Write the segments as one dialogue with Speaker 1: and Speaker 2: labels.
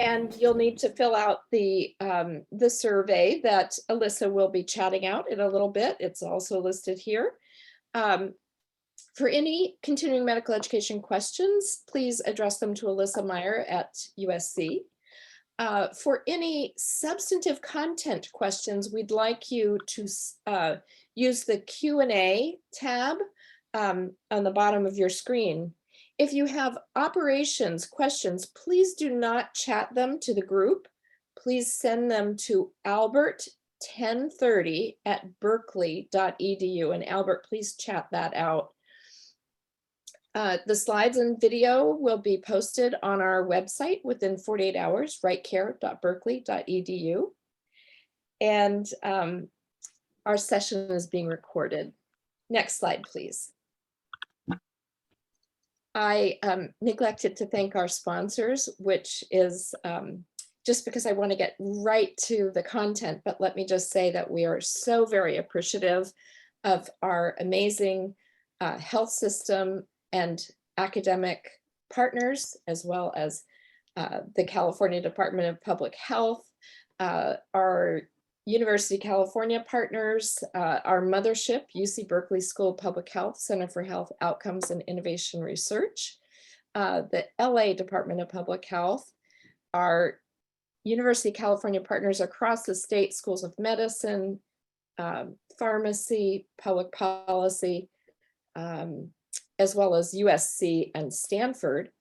Speaker 1: And you'll need to fill out the survey that Alyssa will be chatting out in a little bit. It's also listed here. For any continuing medical education questions, please address them to Alyssa Meyer at USC. For any substantive content questions, we'd like you to use the Q&A tab on the bottom of your screen. If you have operations questions, please do not chat them to the group. Please send them to albert1030@berkeley.edu. And Albert, please chat that out. The slides and video will be posted on our website within 48 hours, rightcare.berkeley.edu. And our session is being recorded. Next slide, please. I neglected to thank our sponsors, which is just because I want to get right to the content, but let me just say that we are so very appreciative of our amazing health system and academic partners, as well as the California Department of Public Health, our University of California partners, our mothership, UC Berkeley School of Public Health, Center for Health Outcomes and Innovation Research, the LA Department of Public Health, our University of California partners across the state, schools of medicine, pharmacy, public policy, as well as USC and Stanford.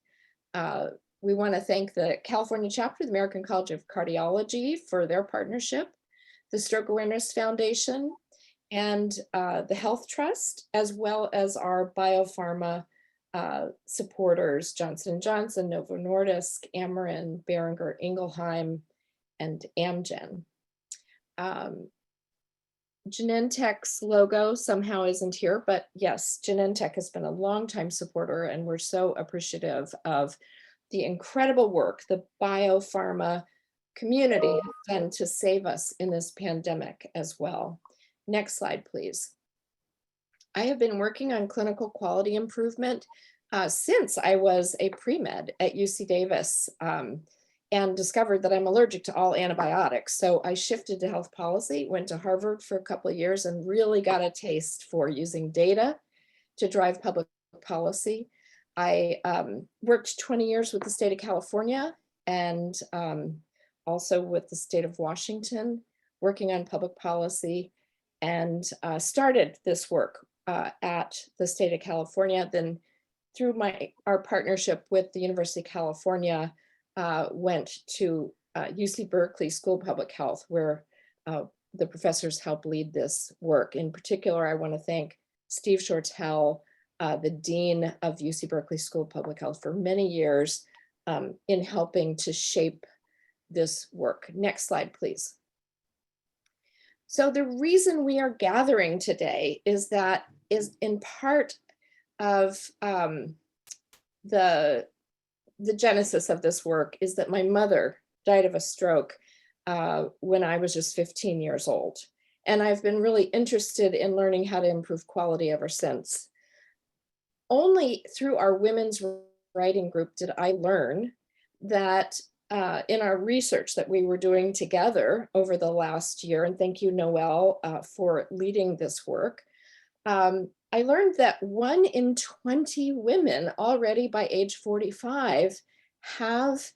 Speaker 1: We want to thank the California chapter of the American College of Cardiology for their partnership, the Stroke Awareness Foundation, and the Health Trust, as well as our biopharma supporters, Johnson & Johnson, Novo Nordisk, Amarin, Boehringer Ingelheim, and Amgen. Genentech's logo somehow isn't here, but yes, Genentech has been a longtime supporter, and we're so appreciative of the incredible work the biopharma community has done to save us in this pandemic as well. Next slide, please. I have been working on clinical quality improvement since I was a pre-med at UC Davis and discovered that I'm allergic to all antibiotics. So I shifted to health policy, went to Harvard for a couple of years and really got a taste for using data to drive public policy. I worked 20 years with the state of California and also with the state of Washington, working on public policy, and started this work at the state of California. Then through our partnership with the University of California, went to UC Berkeley School of Public Health, where the professors helped lead this work. In particular, I want to thank Steve Shortell, the Dean of UC Berkeley School of Public Health, for many years in helping to shape this work. Next slide, please. So the reason we are gathering today is in part of the genesis of this work is that my mother died of a stroke when I was just 15 years old. And I've been really interested in learning how to improve quality ever since. Only through our women's writing group did I learn that in our research that we were doing together over the last year, and thank you, Noel, for leading this work, I learned that 1 in 20 women already by age 45 have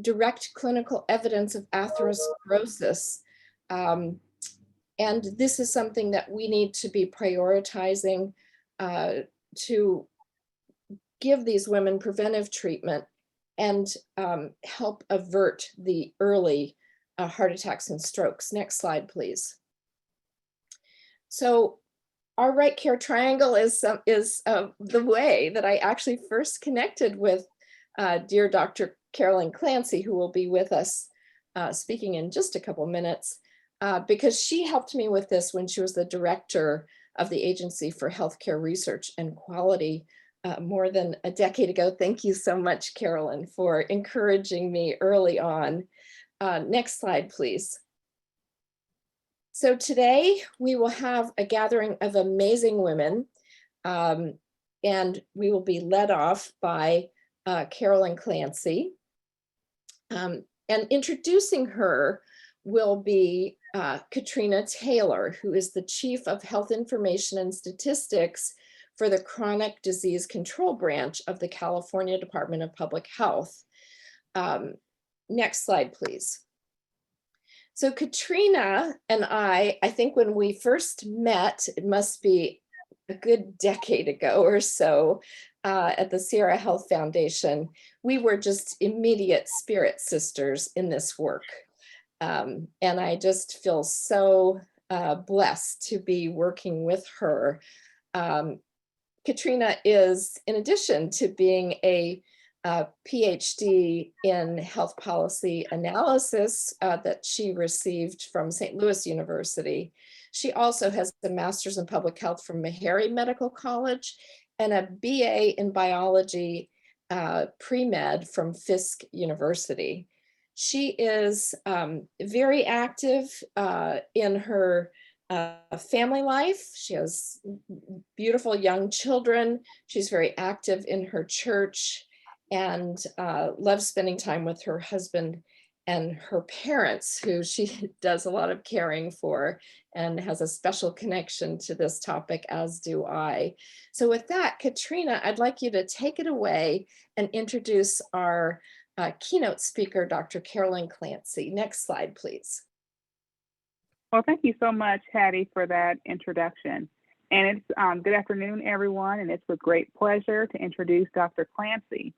Speaker 1: direct clinical evidence of atherosclerosis. And this is something that we need to be prioritizing to give these women preventive treatment and help avert the early heart attacks and strokes. Next slide, please. So our Right Care Triangle is the way that I actually first connected with dear Dr. Carolyn Clancy, who will be with us speaking in just a couple minutes, because she helped me with this when she was the director of the Agency for Healthcare Research and Quality more than a decade ago. Thank you so much, Carolyn, for encouraging me early on. Next slide, please. So today we will have a gathering of amazing women, and we will be led off by Carolyn Clancy. And introducing her will be Katrina Taylor, who is the Chief of Health Information and Statistics for the Chronic Disease Control Branch of the California Department of Public Health. Next slide, please. So Katrina and I think when we first met, it must be a good decade ago or so, at the Sierra Health Foundation, we were just immediate spirit sisters in this work. And I just feel so blessed to be working with her. Katrina is, in addition to being a PhD in health policy analysis that she received from St. Louis University, she also has a master's in public health from Meharry Medical College and a BA in biology pre-med from Fisk University. She is very active in her family life. She has beautiful young children. She's very active in her church and loves spending time with her husband and her parents, who she does a lot of caring for and has a special connection to this topic, as do I. So with that, Katrina, I'd like you to take it away and introduce our keynote speaker, Dr. Carolyn Clancy. Next slide, please.
Speaker 2: Well, thank you so much, Hattie, for that introduction. And it's good afternoon, everyone, and it's with great pleasure to introduce Dr. Clancy.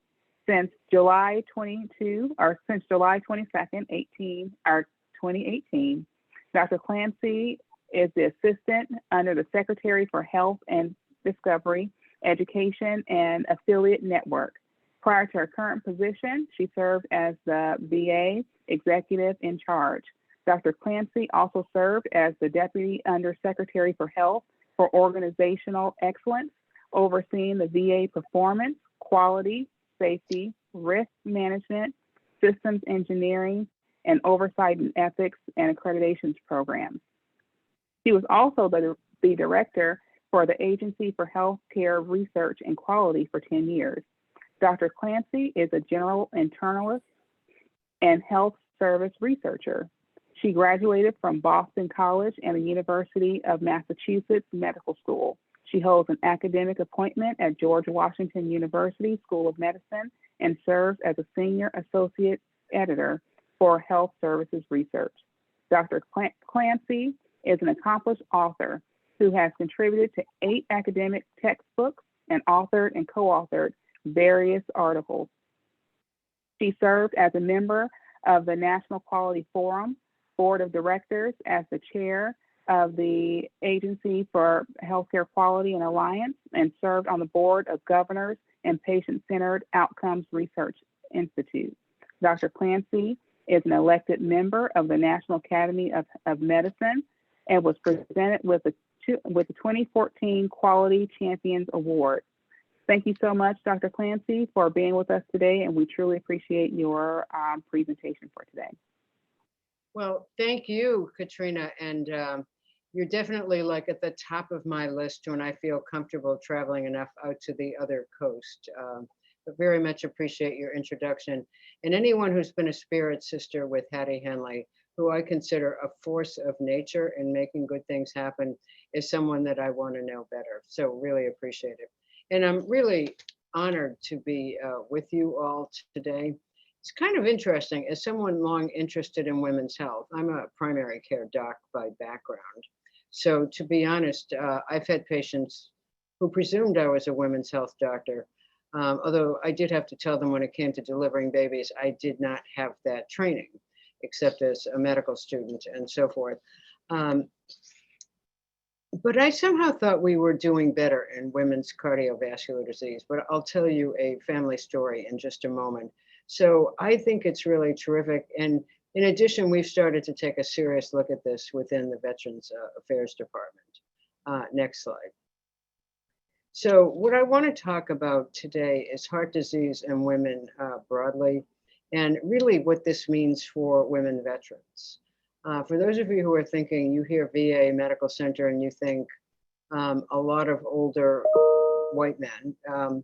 Speaker 2: Since July 22nd, 2018, Dr. Clancy is the assistant under the Secretary for Health and Discovery, Education, and Affiliate Network. Prior to her current position, she served as the VA Executive in Charge. Dr. Clancy also served as the Deputy Undersecretary for Health for Organizational Excellence, overseeing the VA performance, quality, safety, risk management, systems engineering, and oversight in ethics and accreditations programs. She was also the director for the Agency for Healthcare Research and Quality for 10 years. Dr. Clancy is a general internalist and health service researcher. She graduated from Boston College and the University of Massachusetts Medical School. She holds an academic appointment at George Washington University School of Medicine and serves as a senior associate editor for Health Services Research. Dr. Clancy is an accomplished author who has contributed to 8 academic textbooks and authored and co-authored various articles. She served as a member of the National Quality Forum Board of Directors, as the chair of the Agency for Healthcare Quality and Alliance, and served on the Board of Governors and Patient-Centered Outcomes Research Institute. Dr. Clancy is an elected member of the National Academy of Medicine and was presented with the 2014 Quality Champions Award. Thank you so much, Dr. Clancy, for being with us today, and we truly appreciate your presentation for today.
Speaker 3: Well, thank you, Katrina, and you're definitely like at the top of my list when I feel comfortable traveling enough out to the other coast. But very much appreciate your introduction. And anyone who's been a spirit sister with Hattie Henley, who I consider a force of nature in making good things happen, is someone that I want to know better. So really appreciate it. And I'm really honored to be with you all today. It's kind of interesting, as someone long interested in women's health. I'm a primary care doc by background. So to be honest, I've had patients who presumed I was a women's health doctor, although I did have to tell them when it came to delivering babies, I did not have that training, except as a medical student and so forth. But I somehow thought we were doing better in women's cardiovascular disease, but I'll tell you a family story in just a moment. So I think it's really terrific. And in addition, we've started to take a serious look at this within the Veterans Affairs Department. Next slide. So what I want to talk about today is heart disease in women broadly, and really what this means for women veterans. For those of you who are thinking, you hear VA Medical Center and you think a lot of older white men.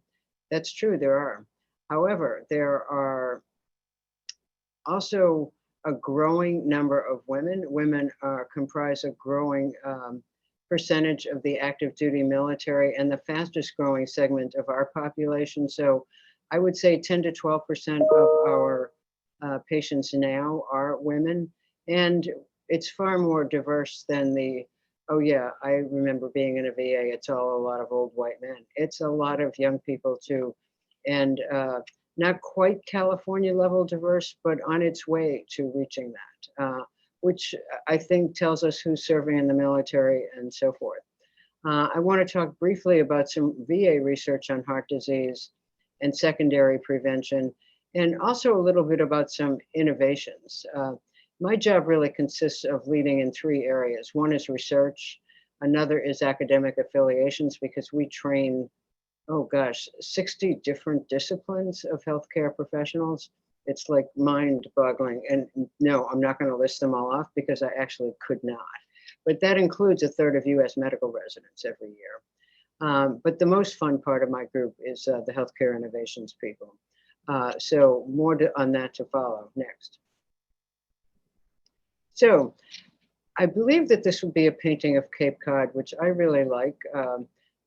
Speaker 3: That's true, there are. However, there are Also, a growing number of women. Women comprise a growing percentage of the active duty military and the fastest growing segment of our population. So I would say 10 to 12% of our patients now are women. And it's far more diverse than the, oh yeah, I remember being in a VA, it's all a lot of old white men. It's a lot of young people too. And not quite California level diverse, but on its way to reaching that, which I think tells us who's serving in the military and so forth. I want to talk briefly about some VA research on heart disease and secondary prevention, and also a little bit about some innovations. My job really consists of leading in three areas. One is research, another is academic affiliations, because we train, oh gosh, 60 different disciplines of healthcare professionals. It's like mind-boggling. And no, I'm not going to list them all off because I actually could not. But that includes a third of US medical residents every year. But the most fun part of my group is the healthcare innovations people. So more on that to follow next. So I believe that this would be a painting of Cape Cod, which I really like.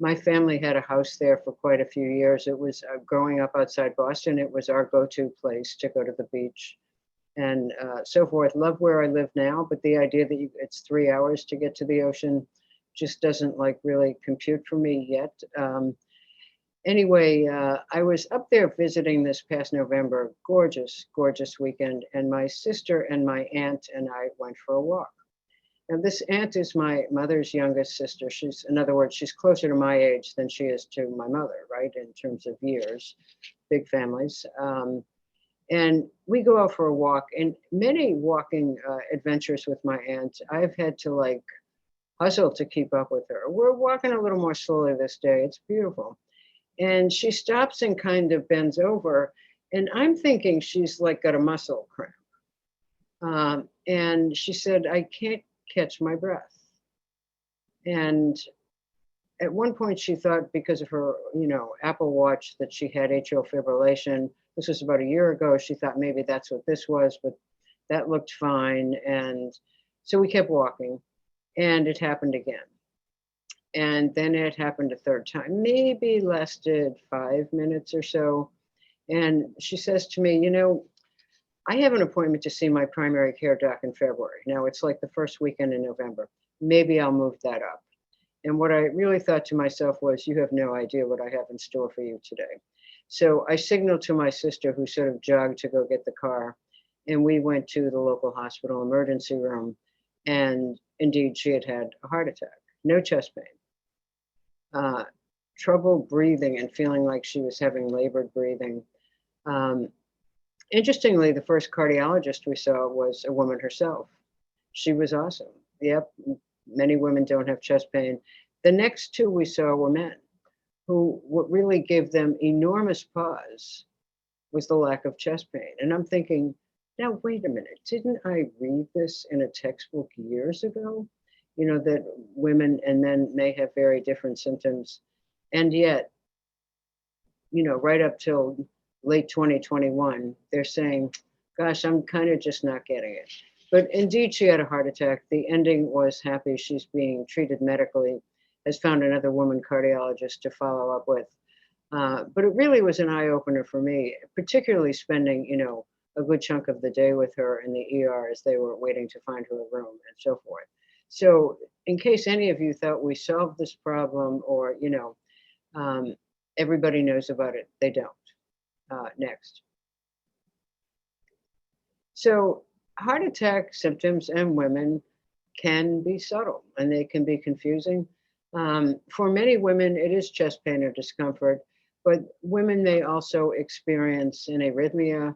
Speaker 3: My family had a house there for quite a few years. It was growing up outside Boston. It was our go-to place to go to the beach and so forth. Love where I live now, but the idea that it's 3 hours to get to the ocean just doesn't like really compute for me yet. Anyway, I was up there visiting this past November, gorgeous, gorgeous weekend, and my sister and my aunt and I went for a walk. Now, this aunt is my mother's youngest sister. She's, in other words, she's closer to my age than she is to my mother, right, in terms of years, big families. And we go out for a walk, and many walking adventures with my aunt, I've had to like hustle to keep up with her. We're walking a little more slowly this day. It's beautiful. And she stops and kind of bends over, and I'm thinking she's like got a muscle cramp. And she said, I can't catch my breath. And at one point she thought because of her, Apple Watch that she had atrial fibrillation. This was about a year ago. She thought maybe that's what this was, but that looked fine. And so we kept walking, and it happened again. And then it happened a third time, maybe lasted 5 minutes or so. And she says to me, I have an appointment to see my primary care doc in February. Now it's like the first weekend in November. Maybe I'll move that up. And what I really thought to myself was, you have no idea what I have in store for you today. So I signaled to my sister, who sort of jogged to go get the car, and we went to the local hospital emergency room. And indeed, she had had a heart attack, no chest pain, trouble breathing and feeling like she was having labored breathing. Interestingly, the first cardiologist we saw was a woman herself. She was awesome. Yep, many women don't have chest pain. The next two we saw were men, who what really gave them enormous pause was the lack of chest pain. And I'm thinking, now, wait a minute, didn't I read this in a textbook years ago? That women and men may have very different symptoms. And yet, right up till late 2021, they're saying, gosh, I'm kind of just not getting it. But indeed, she had a heart attack. The ending was happy. She's being treated medically, has found another woman cardiologist to follow up with. But it really was an eye-opener for me, particularly spending, a good chunk of the day with her in the ER as they were waiting to find her a room and so forth. So in case any of you thought we solved this problem or, everybody knows about it, they don't. Next. So heart attack symptoms in women can be subtle and they can be confusing. For many women, it is chest pain or discomfort, but women may also experience an arrhythmia,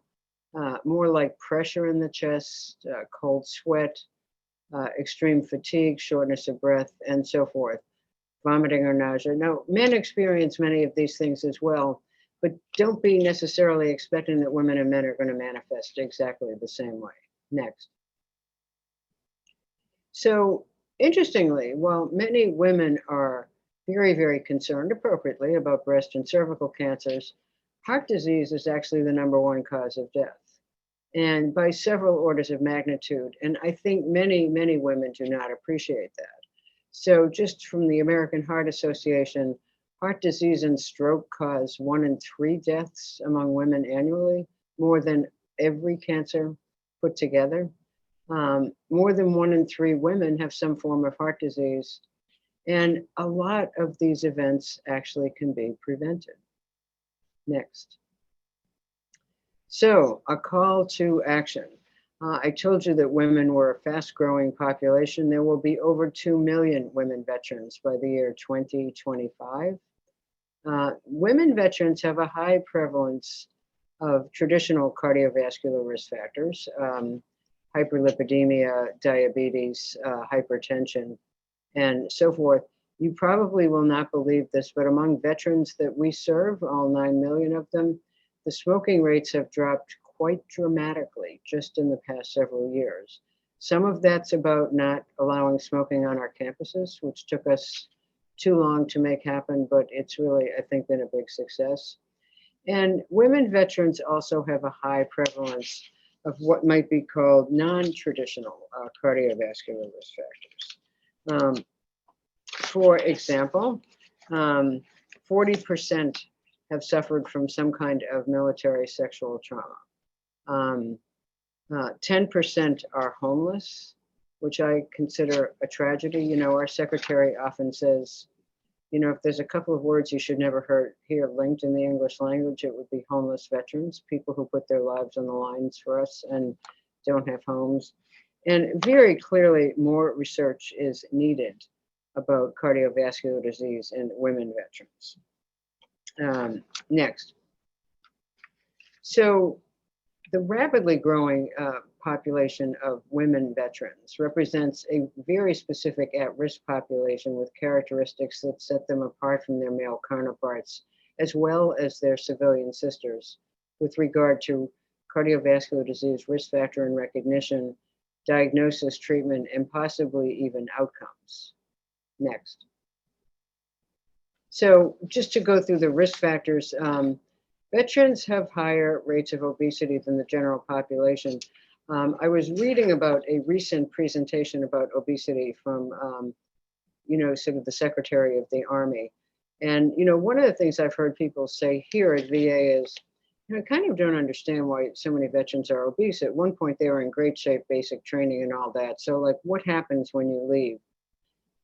Speaker 3: more like pressure in the chest, cold sweat, extreme fatigue, shortness of breath, and so forth, vomiting or nausea. Now, men experience many of these things as well, but don't be necessarily expecting that women and men are going to manifest exactly the same way. Next. So interestingly, while many women are very, very concerned appropriately about breast and cervical cancers, heart disease is actually the #1 cause of death. and by several orders of magnitude. And I think many, many women do not appreciate that. So just from the American Heart Association, heart disease and stroke cause 1 in 3 deaths among women annually, more than every cancer put together. More than 1 in 3 women have some form of heart disease. And a lot of these events actually can be prevented. Next. So, a call to action. I told you that women were a fast-growing population. There will be over 2 million women veterans by the year 2025. Women veterans have a high prevalence of traditional cardiovascular risk factors, hyperlipidemia, diabetes, hypertension, and so forth. You probably will not believe this, but among veterans that we serve, all 9 million of them, the smoking rates have dropped quite dramatically just in the past several years. Some of that's about not allowing smoking on our campuses, which took us too long to make happen, but it's really, I think, been a big success. And women veterans also have a high prevalence of what might be called non-traditional cardiovascular risk factors. For example, 40% have suffered from some kind of military sexual trauma. 10% are homeless, which I consider a tragedy. You know, our secretary often says, you know, if there's a couple of words you should never hear linked in the English language, it would be homeless veterans, people who put their lives on the lines for us and don't have homes. And very clearly, more research is needed about cardiovascular disease in women veterans. Next. So the rapidly growing population of women veterans represents a very specific at-risk population with characteristics that set them apart from their male counterparts, as well as their civilian sisters, with regard to cardiovascular disease risk factor and recognition, diagnosis, treatment, and possibly even outcomes. Next. So just to go through the risk factors, veterans have higher rates of obesity than the general population. I was reading about a recent presentation about obesity from, you know, sort of the Secretary of the Army. And, you know, one of the things I've heard people say here at VA is, you know, I kind of don't understand why so many veterans are obese. At one point, they were in great shape, basic training and all that. So, like, what happens when you leave?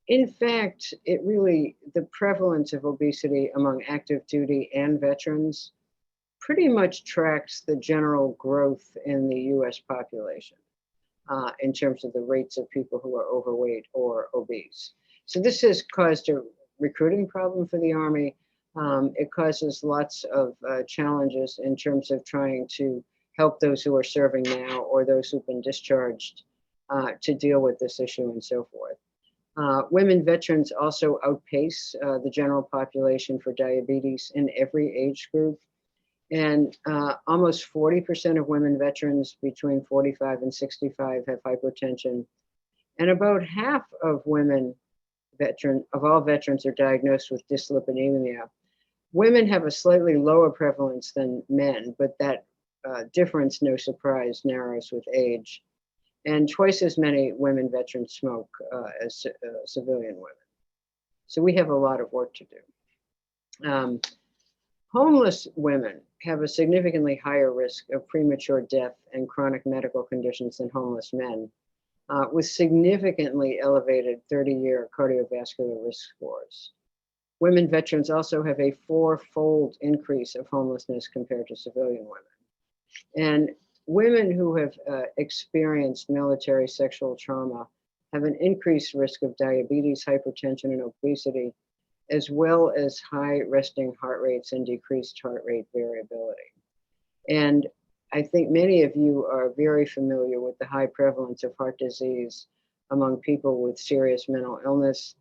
Speaker 3: In fact, the prevalence of obesity among active duty and veterans pretty much tracks the general growth in the US population in terms of the rates of people who are overweight or obese. So this has caused a recruiting problem for the Army. It causes lots of challenges in terms of trying to help those who are serving now or those who've been discharged to deal with this issue and so forth. Women veterans also outpace the general population for diabetes in every age group. And almost 40% of women veterans between 45 and 65 have hypertension. And about half of all veterans are diagnosed with dyslipidemia. Women have a slightly lower prevalence than men, but that difference, no surprise, narrows with age. And twice as many women veterans smoke as civilian women. So we have a lot of work to do. Homeless women have a significantly higher risk of premature death and chronic medical conditions than homeless men, with significantly elevated 30-year cardiovascular risk scores. Women veterans also have a 4-fold increase of homelessness compared to civilian women. And women who have experienced military sexual trauma have an increased risk of diabetes, hypertension, and obesity, as well as high resting heart rates and decreased heart rate variability. And I think many of you are very familiar with the high prevalence of heart disease among people with serious mental illness.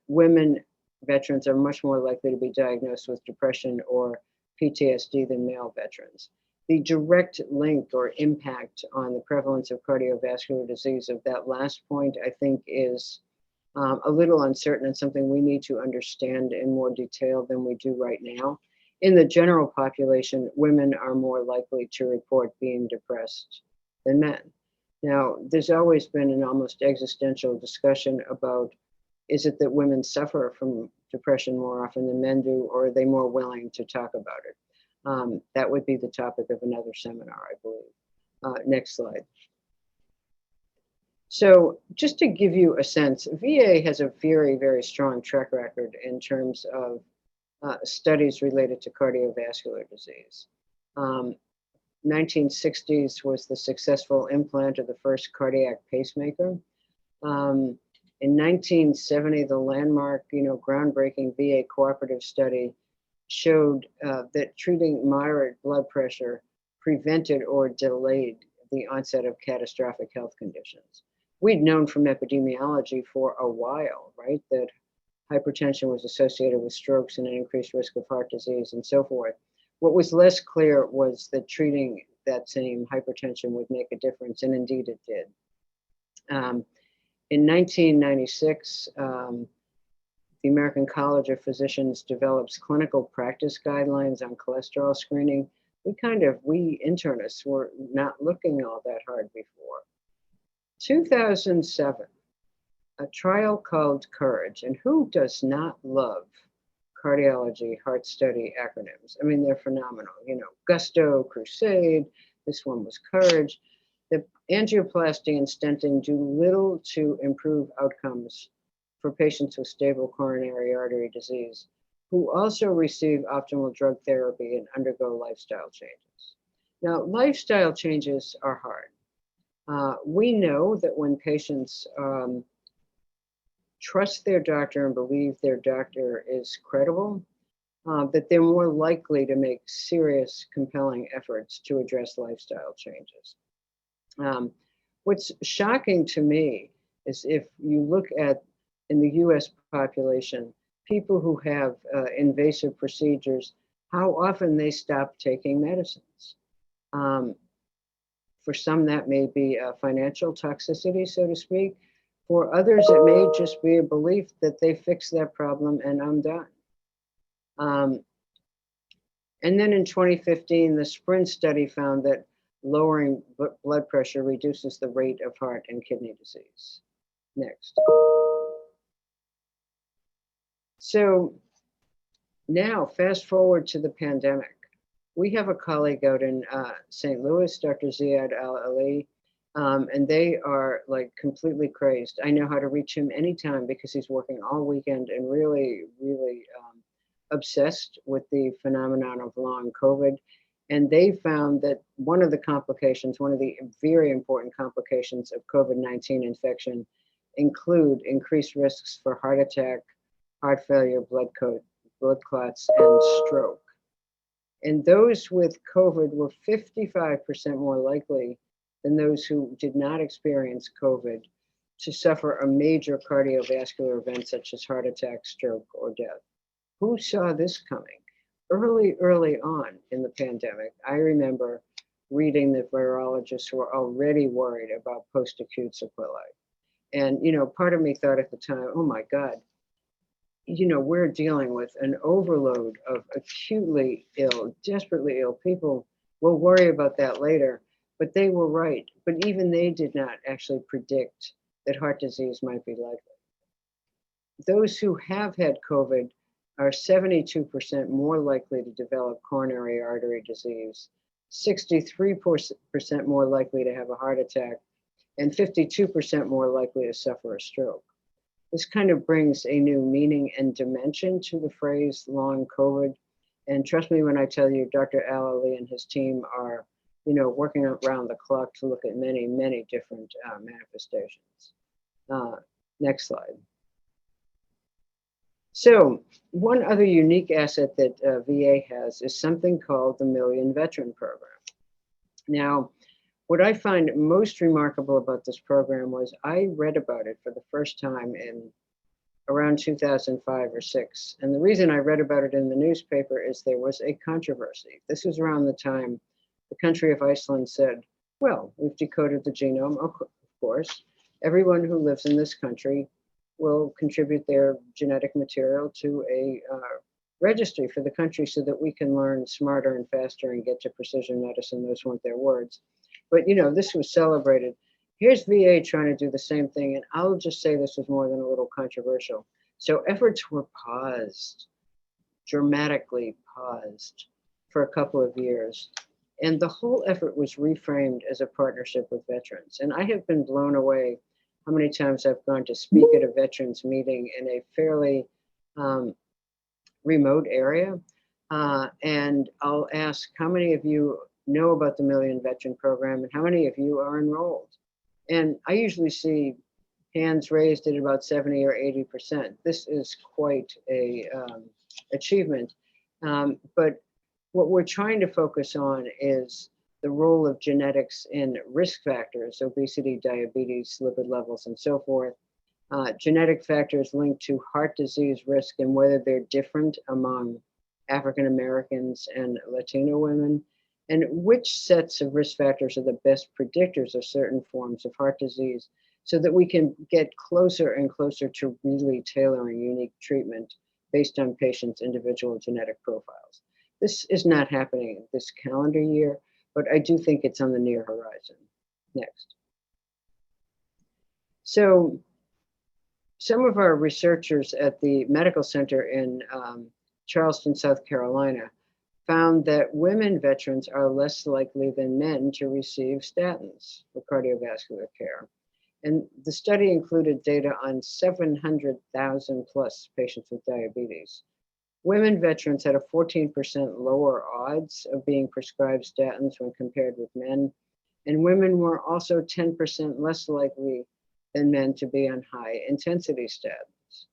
Speaker 3: Women veterans are much more likely to be diagnosed with depression or PTSD than male veterans. The direct link or impact on the prevalence of cardiovascular disease of that last point, I think, is a little uncertain and something we need to understand in more detail than we do right now. In the general population, women are more likely to report being depressed than men. Now, there's always been an almost existential discussion about, is it that women suffer from depression more often than men do, or are they more willing to talk about it? That would be the topic of another seminar, I believe. Next slide. So just to give you a sense, VA has a very, very strong track record in terms of studies related to cardiovascular disease. 1960s was the successful implant of the first cardiac pacemaker. In 1970, the landmark, groundbreaking VA cooperative study showed that treating moderate blood pressure prevented or delayed the onset of catastrophic health conditions. We'd known from epidemiology for a while, right, that hypertension was associated with strokes and an increased risk of heart disease and so forth. What was less clear was that treating that same hypertension would make a difference, and indeed it did. In 1996, the American College of Physicians develops clinical practice guidelines on cholesterol screening. We internists were not looking all that hard before. 2007, a trial called Courage, and who does not love cardiology heart study acronyms? I mean, they're phenomenal. Gusto, Crusade, this one was Courage. The angioplasty and stenting do little to improve outcomes for patients with stable coronary artery disease who also receive optimal drug therapy and undergo lifestyle changes. Now, lifestyle changes are hard. We know that when patients trust their doctor and believe their doctor is credible, that they're more likely to make serious, compelling efforts to address lifestyle changes. What's shocking to me is if you look at, in the US population, people who have invasive procedures, how often they stop taking medicines. For some, that may be a financial toxicity, so to speak. For others, it may just be a belief that they fix that problem and I'm done. And then in 2015, the SPRINT study found that lowering blood pressure reduces the rate of heart and kidney disease. Next. So now, fast forward to the pandemic. We have a colleague out in St. Louis, Dr. Ziad Al-Ali, and they are like completely crazed. I know how to reach him anytime because he's working all weekend and really, really obsessed with the phenomenon of long COVID. And they found that one of the very important complications of COVID-19 infection include increased risks for heart attack, heart failure, blood clots, and stroke. And those with COVID were 55% more likely than those who did not experience COVID to suffer a major cardiovascular event such as heart attack, stroke, or death. Who saw this coming? Early on in the pandemic, I remember reading that virologists were already worried about post-acute sequelae. And, part of me thought at the time, oh my God, we're dealing with an overload of acutely ill, desperately ill people. We'll worry about that later. But they were right. But even they did not actually predict that heart disease might be likely. Those who have had COVID are 72% more likely to develop coronary artery disease, 63% more likely to have a heart attack, and 52% more likely to suffer a stroke. This kind of brings a new meaning and dimension to the phrase long COVID. And trust me when I tell you, Dr. Al-Ali and his team are, working around the clock to look at many, many different manifestations. Next slide. So one other unique asset that VA has is something called the Million Veteran Program. Now, what I find most remarkable about this program was I read about it for the first time in around 2005 or 6. And the reason I read about it in the newspaper is there was a controversy. This was around the time the country of Iceland said, well, we've decoded the genome, of course. Everyone who lives in this country will contribute their genetic material to a registry for the country so that we can learn smarter and faster and get to precision medicine. Those weren't their words. But, this was celebrated. Here's VA trying to do the same thing. And I'll just say this was more than a little controversial. So efforts were paused, dramatically paused for a couple of years. And the whole effort was reframed as a partnership with veterans. And I have been blown away how many times I've gone to speak at a veterans meeting in a fairly remote area. And I'll ask, how many of you know about the Million Veteran Program and how many of you are enrolled? And I usually see hands raised at about 70 or 80%. This is quite a achievement. But what we're trying to focus on is the role of genetics in risk factors, obesity, diabetes, lipid levels, and so forth. Genetic factors linked to heart disease risk and whether they're different among African Americans and Latino women, and which sets of risk factors are the best predictors of certain forms of heart disease, so that we can get closer and closer to really tailoring unique treatment based on patients' individual genetic profiles. This is not happening this calendar year, but I do think it's on the near horizon. Next. So some of our researchers at the medical center in Charleston, South Carolina, found that women veterans are less likely than men to receive statins for cardiovascular care. And the study included data on 700,000 plus patients with diabetes. Women veterans had a 14% lower odds of being prescribed statins when compared with men. And women were also 10% less likely than men to be on high intensity statins.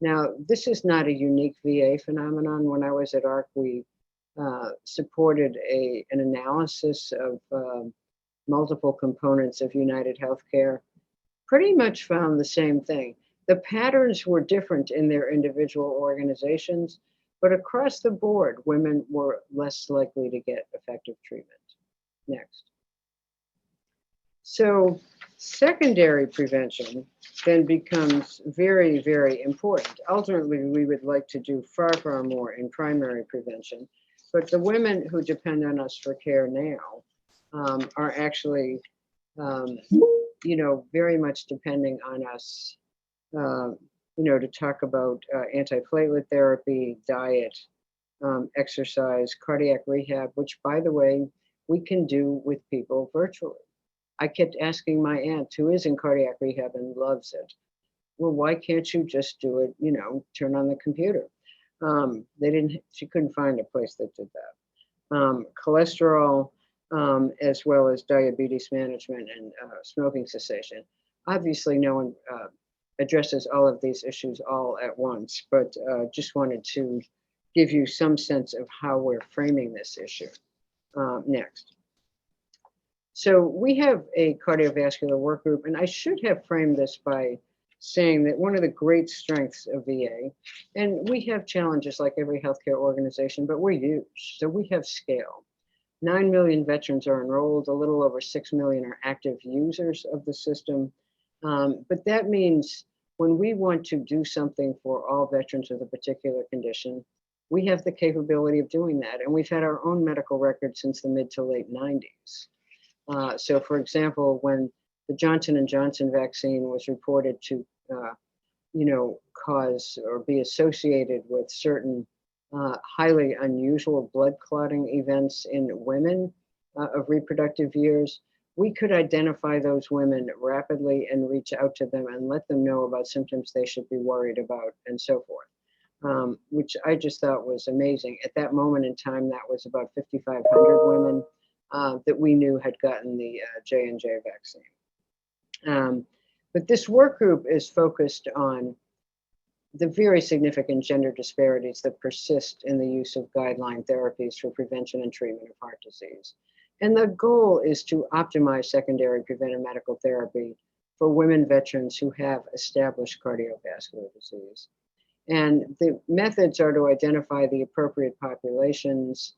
Speaker 3: Now, this is not a unique VA phenomenon. When I was at ARC, we supported an analysis of multiple components of United Healthcare, pretty much found the same thing. The patterns were different in their individual organizations, but across the board, women were less likely to get effective treatment. Next. So secondary prevention then becomes very, very important. Ultimately, we would like to do far, far more in primary prevention, but the women who depend on us for care now are actually, very much depending on us, to talk about antiplatelet therapy, diet, exercise, cardiac rehab, which, by the way, we can do with people virtually. I kept asking my aunt, who is in cardiac rehab and loves it, well, why can't you just do it, turn on the computer? She couldn't find a place that did that. Cholesterol, as well as diabetes management and smoking cessation. Obviously, no one addresses all of these issues all at once, but just wanted to give you some sense of how we're framing this issue. Next. So we have a cardiovascular work group, and I should have framed this by saying that one of the great strengths of VA, and we have challenges like every healthcare organization, but we're huge, so we have scale. 9 million veterans are enrolled, a little over 6 million are active users of the system. But that means when we want to do something for all veterans with a particular condition, we have the capability of doing that. And we've had our own medical record since the mid to late 90s. So for example, when the Johnson & Johnson vaccine was reported to, cause or be associated with certain highly unusual blood clotting events in women of reproductive years, we could identify those women rapidly and reach out to them and let them know about symptoms they should be worried about and so forth, which I just thought was amazing. At that moment in time, that was about 5,500 women that we knew had gotten the J&J vaccine. But this work group is focused on the very significant gender disparities that persist in the use of guideline therapies for prevention and treatment of heart disease. And the goal is to optimize secondary preventive medical therapy for women veterans who have established cardiovascular disease. And the methods are to identify the appropriate populations,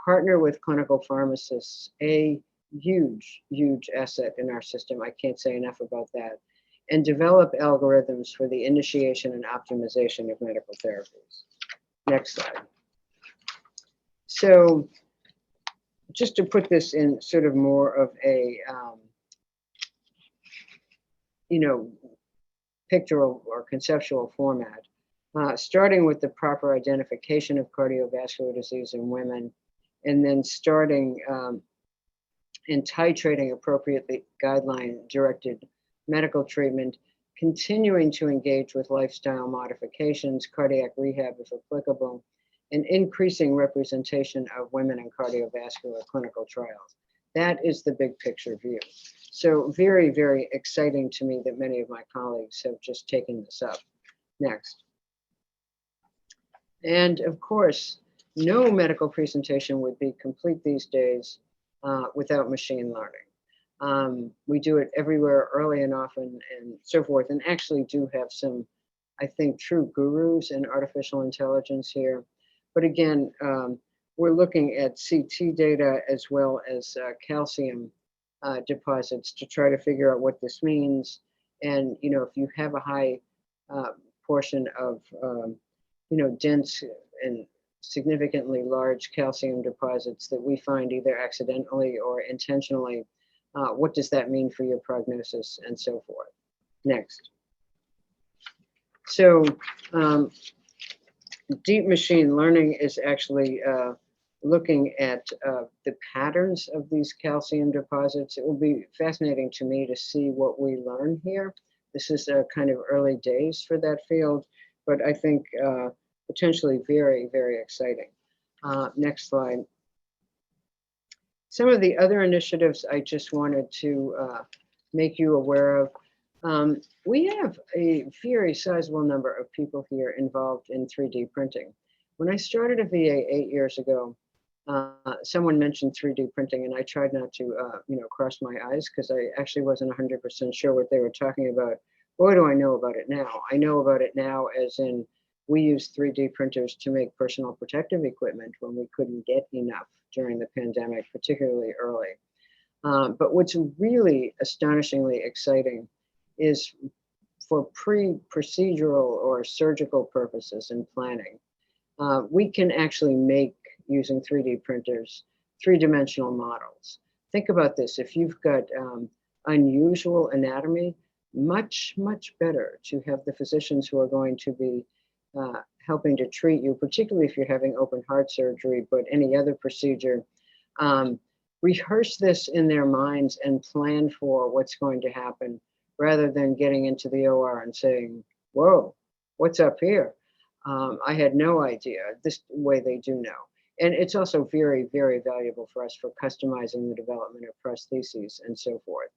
Speaker 3: partner with clinical pharmacists, a huge, huge asset in our system. I can't say enough about that. And develop algorithms for the initiation and optimization of medical therapies. Next slide. So just to put this in sort of more of a, pictorial or conceptual format, starting with the proper identification of cardiovascular disease in women, and then starting and titrating appropriately guideline-directed medical treatment, continuing to engage with lifestyle modifications, cardiac rehab if applicable, and increasing representation of women in cardiovascular clinical trials. That is the big picture view. So very, very exciting to me that many of my colleagues have just taken this up. Next. And of course, no medical presentation would be complete these days without machine learning. We do it everywhere, early and often, and so forth, and actually do have some, I think, true gurus in artificial intelligence here. But again, we're looking at CT data as well as calcium deposits to try to figure out what this means. And, if you have a high portion of, dense and significantly large calcium deposits that we find either accidentally or intentionally, what does that mean for your prognosis and so forth? Next. So deep machine learning is actually looking at the patterns of these calcium deposits. It will be fascinating to me to see what we learn here. This is kind of early days for that field, but I think potentially very, very exciting. Next slide. Some of the other initiatives I just wanted to make you aware of. We have a very sizable number of people here involved in 3D printing. When I started a VA 8 years ago, someone mentioned 3D printing, and I tried not to, cross my eyes because I actually wasn't 100% sure what they were talking about. Boy, do I know about it now. I know about it now as in we use 3D printers to make personal protective equipment when we couldn't get enough during the pandemic, particularly early. But what's really astonishingly exciting is for pre-procedural or surgical purposes and planning, we can actually make, using 3D printers, three-dimensional models. Think about this. If you've got unusual anatomy, much, much better to have the physicians who are going to be helping to treat you, particularly if you're having open heart surgery, but any other procedure, rehearse this in their minds and plan for what's going to happen rather than getting into the OR and saying, whoa, what's up here? I had no idea. This way they do know. And it's also very, very valuable for us for customizing the development of prostheses and so forth.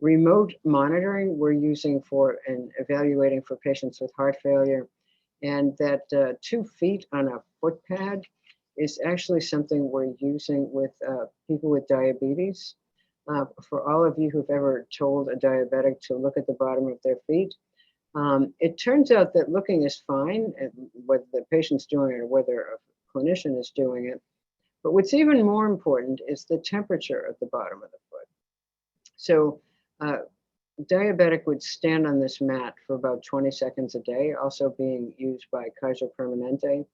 Speaker 3: Remote monitoring we're using for and evaluating for patients with heart failure. And that 2 feet on a foot pad is actually something we're using with people with diabetes. For all of you who've ever told a diabetic to look at the bottom of their feet, it turns out that looking is fine, whether the patient's doing it or whether a clinician is doing it. But what's even more important is the temperature at the bottom of the foot. So diabetic would stand on this mat for about 20 seconds a day, also being used by Kaiser Permanente.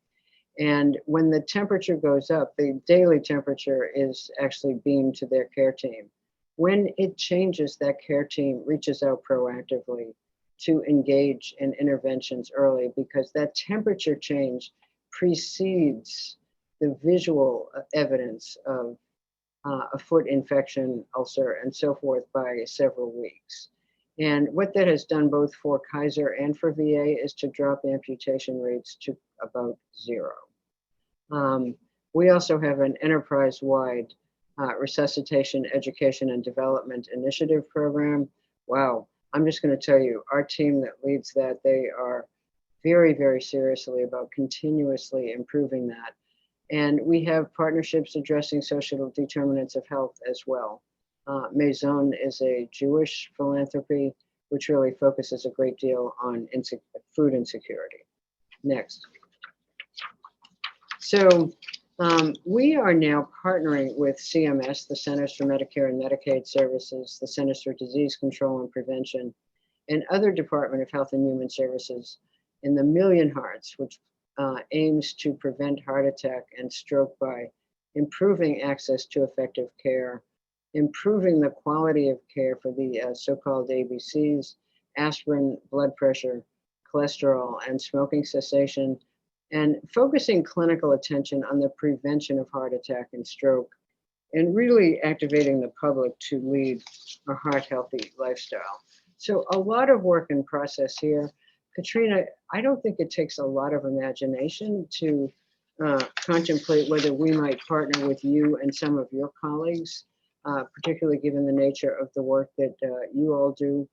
Speaker 3: And when the temperature goes up, the daily temperature is actually beamed to their care team. When it changes, that care team reaches out proactively to engage in interventions early, because that temperature change precedes the visual evidence of a foot infection, ulcer, and so forth by several weeks. And what that has done both for Kaiser and for VA is to drop amputation rates to about 0. We also have an enterprise-wide resuscitation, education, and development initiative program. Wow, I'm just going to tell you, our team that leads that, they are very, very seriously about continuously improving that. And we have partnerships addressing social determinants of health as well. Maison is a Jewish philanthropy, which really focuses a great deal on food insecurity. Next. So we are now partnering with CMS, the Centers for Medicare and Medicaid Services, the Centers for Disease Control and Prevention, and other Department of Health and Human Services in the Million Hearts, which aims to prevent heart attack and stroke by improving access to effective care, improving the quality of care for the so-called ABCs, aspirin, blood pressure, cholesterol, and smoking cessation, and focusing clinical attention on the prevention of heart attack and stroke, and really activating the public to lead a heart-healthy lifestyle. So a lot of work in process here. Katrina, I don't think it takes a lot of imagination to contemplate whether we might partner with you and some of your colleagues, particularly given the nature of the work that you all do.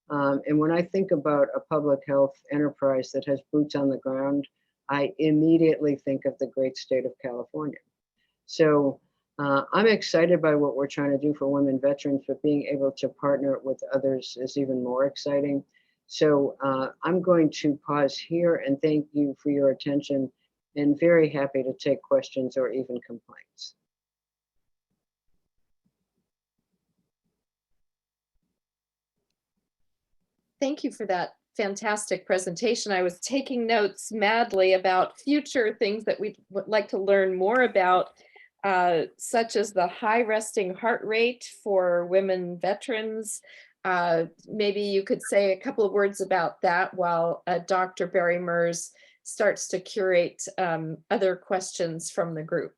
Speaker 3: And when I think about a public health enterprise that has boots on the ground, I immediately think of the great state of California. So I'm excited by what we're trying to do for women veterans, but being able to partner with others is even more exciting. So I'm going to pause here and thank you for your attention, and very happy to take questions or even complaints.
Speaker 1: Thank you for that fantastic presentation. I was taking notes madly about future things that we would like to learn more about, such as the high resting heart rate for women veterans. Maybe you could say a couple of words about that while Dr. Bairey Merz starts to curate other questions from the group.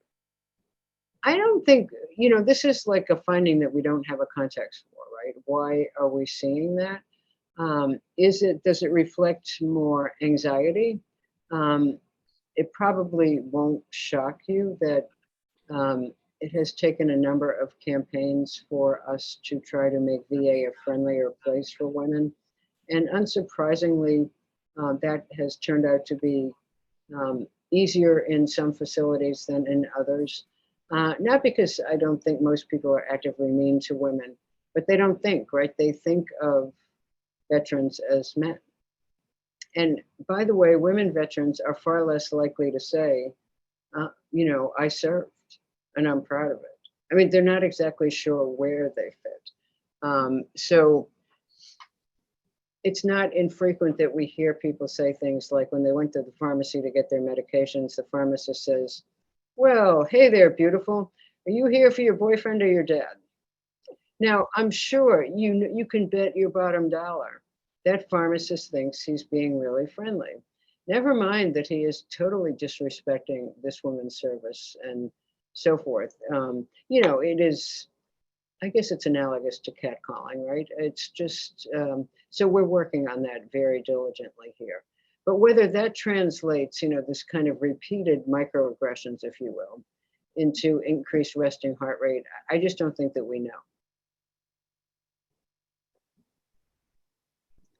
Speaker 3: I don't think, this is like a finding that we don't have a context for, right? Why are we seeing that? Does it reflect more anxiety? It probably won't shock you that it has taken a number of campaigns for us to try to make VA a friendlier place for women. And unsurprisingly, that has turned out to be easier in some facilities than in others. Not because I don't think most people are actively mean to women, but they don't think, right? They think of veterans as men. And by the way, women veterans are far less likely to say, I served and I'm proud of it. I mean, they're not exactly sure where they fit. So it's not infrequent that we hear people say things like when they went to the pharmacy to get their medications, the pharmacist says, well, hey there, beautiful. Are you here for your boyfriend or your dad? Now, I'm sure you can bet your bottom dollar that pharmacist thinks he's being really friendly. Never mind that he is totally disrespecting this woman's service and so forth. It is, I guess it's analogous to catcalling, right? It's just, so we're working on that very diligently here. But whether that translates, this kind of repeated microaggressions, if you will, into increased resting heart rate, I just don't think that we know.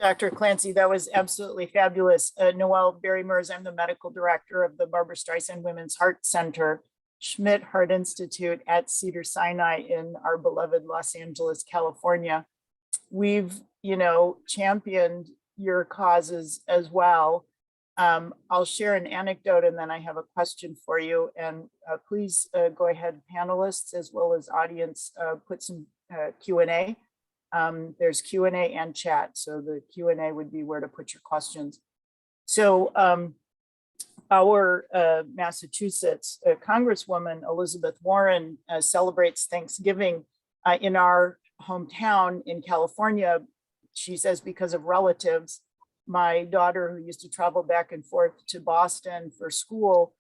Speaker 4: Dr. Clancy, that was absolutely fabulous. Noel Bairey Merz, I'm the medical director of the Barbara Streisand Women's Heart Center, Schmidt Heart Institute at Cedars-Sinai in our beloved Los Angeles, California. We've, championed your causes as well. I'll share an anecdote and then I have a question for you. And please go ahead, panelists, as well as audience, put some Q&A. There's Q&A and chat. So the Q&A would be where to put your questions. So our Massachusetts Congresswoman Elizabeth Warren celebrates Thanksgiving in our hometown in California. She says because of relatives. My daughter, who used to travel back and forth to Boston for school,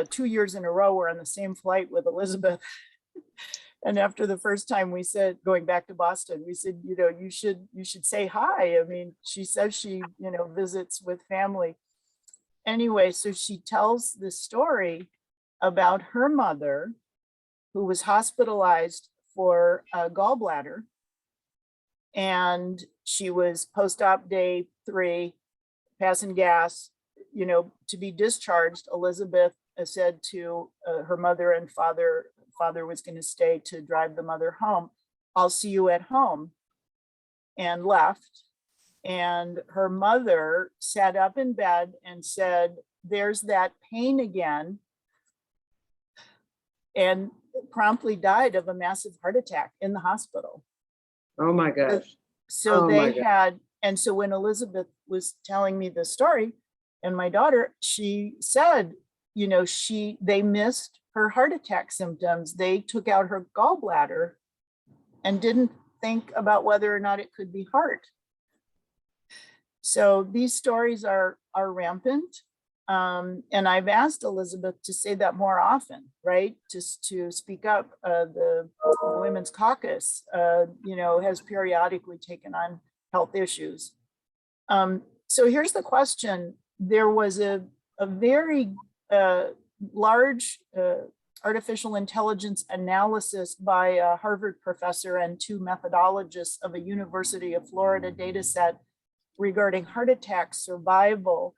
Speaker 4: 2 years in a row, were on the same flight with Elizabeth. And after the first time we said, going back to Boston, we said, you should say hi. I mean, she says she, visits with family. Anyway, so she tells the story about her mother, who was hospitalized for a gallbladder. And she was post-op day 3, passing gas, to be discharged. Elizabeth said to her mother and father was going to stay to drive the mother home. I'll see you at home, and left. And her mother sat up in bed and said, there's that pain again, and promptly died of a massive heart attack in the hospital.
Speaker 3: Oh my gosh.
Speaker 4: So they had, and so when Elizabeth was telling me the story, And my daughter, she said, you know, they missed her heart attack symptoms. They took out her gallbladder and didn't think about whether or not it could be heart. So these stories are rampant. And I've asked Elizabeth to say that more often, right? Just to speak up. The Women's Caucus, you know, has periodically taken on health issues. So here's the question. There was a very large artificial intelligence analysis by a Harvard professor and 2 methodologists of a University of Florida data set regarding heart attack survival,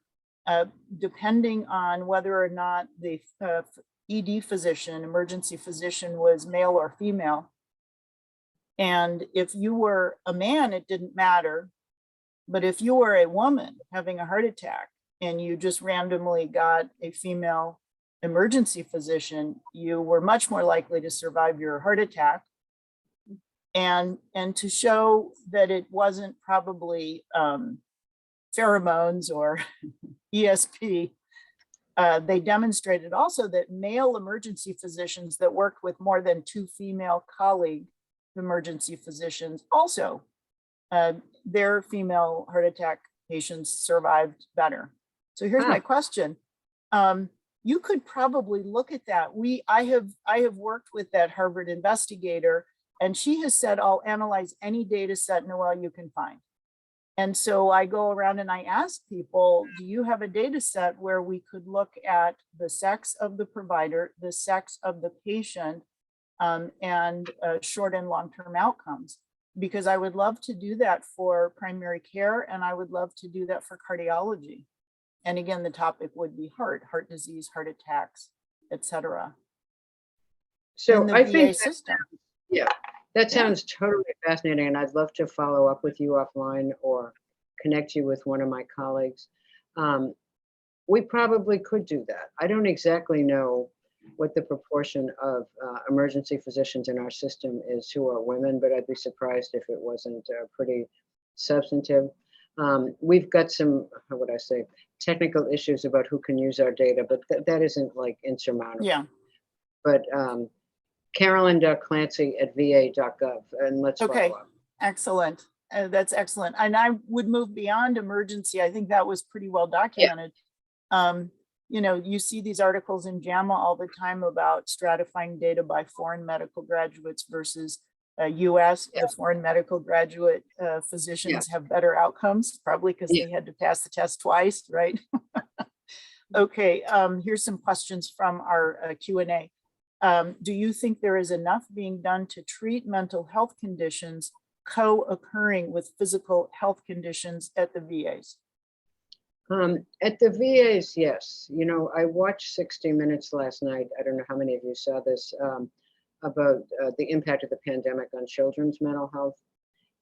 Speaker 4: depending on whether or not the ED physician, emergency physician, was male or female. And if you were a man, it didn't matter. But if you were a woman having a heart attack and you just randomly got a female emergency physician, you were much more likely to survive your heart attack. And to show that it wasn't probably pheromones or ESP, they demonstrated also that male emergency physicians that worked with more than 2 female colleague emergency physicians also, their female heart attack patients survived better. So here's my question. You could probably look at that. I have worked with that Harvard investigator, and she has said, I'll analyze any data set, Noel, you can find. And so I go around and I ask people, do you have a data set where we could look at the sex of the provider, the sex of the patient, and short and long-term outcomes? Because I would love to do that for primary care, and I would love to do that for cardiology. And again, the topic would be heart disease, heart attacks, et cetera.
Speaker 3: So I think
Speaker 4: system.
Speaker 3: That sounds totally fascinating, and I'd love to follow up with you offline or connect you with one of my colleagues. We probably could do that. I don't exactly know what the proportion of emergency physicians in our system is who are women, but I'd be surprised if it wasn't pretty substantive. We've got some, how would I say, technical issues about who can use our data, but that isn't like insurmountable.
Speaker 4: Yeah.
Speaker 3: But Carolyn.Clancy@va.gov, and let's follow up.
Speaker 4: Excellent. That's excellent. And I would move beyond emergency. I think that was pretty well documented. You know, you see these articles in JAMA all the time about stratifying data by foreign medical graduates versus US. The foreign medical graduate physicians have better outcomes, probably because they had to pass the test twice, right? Okay, here's some questions from our Q&A. Do you think there is enough being done to treat mental health conditions co-occurring with physical health conditions at the VAs?
Speaker 3: At the VAs, yes. You know, I watched 60 Minutes last night. I don't know how many of you saw this, about the impact of the pandemic on children's mental health.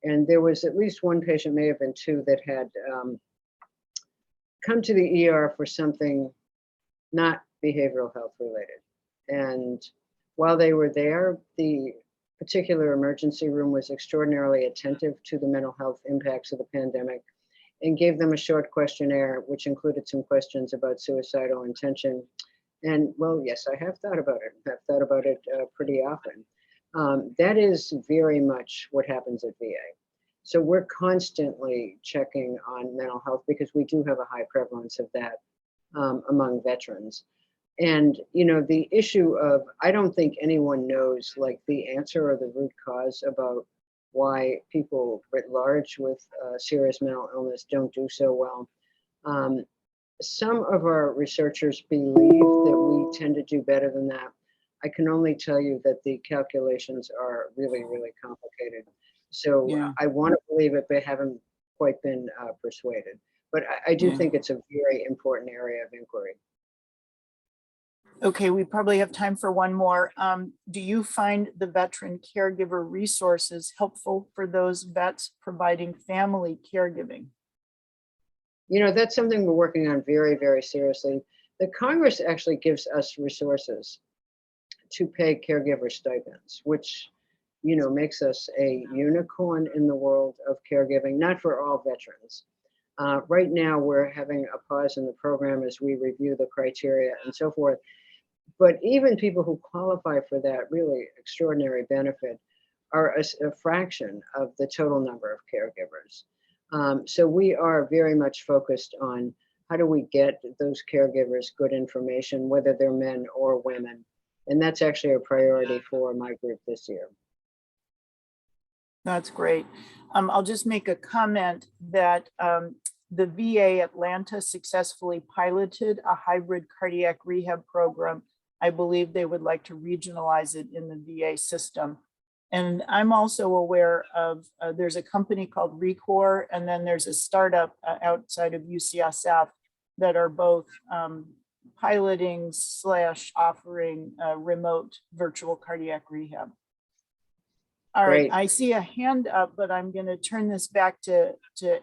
Speaker 3: And there was at least one patient, may have been 2, that had come to the ER for something not behavioral health related. And while they were there, the particular emergency room was extraordinarily attentive to the mental health impacts of the pandemic and gave them a short questionnaire, which included some questions about suicidal intention. And well, yes, I have thought about it. I've thought about it pretty often. That is very much what happens at VA. So we're constantly checking on mental health because we do have a high prevalence of that among veterans. And, you know, the issue of, I don't think anyone knows like the answer or the root cause about why people writ large with serious mental illness don't do so well. Some of our researchers believe that we tend to do better than that. I can only tell you that the calculations are really, really complicated. So I want to believe it, but haven't quite been persuaded. But I do think it's a very important area of inquiry.
Speaker 4: Okay, we probably have time for one more. Do you find the veteran caregiver resources helpful for those vets providing family caregiving?
Speaker 3: You know, that's something we're working on very, very seriously. The Congress actually gives us resources to pay caregiver stipends, which, you know, makes us a unicorn in the world of caregiving, not for all veterans. Right now, we're having a pause in the program as we review the criteria and so forth. But even people who qualify for that really extraordinary benefit are a fraction of the total number of caregivers. So we are very much focused on how do we get those caregivers good information, whether they're men or women. And that's actually a priority for my group this year.
Speaker 4: That's great. I'll just make a comment that the VA Atlanta successfully piloted a hybrid cardiac rehab program. I believe they would like to regionalize it in the VA system. And I'm also aware of, there's a company called Recor, and then there's a startup outside of UCSF that are both piloting / offering remote virtual cardiac rehab. All right,
Speaker 3: Great.
Speaker 4: I see a hand up, but I'm going to turn this back to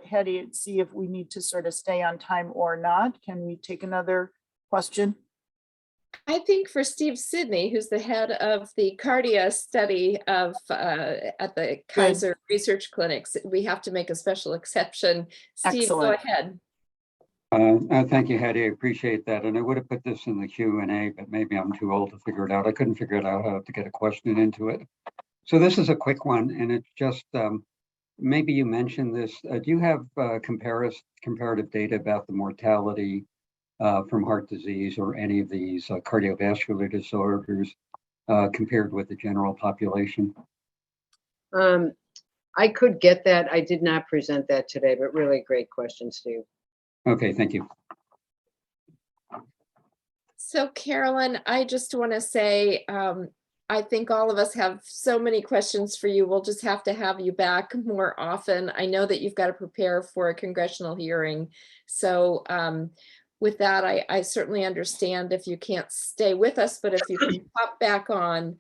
Speaker 4: Hetty and see if we need to sort of stay on time or not. Can we take another question?
Speaker 1: I think for Steve Sidney, who's the head of the Cardia study of at the Kaiser Research Clinics, we have to make a special exception. Steve,
Speaker 4: Excellent.
Speaker 1: go ahead.
Speaker 5: Thank you, Hattie. I appreciate that. And I would have put this in the Q&A, but maybe I'm too old to figure it out. I couldn't figure it out how to get a question into it. So this is a quick one, and it's just, maybe you mentioned this. Do you have comparative data about the mortality from heart disease or any of these cardiovascular disorders compared with the general population?
Speaker 3: I could get that. I did not present that today, but really great question, Steve.
Speaker 5: Okay, thank you.
Speaker 1: So Carolyn, I just want to say, I think all of us have so many questions for you. We'll just have to have you back more often. I know that you've got to prepare for a congressional hearing. So with that, I certainly understand if you can't stay with us, but if you can pop back on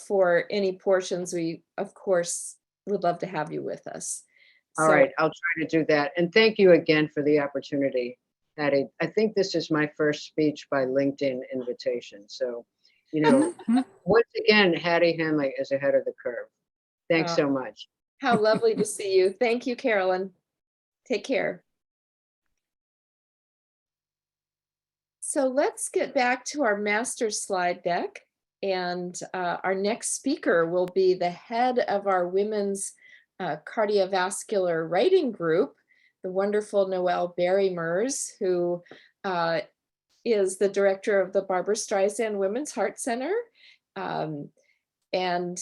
Speaker 1: for any portions, we, of course, would love to have you with us.
Speaker 3: All right, I'll try to do that. And thank you again for the opportunity, Hattie. I think this is my first speech by LinkedIn invitation. So, you know, once again, Hattie Hanley is ahead of the curve. Thanks so much.
Speaker 1: How lovely to see you. Thank you, Carolyn. Take care. So let's get back to our master slide deck. And our next speaker will be the head of our women's cardiovascular writing group, the wonderful Noel Bairey Merz, who is the director of the Barbara Streisand Women's Heart Center, and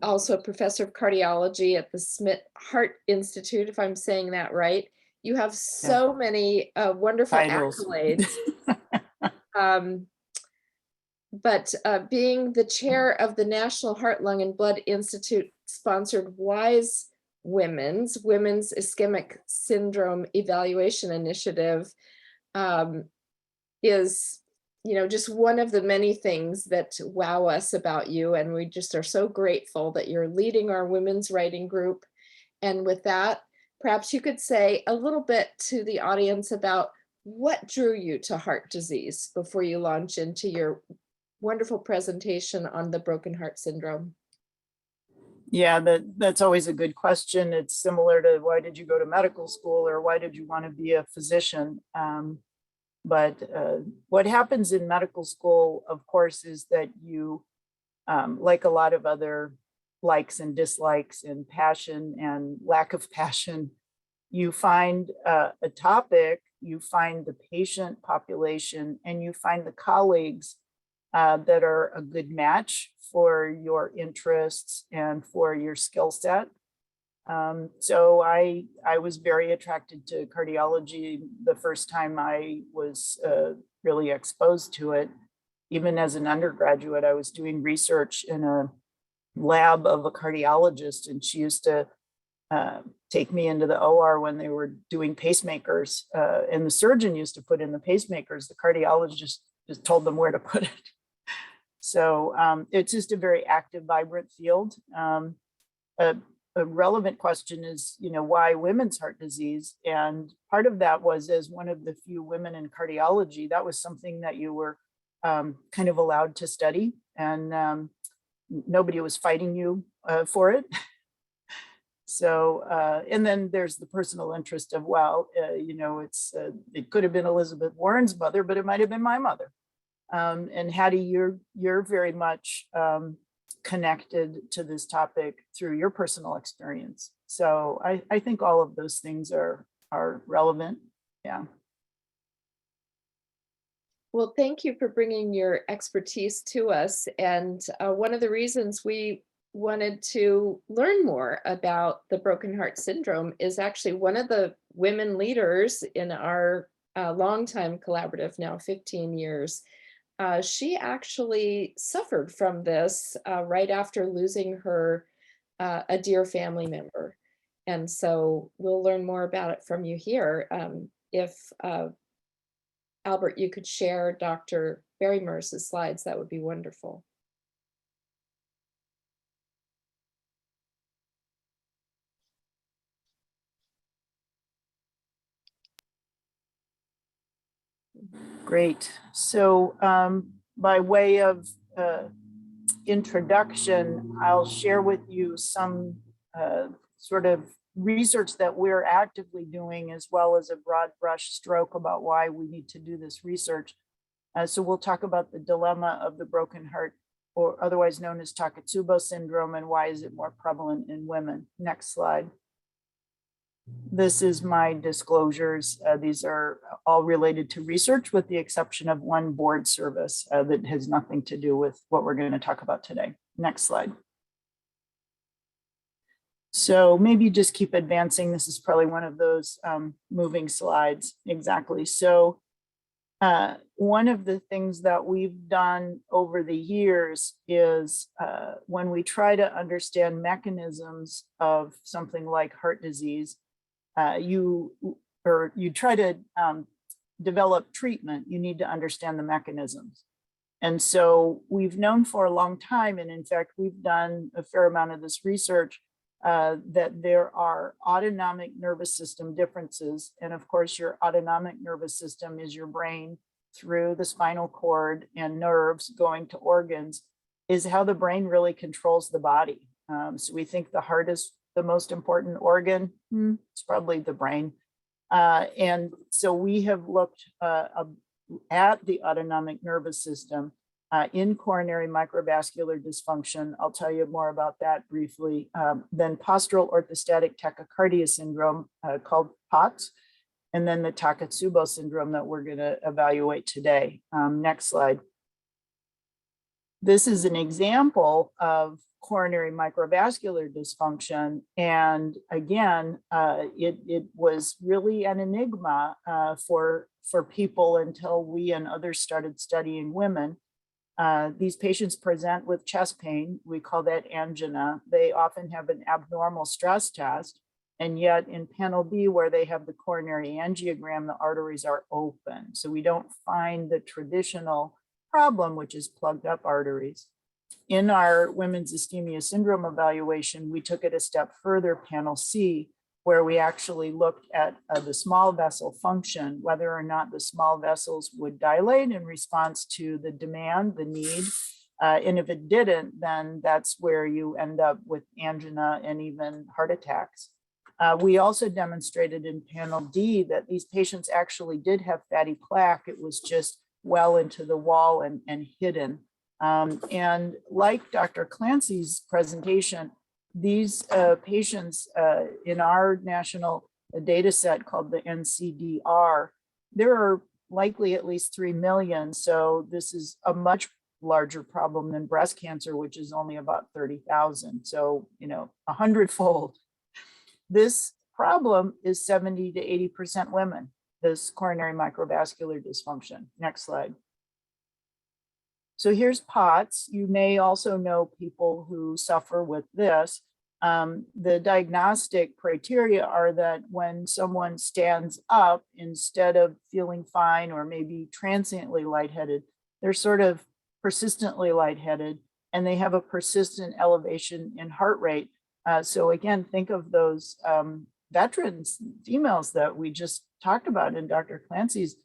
Speaker 1: also a professor of cardiology at the Smith Heart Institute, if I'm saying that right. You have so many wonderful accolades. But being the chair of the National Heart, Lung, and Blood Institute sponsored WISE Women's Ischemic Syndrome Evaluation Initiative is, you know, just one of the many things that wow us about you. And we just are so grateful that you're leading our women's writing group. And with that, perhaps you could say a little bit to the audience about what drew you to heart disease before you launch into your wonderful presentation on the broken heart syndrome.
Speaker 4: Yeah, that's always a good question. It's similar to why did you go to medical school or why did you want to be a physician? But what happens in medical school, of course, is that you, like a lot of other likes and dislikes and passion and lack of passion, you find a topic, you find the patient population, and you find the colleagues that are a good match for your interests and for your skill set. So I was very attracted to cardiology the first time I was really exposed to it. Even as an undergraduate, I was doing research in a lab of a cardiologist, and she used to take me into the OR when they were doing pacemakers, and the surgeon used to put in the pacemakers. The cardiologist just told them where to put it. So it's just a very active, vibrant field. A relevant question is, you know, why women's heart disease? And part of that was, as one of the few women in cardiology, that was something that you were kind of allowed to study, and nobody was fighting you for it. So, and then there's the personal interest of, well, you know, it could have been Elizabeth Warren's mother, but it might have been my mother. And Hattie, you're very much connected to this topic through your personal experience. So I think all of those things are relevant. Yeah.
Speaker 1: Well, thank you for bringing your expertise to us. And one of the reasons we wanted to learn more about the broken heart syndrome is actually one of the women leaders in our longtime collaborative, now 15 years. She actually suffered from this right after losing her a dear family member. And so we'll learn more about it from you here. If Albert, you could share Dr. Bairey Merz's slides, that would be wonderful.
Speaker 4: Great. So by way of introduction, I'll share with you some sort of research that we're actively doing, as well as a broad brush stroke about why we need to do this research. So we'll talk about the dilemma of the broken heart, or otherwise known as Takotsubo Syndrome, and why is it more prevalent in women. Next slide. This is my disclosures. These are all related to research, with the exception of one board service that has nothing to do with what we're going to talk about today. Next slide. So maybe just keep advancing. This is probably one of those moving slides. Exactly. So one of the things that we've done over the years is when we try to understand mechanisms of something like heart disease, you try to develop treatment, you need to understand the mechanisms. And so we've known for a long time, and in fact, we've done a fair amount of this research, that there are autonomic nervous system differences. And of course, your autonomic nervous system is your brain through the spinal cord and nerves going to organs, is how the brain really controls the body. So we think the heart is the most important organ. It's probably the brain. And so we have looked at the autonomic nervous system in coronary microvascular dysfunction. I'll tell you more about that briefly. Then postural orthostatic tachycardia syndrome, called POTS, and then the Takotsubo syndrome that we're going to evaluate today. Next slide. This is an example of coronary microvascular dysfunction. And again, it was really an enigma for people until we and others started studying women. These patients present with chest pain. We call that angina. They often have an abnormal stress test. And yet in panel B, where they have the coronary angiogram, the arteries are open. So we don't find the traditional problem, which is plugged up arteries. In our women's ischemia syndrome evaluation, we took it a step further, panel C, where we actually looked at the small vessel function, whether or not the small vessels would dilate in response to the demand, the need. And if it didn't, then that's where you end up with angina and even heart attacks. We also demonstrated in panel D that these patients actually did have fatty plaque. It was just well into the wall and hidden. And like Dr. Clancy's presentation, these patients in our national data set called the NCDR, there are likely at least 3 million. So this is a much larger problem than breast cancer, which is only about 30,000. So, 100-fold. This problem is 70 to 80% women, this coronary microvascular dysfunction. Next slide. So here's POTS. You may also know people who suffer with this. The diagnostic criteria are that when someone stands up, instead of feeling fine or maybe transiently lightheaded, they're sort of persistently lightheaded, and they have a persistent elevation in heart rate. So again, think of those veterans, females that we just talked about in Dr. Clancy's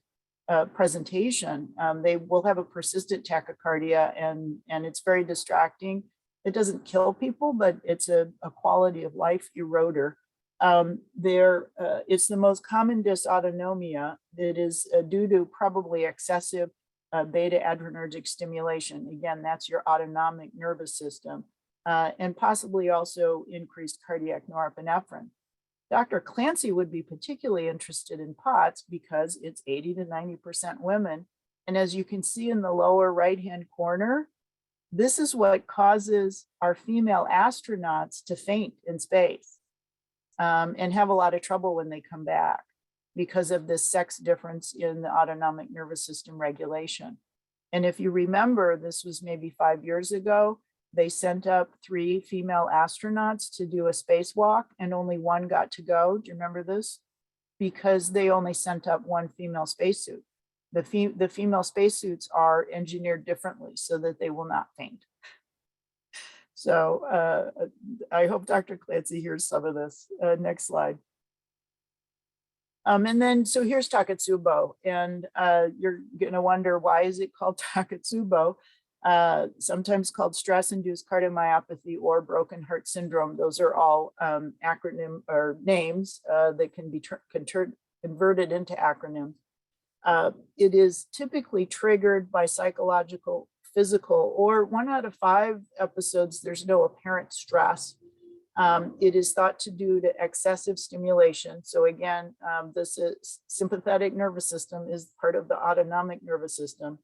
Speaker 4: presentation. They will have a persistent tachycardia, and it's very distracting. it doesn't kill people, but it's a quality of life eroder. It's the most common dysautonomia. It is due to probably excessive beta adrenergic stimulation. Again, that's your autonomic nervous system, and possibly also increased cardiac norepinephrine. Dr. Clancy would be particularly interested in POTS because it's 80 to 90% women. And as you can see in the lower right-hand corner, this is what causes our female astronauts to faint in space and have a lot of trouble when they come back because of this sex difference in the autonomic nervous system regulation. And if you remember, this was maybe 5 years ago, they sent up 3 female astronauts to do a spacewalk and only 1 got to go. Do you remember this? Because they only sent up 1 female spacesuit. The female spacesuits are engineered differently so that they will not faint. So I hope Dr. Clancy hears some of this. Next slide. And then, so here's Takotsubo, and you're gonna wonder, why is it called Takotsubo? Sometimes called stress-induced cardiomyopathy or broken heart syndrome. Those are all acronym or names that can be converted into acronyms. It is typically triggered by psychological, physical, or 1 out of 5 episodes, there's no apparent stress. It is thought to due to excessive stimulation. So again, this is sympathetic nervous system is part of the autonomic nervous system.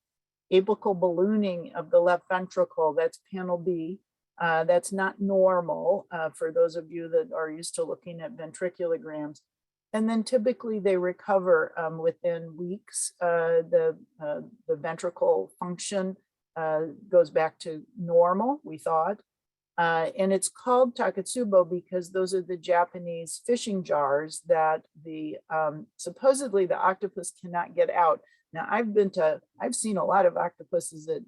Speaker 4: Apical ballooning of the left ventricle, that's panel B. That's not normal for those of you that are used to looking at ventriculograms. And then typically they recover within weeks. The ventricle function goes back to normal, we thought. And it's called Takotsubo because those are the Japanese fishing jars that the supposedly the octopus cannot get out. Now I've seen a lot of octopuses at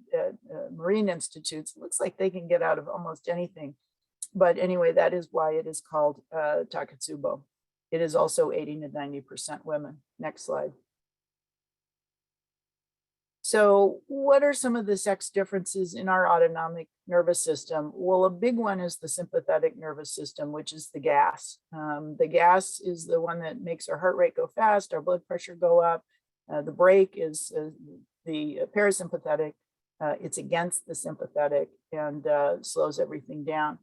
Speaker 4: marine institutes. It looks like they can get out of almost anything. But anyway, that is why it is called Takotsubo. It is also 80 to 90% women. Next slide. So what are some of the sex differences in our autonomic nervous system? Well, a big one is the sympathetic nervous system, which is the gas. The gas is the one that makes our heart rate go fast, our blood pressure go up. The brake is the parasympathetic. It's against the sympathetic and slows everything down.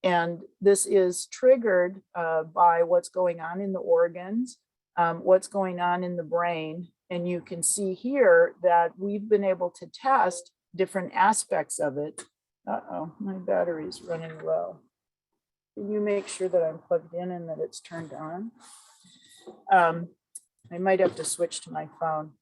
Speaker 4: And this is triggered by what's going on in the organs, what's going on in the brain. And you can see here that we've been able to test different aspects of it. Uh-oh, my battery's running low. Can you make sure that I'm plugged in and that it's turned on? I might have to switch to my phone.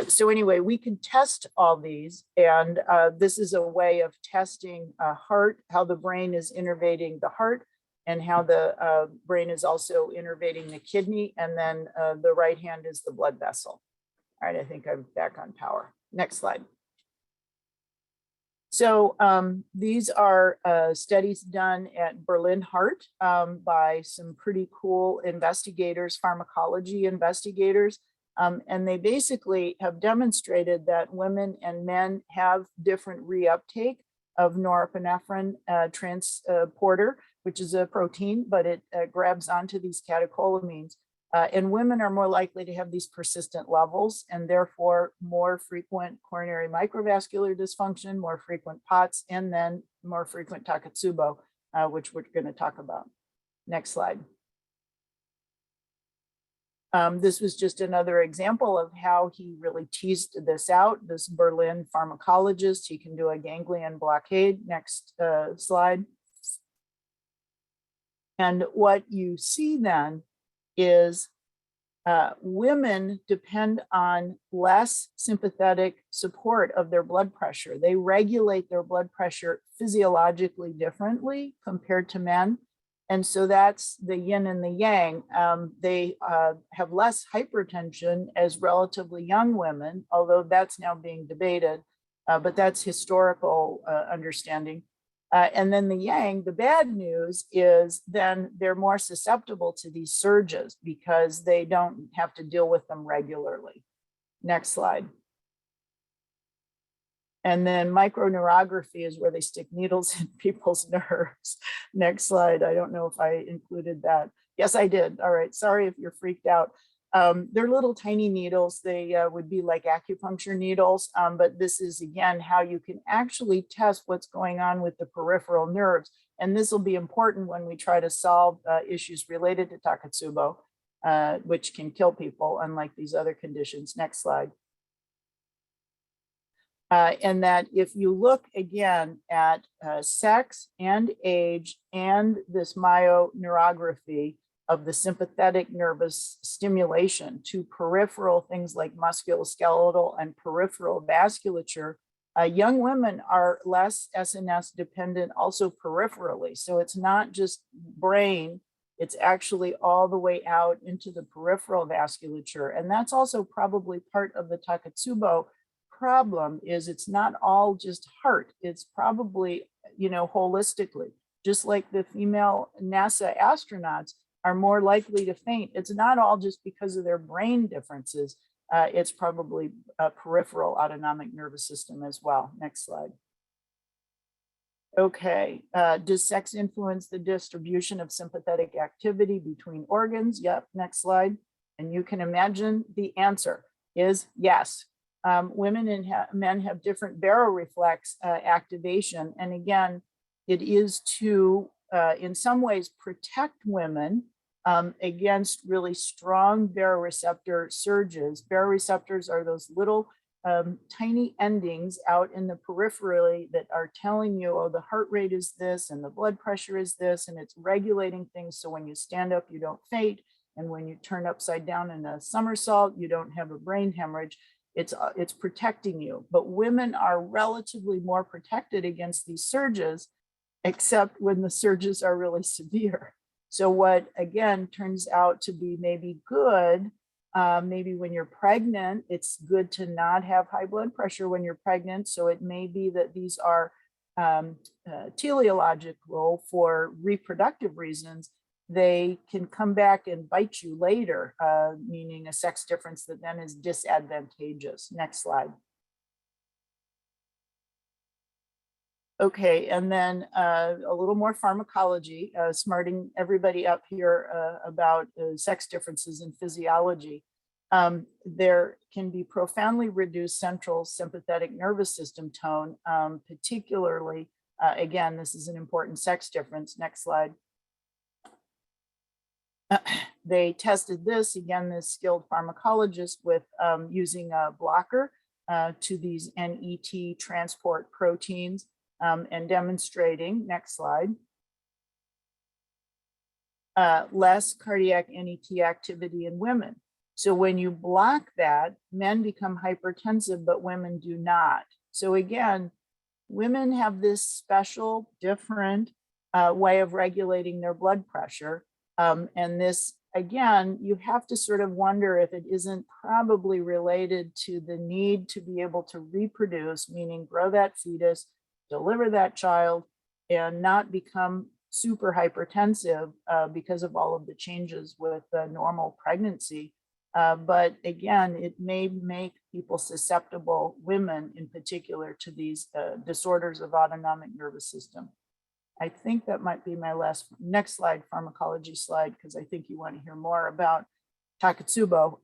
Speaker 4: So anyway, we can test all these, and this is a way of testing heart, how the brain is innervating the heart, and how the brain is also innervating the kidney, and then the right hand is the blood vessel. All right, I think I'm back on power. Next slide. So these are studies done at Berlin Heart by some pretty cool investigators, pharmacology investigators. And they basically have demonstrated that women and men have different reuptake of norepinephrine transporter, which is a protein, but it grabs onto these catecholamines. And women are more likely to have these persistent levels and therefore more frequent coronary microvascular dysfunction, more frequent POTS, and then more frequent Takotsubo, which we're going to talk about. Next slide. This was just another example of how he really teased this out. This Berlin pharmacologist, he can do a ganglion blockade. Next slide. And what you see then is women depend on less sympathetic support of their blood pressure. They regulate their blood pressure physiologically differently compared to men. And so that's the yin and the yang. They have less hypertension as relatively young women, although that's now being debated, but that's historical understanding. And then the yang, the bad news is then they're more susceptible to these surges because they don't have to deal with them regularly. Next slide. And then microneurography is where they stick needles in people's nerves. Next slide. I don't know if I included that. Yes, I did. All right. Sorry if you're freaked out. They're little tiny needles. They would be like acupuncture needles, but this is, again, how you can actually test what's going on with the peripheral nerves. And this will be important when we try to solve issues related to Takotsubo, which can kill people, unlike these other conditions. Next slide. And that if you look again at sex and age and this myoneurography of the sympathetic nervous stimulation to peripheral things like musculoskeletal and peripheral vasculature, young women are less SNS dependent also peripherally. So it's not just brain, it's actually all the way out into the peripheral vasculature. And that's also probably part of the Takotsubo problem, is it's not all just heart. It's probably, holistically, just like the female NASA astronauts are more likely to faint. It's not all just because of their brain differences. It's probably a peripheral autonomic nervous system as well. Next slide. Okay, does sex influence the distribution of sympathetic activity between organs? Yep, next slide. And you can imagine the answer is yes. Women and men have different baroreflex activation. And again, it is to, in some ways, protect women against really strong baroreceptor surges. Baroreceptors are those little tiny endings out in the periphery that are telling you, oh, the heart rate is this and the blood pressure is this, and it's regulating things. So when you stand up, you don't faint. And when you turn upside down in a somersault, you don't have a brain hemorrhage. It's protecting you. But women are relatively more protected against these surges, except when the surges are really severe. So what, again, turns out to be maybe good, maybe when you're pregnant, it's good to not have high blood pressure when you're pregnant. So it may be that these are teleological for reproductive reasons. They can come back and bite you later, meaning a sex difference that then is disadvantageous. Next slide. Okay, and then a little more pharmacology, smarting everybody up here about sex differences in physiology. There can be profoundly reduced central sympathetic nervous system tone, particularly, again, this is an important sex difference. Next slide. They tested this, again, this skilled pharmacologist, with using a blocker to these NET transport proteins and demonstrating, next slide, less cardiac NET activity in women. So when you block that, men become hypertensive, but women do not. So again, women have this special, different way of regulating their blood pressure. And this, again, you have to sort of wonder if it isn't probably related to the need to be able to reproduce, meaning grow that fetus, deliver that child, and not become super hypertensive because of all of the changes with normal pregnancy. But again, it may make people susceptible, women in particular, to these disorders of autonomic nervous system. I think that might be my next slide, pharmacology slide, because I think you want to hear more about Takotsubo.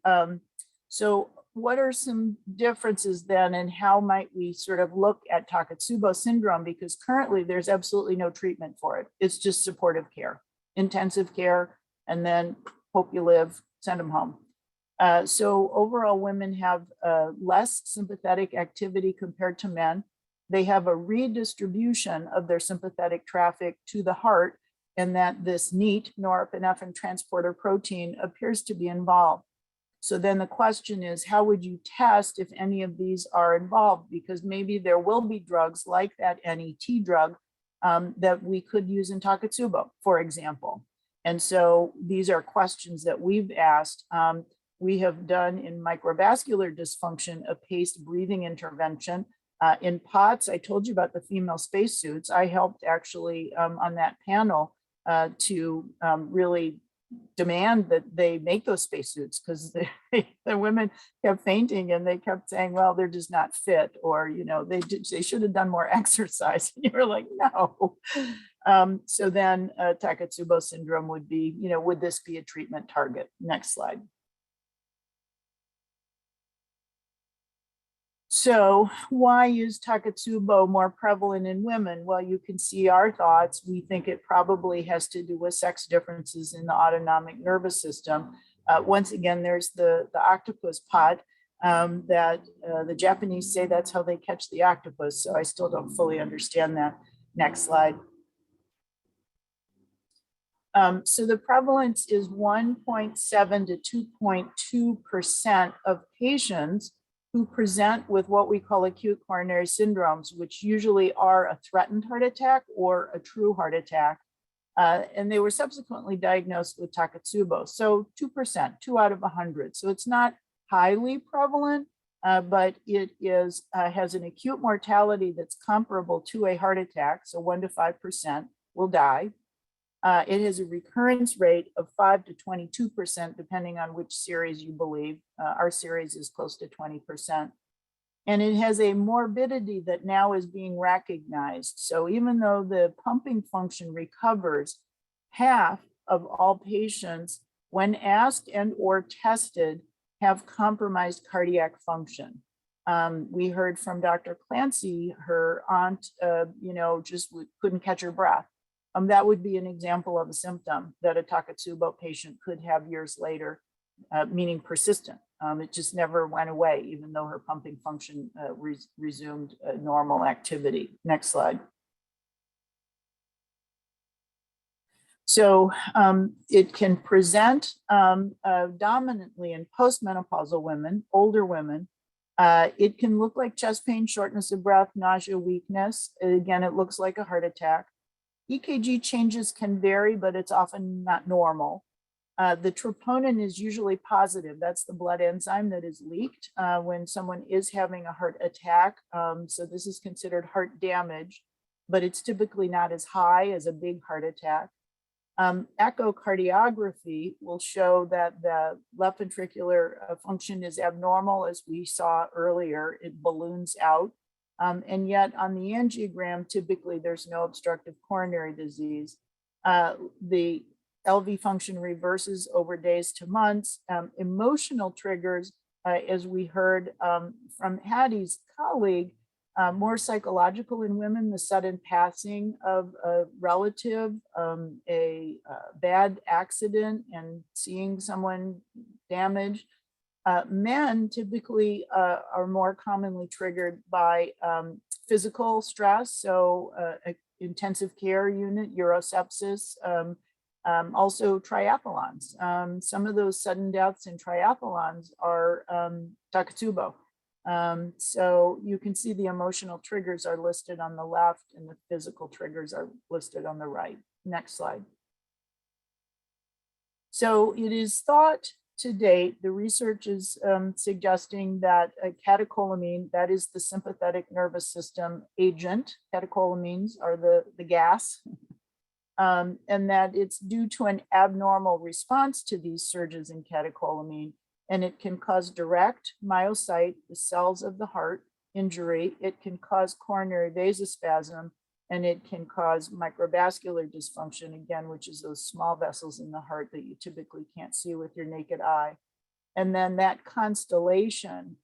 Speaker 4: So what are some differences then, and how might we sort of look at Takotsubo syndrome? Because currently there's absolutely no treatment for it. It's just supportive care, intensive care, and then hope you live, send them home. So overall, women have less sympathetic activity compared to men. They have a redistribution of their sympathetic traffic to the heart, and that this NEAT, norepinephrine transporter protein, appears to be involved. So then the question is, how would you test if any of these are involved? Because maybe there will be drugs like that NET drug that we could use in Takotsubo, for example. And so these are questions that we've asked. We have done in microvascular dysfunction a paced breathing intervention. In POTS, I told you about the female spacesuits. I helped actually on that panel to really demand that they make those spacesuits, because the women kept fainting and they kept saying, well, they're just not fit, or, you know, they should have done more exercise. And you were like, no. So then Takotsubo syndrome would be, you know, would this be a treatment target? Next slide. So why is Takotsubo more prevalent in women? Well, you can see our thoughts. We think it probably has to do with sex differences in the autonomic nervous system. Once again, there's the octopus pot that the Japanese say that's how they catch the octopus. So I still don't fully understand that. Next slide. So the prevalence is 1.7 to 2.2% of patients who present with what we call acute coronary syndromes, which usually are a threatened heart attack or a true heart attack. And they were subsequently diagnosed with Takotsubo. So 2%, 2 out of 100. So it's not highly prevalent, but it is has an acute mortality that's comparable to a heart attack. So 1 to 5% will die. It has a recurrence rate of 5 to 22%, depending on which series you believe. Our series is close to 20%. And it has a morbidity that now is being recognized. So even though the pumping function recovers, half of all patients, when asked and or tested, have compromised cardiac function. We heard from Dr. Clancy, her aunt, just couldn't catch her breath. That would be an example of a symptom that a Takotsubo patient could have years later, meaning persistent. It just never went away, even though her pumping function resumed normal activity. Next slide. So it can present dominantly in postmenopausal women, older women. It can look like chest pain, shortness of breath, nausea, weakness. Again, it looks like a heart attack. EKG changes can vary, but it's often not normal. The troponin is usually positive. That's the blood enzyme that is leaked when someone is having a heart attack. So this is considered heart damage, but it's typically not as high as a big heart attack. Echocardiography will show that the left ventricular function is abnormal, as we saw earlier. It balloons out. And yet on the angiogram, typically there's no obstructive coronary disease. The LV function reverses over days to months. Emotional triggers, as we heard from Hattie's colleague, more psychological in women, the sudden passing of a relative, a bad accident and seeing someone damaged. Men typically are more commonly triggered by physical stress, so intensive care unit, urosepsis, also triathlons. Some of those sudden deaths in triathlons are Takotsubo. So you can see the emotional triggers are listed on the left and the physical triggers are listed on the right. Next slide. So it is thought to date, the research is suggesting that catecholamine, that is the sympathetic nervous system agent, catecholamines are the gas, and that it's due to an abnormal response to these surges in catecholamine, and it can cause direct myocyte, the cells of the heart, injury. It can cause coronary vasospasm, and it can cause microvascular dysfunction, again, which is those small vessels in the heart that you typically can't see with your naked eye. And then that constellation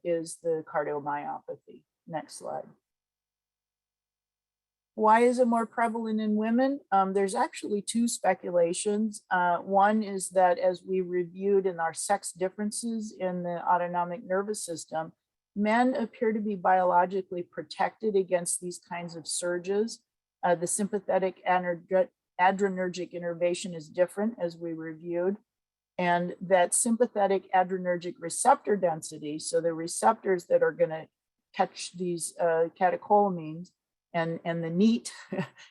Speaker 4: is the cardiomyopathy. Next slide. Why is it more prevalent in women? There's actually two speculations. One is that, as we reviewed in our sex differences in the autonomic nervous system, men appear to be biologically protected against these kinds of surges. The sympathetic adrenergic innervation is different, as we reviewed, and that sympathetic adrenergic receptor density, so the receptors that are going to catch these catecholamines, and the NEAT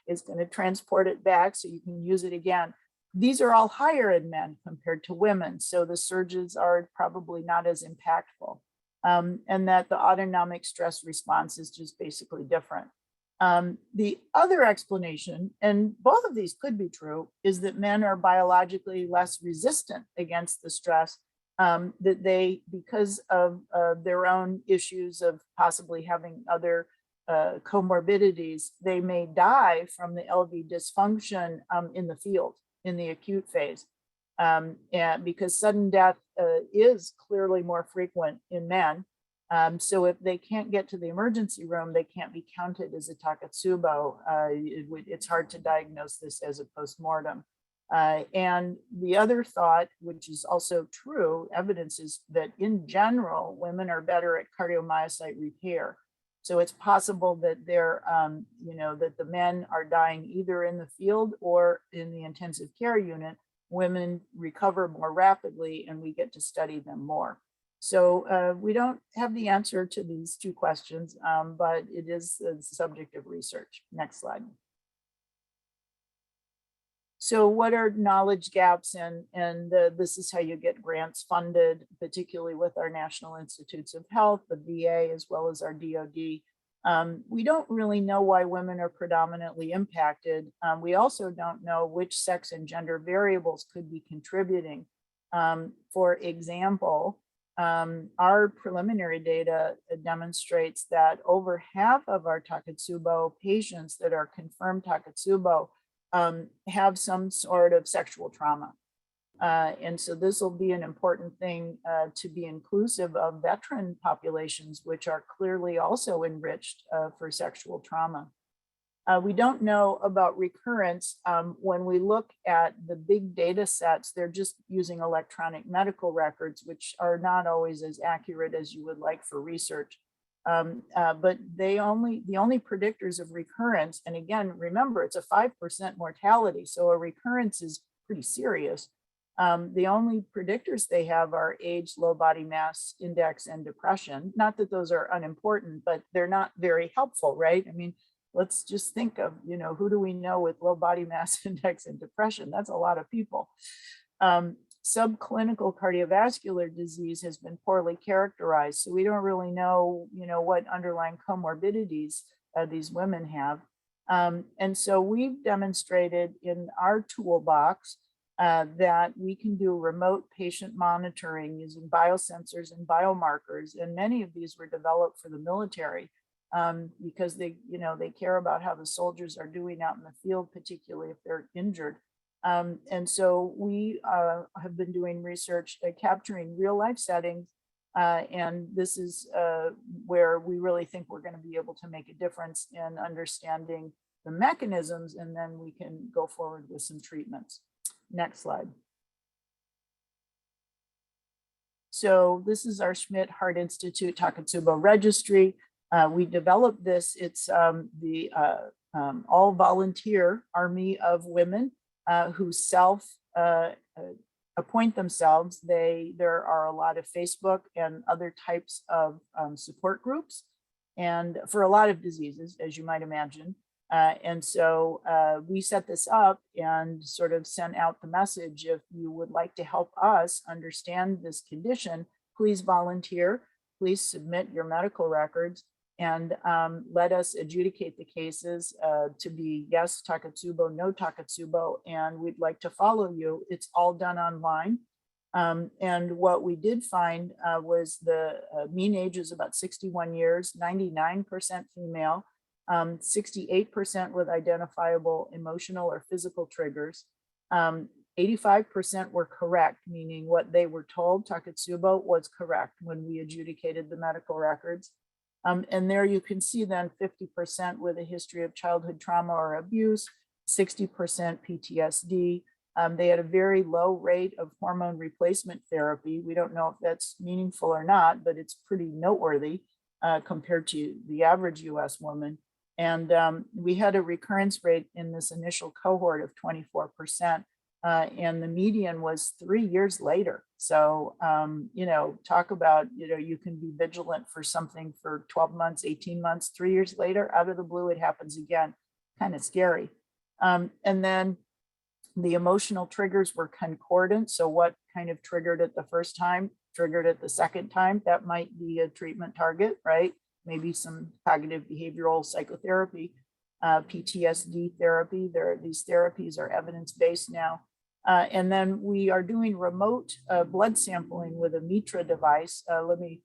Speaker 4: is going to transport it back so you can use it again. These are all higher in men compared to women, so the surges are probably not as impactful. And that the autonomic stress response is just basically different. The other explanation, and both of these could be true, is that men are biologically less resistant against the stress, that they, because of their own issues of possibly having other comorbidities, they may die from the LV dysfunction in the field, in the acute phase. And because sudden death is clearly more frequent in men. So if they can't get to the emergency room, they can't be counted as a Takotsubo. It's hard to diagnose this as a postmortem. And the other thought, which is also true, evidence is that in general, women are better at cardiomyocyte repair. So it's possible that they're, that the men are dying either in the field or in the intensive care unit. Women recover more rapidly and we get to study them more. So we don't have the answer to these two questions, but it is the subject of research. Next slide. So what are knowledge gaps, and this is how you get grants funded, particularly with our National Institutes of Health, the VA, as well as our DoD. We don't really know why women are predominantly impacted. We also don't know which sex and gender variables could be contributing. For example, our preliminary data demonstrates that over half of our Takotsubo patients that are confirmed Takotsubo have some sort of sexual trauma. And so this will be an important thing to be inclusive of veteran populations, which are clearly also enriched for sexual trauma. We don't know about recurrence. When we look at the big data sets, they're just using electronic medical records, which are not always as accurate as you would like for research. But the only predictors of recurrence, and again, remember, it's a 5% mortality, so a recurrence is pretty serious. The only predictors they have are age, low body mass index, and depression. Not that those are unimportant, but they're not very helpful, right? I mean, let's just think of, who do we know with low body mass index and depression? That's a lot of people. Subclinical cardiovascular disease has been poorly characterized, so we don't really know, what underlying comorbidities these women have. And so we've demonstrated in our toolbox that we can do remote patient monitoring using biosensors and biomarkers, and many of these were developed for the military. Because they care about how the soldiers are doing out in the field, particularly if they're injured. And so we have been doing research capturing real life settings. And this is where we really think we're going to be able to make a difference in understanding the mechanisms, and then we can go forward with some treatments. Next slide. So this is our Schmidt Heart Institute Takotsubo registry. We developed this. It's the all volunteer army of women who appoint themselves. There are a lot of Facebook and other types of support groups, and for a lot of diseases, as you might imagine. And so we set this up and sort of sent out the message: if you would like to help us understand this condition, please volunteer, please submit your medical records, and let us adjudicate the cases to be yes Takotsubo, no Takotsubo, and we'd like to follow you. It's all done online. And what we did find was the mean age is about 61 years, 99% female, 68% with identifiable emotional or physical triggers. 85% were correct, meaning what they were told, Takotsubo, was correct when we adjudicated the medical records. And there you can see then 50% with a history of childhood trauma or abuse, 60% PTSD. They had a very low rate of hormone replacement therapy. We don't know if that's meaningful or not, but it's pretty noteworthy compared to the average US woman. And we had a recurrence rate in this initial cohort of 24%. And the median was 3 years later. So, talk about, you can be vigilant for something for 12 months, 18 months, 3 years later, out of the blue, it happens again. Kind of scary. And then the emotional triggers were concordant. So what kind of triggered it the first time, triggered it the second time, that might be a treatment target, right? Maybe some cognitive behavioral psychotherapy. PTSD therapy. These therapies are evidence-based now. And then we are doing remote blood sampling with a Mitra device. Let me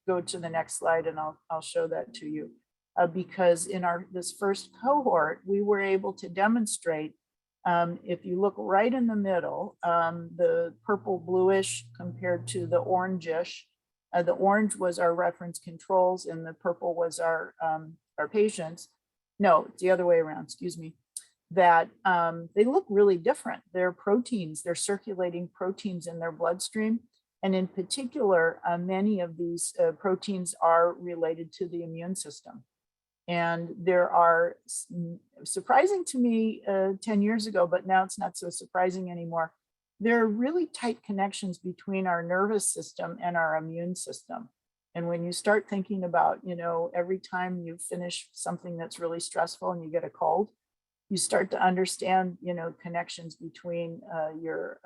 Speaker 4: go to the next slide and I'll show that to you. Because in this first cohort, we were able to demonstrate, if you look right in the middle, the purple bluish compared to the orangish. The orange was our reference controls and the purple was our patients. No, it's the other way around, excuse me. That they look really different. They're proteins, they're circulating proteins in their bloodstream. And in particular, many of these proteins are related to the immune system. And there are, surprising to me 10 years ago, but now it's not so surprising anymore, there are really tight connections between our nervous system and our immune system. And when you start thinking about, every time you finish something that's really stressful and you get a cold, you start to understand, connections between your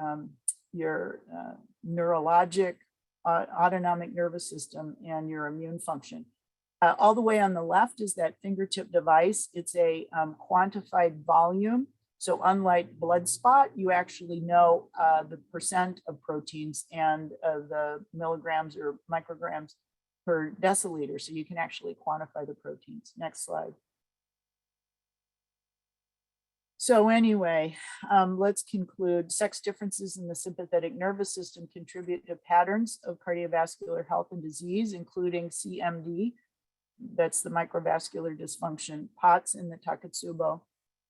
Speaker 4: neurologic, autonomic nervous system and your immune function. All the way on the left is that fingertip device. It's a quantified volume. So unlike blood spot, you actually know the percent of proteins and the milligrams or micrograms per deciliter. So you can actually quantify the proteins. Next slide. So anyway, let's conclude. Sex differences in the sympathetic nervous system contribute to patterns of cardiovascular health and disease, including CMD, that's the microvascular dysfunction, POTS in the Takotsubo.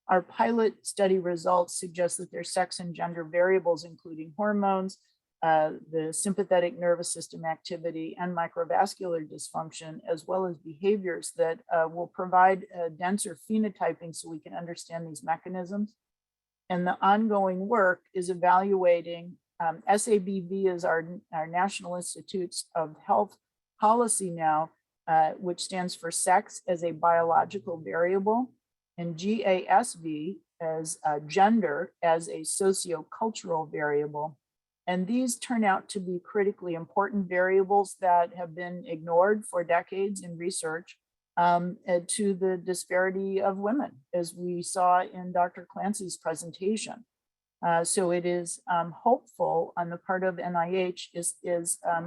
Speaker 4: Our pilot study results suggest that there's sex and gender variables, including hormones, the sympathetic nervous system activity, and microvascular dysfunction, as well as behaviors that will provide denser phenotyping so we can understand these mechanisms. And the ongoing work is evaluating, SABV is our National Institutes of Health policy now, which stands for sex as a biological variable, and GASV as gender as a sociocultural variable. And these turn out to be critically important variables that have been ignored for decades in research to the disparity of women, as we saw in Dr. Clancy's presentation. So it is hopeful on the part of NIH is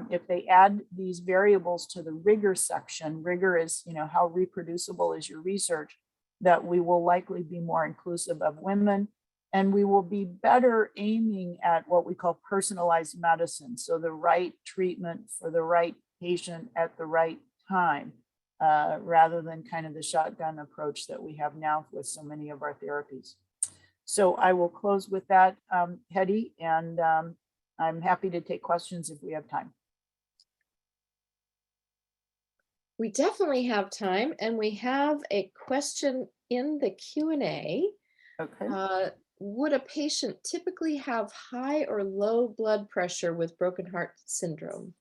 Speaker 4: if they add these variables to the rigor section, rigor is, how reproducible is your research, that we will likely be more inclusive of women, and we will be better aiming at what we call personalized medicine. So the right treatment for the right patient at the right time, rather than kind of the shotgun approach that we have now with so many of our therapies. So I will close with that, Hetty, and I'm happy to take questions if we have time.
Speaker 1: We definitely have time, and we have a question in the Q&A.
Speaker 4: Okay.
Speaker 1: Would a patient typically have high or low blood pressure with broken heart syndrome?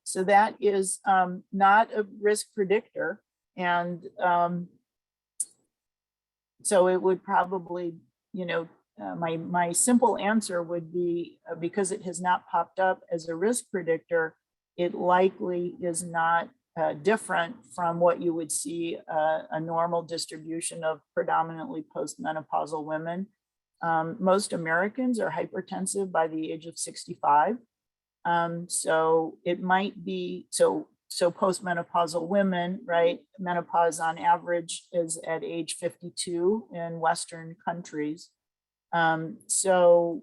Speaker 4: So that is not a risk predictor. And so it would probably, my simple answer would be because it has not popped up as a risk predictor, it likely is not different from what you would see a normal distribution of predominantly postmenopausal women. Most Americans are hypertensive by the age of 65. So it might be, so postmenopausal women, right? Menopause on average is at age 52 in Western countries. So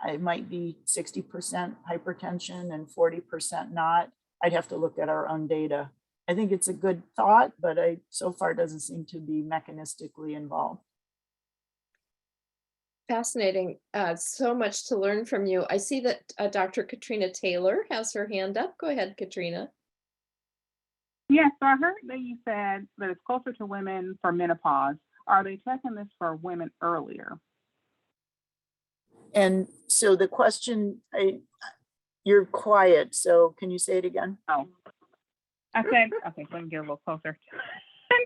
Speaker 4: it might be 60% hypertension and 40% not. I'd have to look at our own data. I think it's a good thought, but so far doesn't seem to be mechanistically involved.
Speaker 1: Fascinating. So much to learn from you. I see that Dr. Katrina Taylor has her hand up. Go ahead, Katrina.
Speaker 6: Yes, so I heard that you said that it's closer to women for menopause. Are they checking this for women earlier?
Speaker 4: And so the question, you're quiet, so can you say it again?
Speaker 6: Oh, I said, okay, let me get a little closer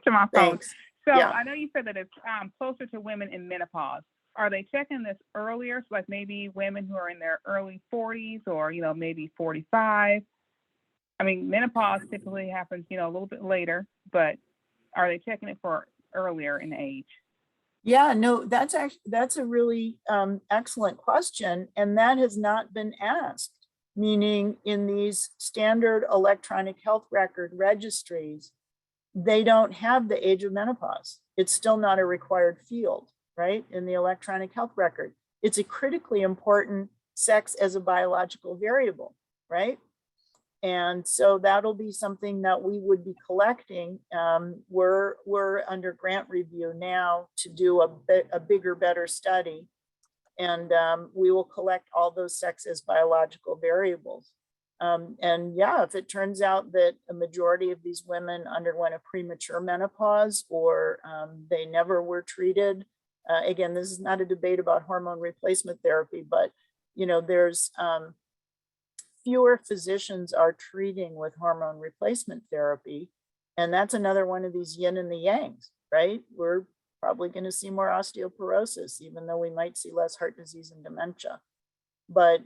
Speaker 6: to my phone.
Speaker 4: Thanks.
Speaker 6: So
Speaker 4: Yeah.
Speaker 6: I know you said that it's closer to women in menopause. Are they checking this earlier? So like maybe women who are in their early 40s or, maybe 45. I mean, menopause typically happens, a little bit later, but are they checking it for earlier in age?
Speaker 4: Yeah, no, that's a really excellent question, and that has not been asked. Meaning, in these standard electronic health record registries, they don't have the age of menopause. It's still not a required field, right? In the electronic health record, it's a critically important sex as a biological variable, right? And so that'll be something that we would be collecting. We're under grant review now to do a bigger, better study. And we will collect all those sex as biological variables. And yeah, if it turns out that a majority of these women underwent a premature menopause, or they never were treated, again, this is not a debate about hormone replacement therapy, but there's fewer physicians are treating with hormone replacement therapy. And that's another one of these yin and the yangs, right? We're probably going to see more osteoporosis, even though we might see less heart disease and dementia. But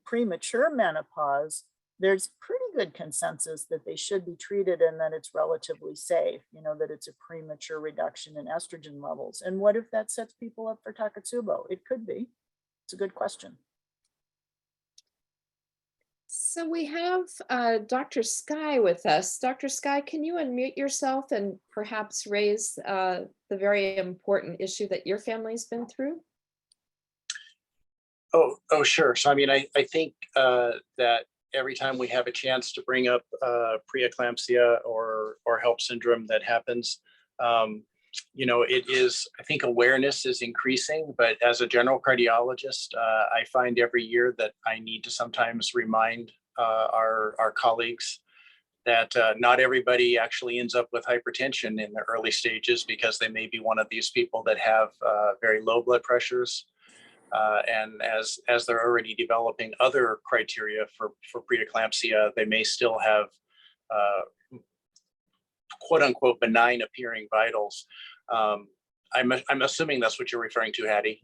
Speaker 4: premature menopause, there's pretty good consensus that they should be treated and that it's relatively safe, that it's a premature reduction in estrogen levels. And what if that sets people up for Takotsubo? It could be. It's a good question.
Speaker 1: So we have Dr. Sky with us. Dr. Sky, can you unmute yourself and perhaps raise the very important issue that your family's been through?
Speaker 7: Oh, sure. So, I mean, I think that every time we have a chance to bring up preeclampsia or HELP syndrome that happens, it is, I think awareness is increasing, but as a general cardiologist, I find every year that I need to sometimes remind our colleagues that not everybody actually ends up with hypertension in the early stages, because they may be one of these people that have very low blood pressures. And as they're already developing other criteria for preeclampsia, they may still have quote unquote benign appearing vitals. I'm assuming that's what you're referring to, Hattie.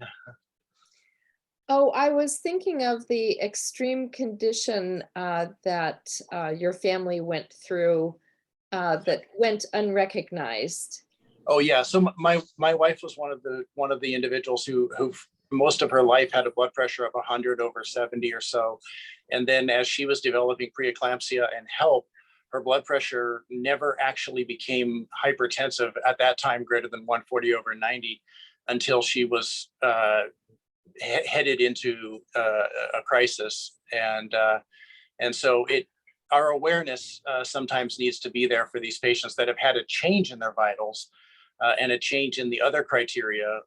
Speaker 1: Oh, I was thinking of the extreme condition that your family went through that went unrecognized.
Speaker 7: Oh yeah, so my wife was one of the individuals who most of her life had a blood pressure of 100/70 or so, and then as she was developing preeclampsia and HELP, her blood pressure never actually became hypertensive at that time, greater than 140/90, until she was headed into a crisis, and so our awareness sometimes needs to be there for these patients that have had a change in their vitals and a change in the other criteria.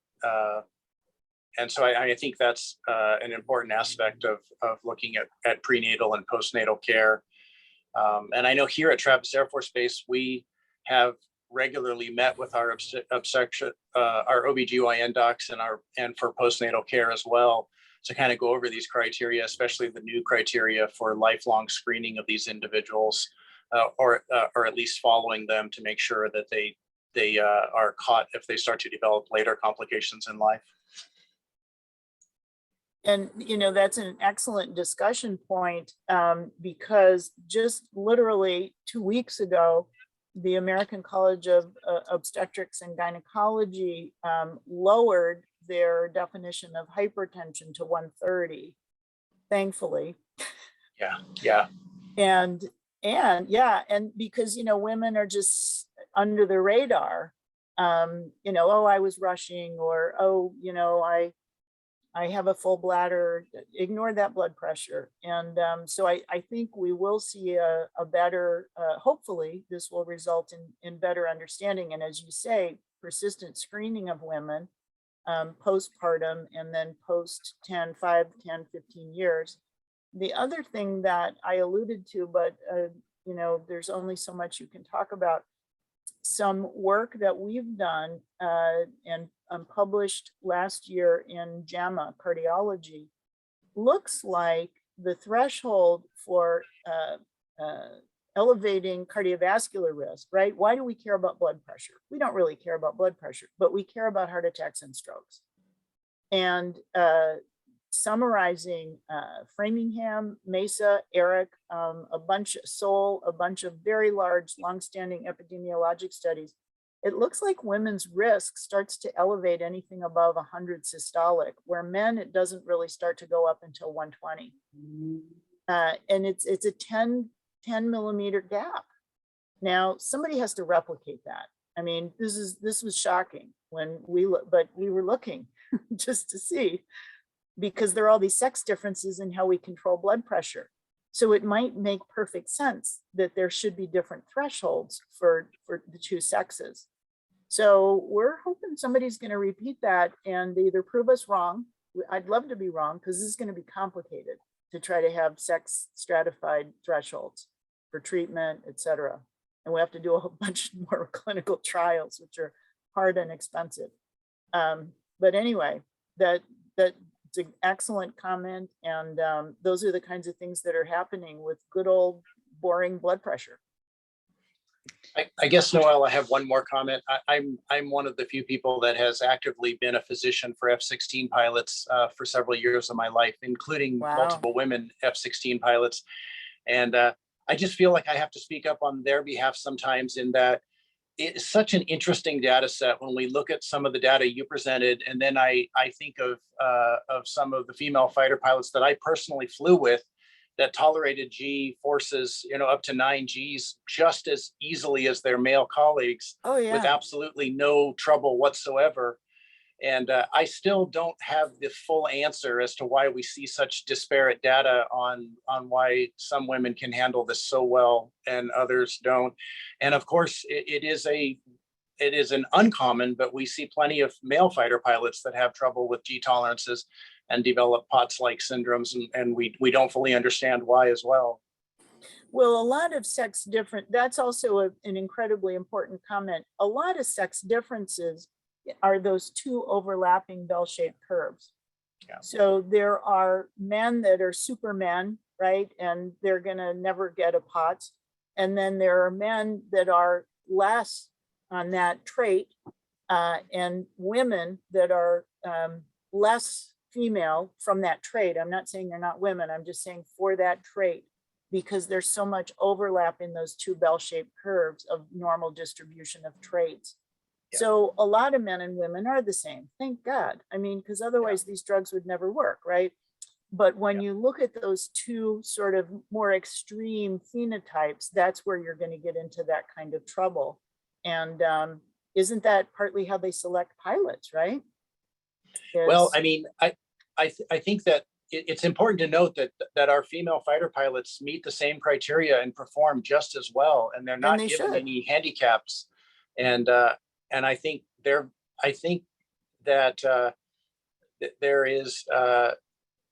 Speaker 7: And so I think that's an important aspect of looking at prenatal and postnatal care. And I know here at Travis Air Force Base, we have regularly met with our OBGYN docs and for postnatal care as well, to kind of go over these criteria, especially the new criteria for lifelong screening of these individuals, or at least following them to make sure that they are caught if they start to develop later complications in life.
Speaker 4: And, that's an excellent discussion point, because just literally 2 weeks ago, the American College of Obstetrics and Gynecology lowered their definition of hypertension to 130, thankfully.
Speaker 7: Yeah.
Speaker 4: And because, women are just under the radar, oh, I was rushing, or, oh, I have a full bladder, ignore that blood pressure. And so I think we will see a better, hopefully this will result in better understanding. And as you say, persistent screening of women postpartum and then post 5, 10, 15 years. The other thing that I alluded to, but there's only so much you can talk about, some work that we've done and published last year in JAMA Cardiology looks like the threshold for elevating cardiovascular risk, right? Why do we care about blood pressure? We don't really care about blood pressure, but we care about heart attacks and strokes. And summarizing Framingham, Mesa, Eric, a bunch of very large, longstanding epidemiologic studies it looks like women's risk starts to elevate anything above 100 systolic, where men, it doesn't really start to go up until 120. And it's a 10 millimeter gap. Now, somebody has to replicate that. I mean, this was shocking when but we were looking just to see, because there are all these sex differences in how we control blood pressure. So it might make perfect sense that there should be different thresholds for the two sexes. So we're hoping somebody's going to repeat that and either prove us wrong. I'd love to be wrong, because this is going to be complicated to try to have sex stratified thresholds for treatment, et cetera. And we have to do a whole bunch more clinical trials, which are hard and expensive. But anyway, that's an excellent comment. And those are the kinds of things that are happening with good old boring blood pressure.
Speaker 7: I guess, Noel, I have one more comment. I'm one of the few people that has actively been a physician for F-16 pilots for several years of my life, including multiple women F-16 pilots. And I just feel like I have to speak up on their behalf sometimes, in that it's such an interesting data set when we look at some of the data you presented. And then I think of some of the female fighter pilots that I personally flew with that tolerated G forces, up to 9 Gs just as easily as their male colleagues, with absolutely no trouble whatsoever. And I still don't have the full answer as to why we see such disparate data on why some women can handle this so well and others don't. And of course, it is an uncommon, but we see plenty of male fighter pilots that have trouble with G tolerances and develop POTS-like syndromes, and we don't fully understand why as well.
Speaker 4: Well, a lot of sex different, that's also an incredibly important comment. A lot of sex differences are those two overlapping bell-shaped curves.
Speaker 7: Yeah.
Speaker 4: So there are men that are supermen, right? And they're gonna never get a POTS. And then there are men that are less on that trait, and women that are less female from that trait. I'm not saying they're not women, I'm just saying for that trait, because there's so much overlap in those two bell-shaped curves of normal distribution of traits. Yeah. So a lot of men and women are the same, thank God. I mean, because otherwise these drugs would never work, right? But when you look at those two sort of more extreme phenotypes, that's where you're going to get into that kind of trouble. And isn't that partly how they select pilots, right?
Speaker 7: Well, I mean, I think that it's important to note that our female fighter pilots meet the same criteria and perform just as well, and they're not given any handicaps. And I think that there is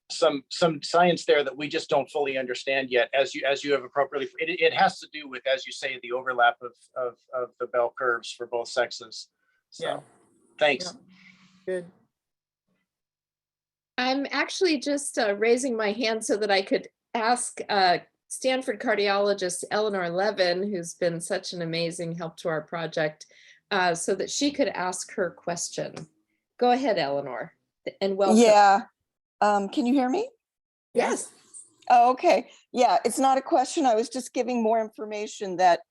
Speaker 7: some science there that we just don't fully understand yet. As you have appropriately, it has to do with, as you say, the overlap of the bell curves for both sexes. So, thanks.
Speaker 4: Yeah. Good.
Speaker 1: I'm actually just raising my hand so that I could ask Stanford cardiologist Eleanor Levin, who's been such an amazing help to our project, so that she could ask her question. Go ahead, Eleanor, and welcome.
Speaker 8: Yeah. Can you hear me?
Speaker 1: Yes.
Speaker 8: Oh, okay. Yeah, it's not a question. I was just giving more information that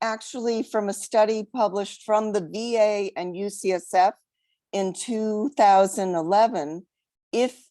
Speaker 8: actually from a study published from the VA and UCSF in 2011, if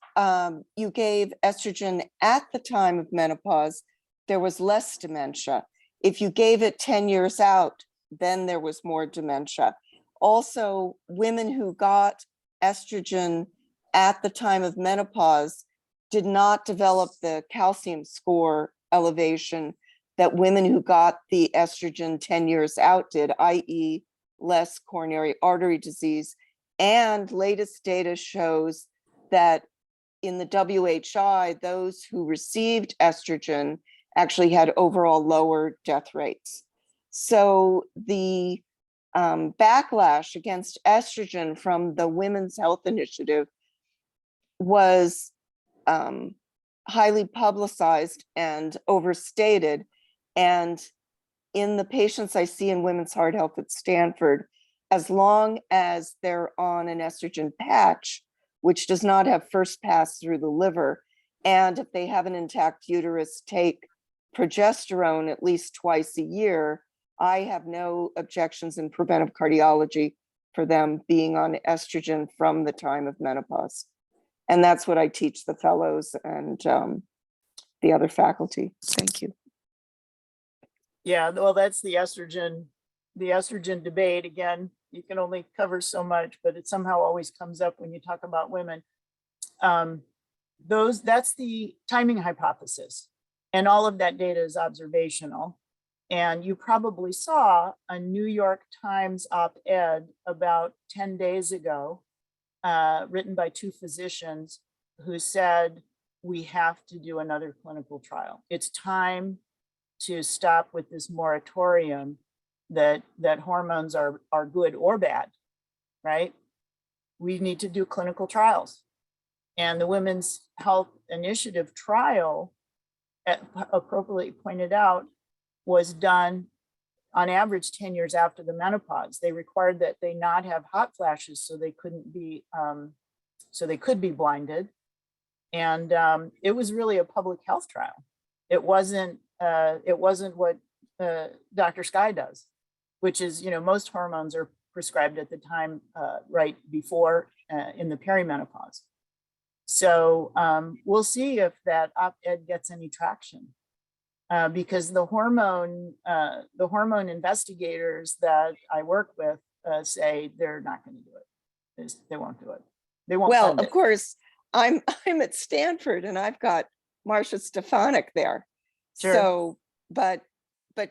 Speaker 8: you gave estrogen at the time of menopause, there was less dementia. If you gave it 10 years out, then there was more dementia. Also, women who got estrogen at the time of menopause did not develop the calcium score elevation that women who got the estrogen 10 years out did, i.e. less coronary artery disease. And latest data shows that in the WHI, those who received estrogen actually had overall lower death rates. So the backlash against estrogen from the Women's Health Initiative was highly publicized and overstated. And in the patients I see in women's heart health at Stanford, as long as they're on an estrogen patch, which does not have first pass through the liver, and if they have an intact uterus, take progesterone at least twice a year, I have no objections in preventive cardiology for them being on estrogen from the time of menopause. And that's what I teach the fellows and the other faculty. Thank you.
Speaker 4: Yeah, well, that's the estrogen debate. Again, you can only cover so much, but it somehow always comes up when you talk about women. That's the timing hypothesis. And all of that data is observational. And you probably saw a New York Times op-ed about 10 days ago, written by two physicians who said, we have to do another clinical trial. It's time to stop with this moratorium that hormones are good or bad, right? We need to do clinical trials. And the Women's Health Initiative trial, appropriately pointed out, was done on average 10 years after the menopause. They required that they not have hot flashes so they couldn't be, so they could be blinded. And it was really a public health trial. It wasn't what Dr. Sky does, which is, most hormones are prescribed at the time right before in the perimenopause. So we'll see if that op-ed gets any traction, because the hormone investigators that I work with say they're not going to do it. They won't do it. They won't.
Speaker 8: Well,
Speaker 4: fund
Speaker 8: of
Speaker 4: it.
Speaker 8: course, I'm at Stanford and I've got Marcia Stefanik there.
Speaker 4: Sure.
Speaker 8: So, but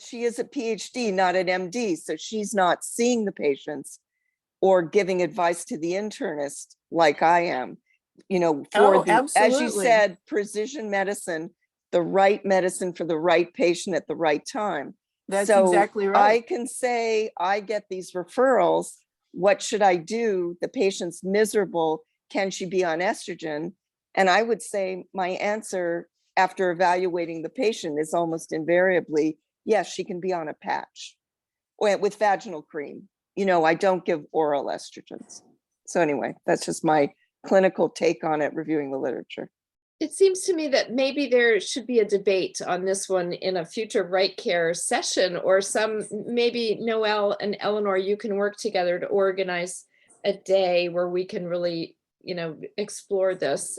Speaker 8: she is a PhD, not an MD. So she's not seeing the patients or giving advice to the internist like I am, for the, as you
Speaker 4: absolutely.
Speaker 8: said, precision medicine, the right medicine for the right patient at the right time.
Speaker 4: That's
Speaker 8: so
Speaker 4: exactly right.
Speaker 8: I can say, I get these referrals. What should I do? The patient's miserable. Can she be on estrogen? And I would say my answer after evaluating the patient is almost invariably, yes, she can be on a patch with vaginal cream. I don't give oral estrogens. So anyway, that's just my clinical take on it, reviewing the literature.
Speaker 1: It seems to me that maybe there should be a debate on this one in a future Right Care session, or maybe Noel and Eleanor, you can work together to organize a day where we can really, explore this.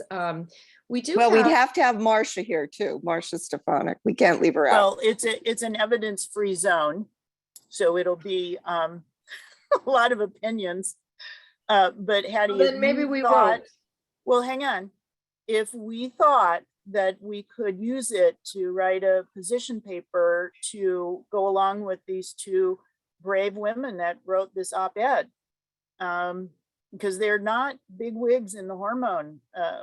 Speaker 1: We'd
Speaker 8: have to have Marcia here too, Marcia Stefanik. We can't leave her out.
Speaker 4: Well, it's an evidence-free zone, so it'll be a lot of opinions. But Hattie,
Speaker 1: then maybe we won't.
Speaker 4: Well, hang on. If we thought that we could use it to write a position paper to go along with these two brave women that wrote this op-ed, because they're not big wigs in the hormone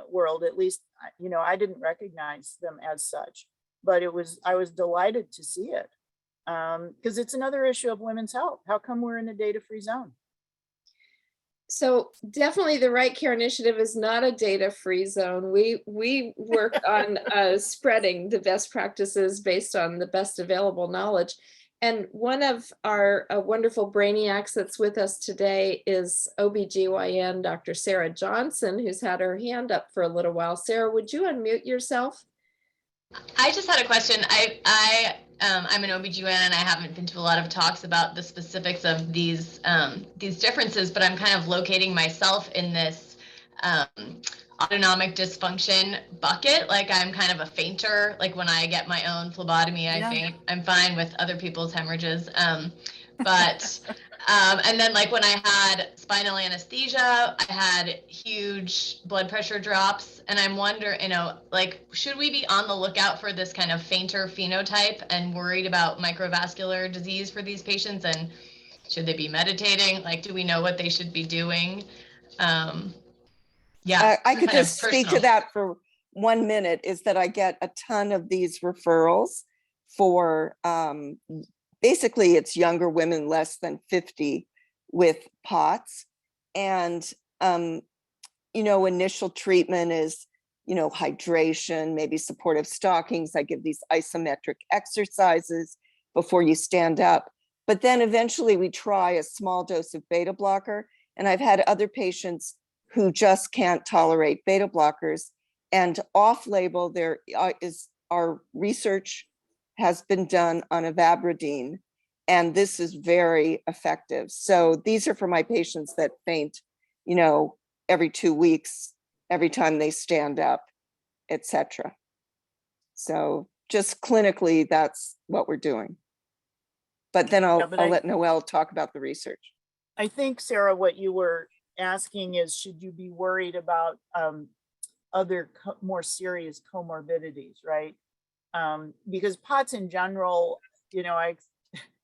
Speaker 4: world, at least, I didn't recognize them as such, but I was delighted to see it, because it's another issue of women's health. How come we're in a data-free zone?
Speaker 1: So definitely the Right Care Initiative is not a data-free zone. We work on spreading the best practices based on the best available knowledge. And one of our wonderful brainiacs that's with us today is OBGYN Dr. Sarah Johnson, who's had her hand up for a little while. Sarah, would you unmute yourself?
Speaker 9: I just had a question. I'm an OBGYN and I haven't been to a lot of talks about the specifics of these differences, but I'm kind of locating myself in this autonomic dysfunction bucket. Like I'm kind of a fainter. Like when I get my own phlebotomy, I faint. I'm fine with other people's hemorrhages. And then like when I had spinal anesthesia, I had huge blood pressure drops, and I'm wondering, like, should we be on the lookout for this kind of fainter phenotype and worried about microvascular disease for these patients? And should they be meditating? Like, do we know what they should be doing?
Speaker 8: I could just speak to that for 1 minute, is that I get a ton of these referrals for basically it's younger women less than 50 with POTS. And, initial treatment is, hydration, maybe supportive stockings. I give these isometric exercises before you stand up. But then eventually we try a small dose of beta blocker. And I've had other patients who just can't tolerate beta blockers. And off-label, our research has been done on avabradine, And this is very effective. So these are for my patients that faint, you know, every 2 weeks, every time they stand up, etc. So just clinically, that's what we're doing. But then I'll let Noel talk about the research.
Speaker 4: I think, Sarah, what you were asking is, should you be worried about other more serious comorbidities, right? Because POTS in general, you know,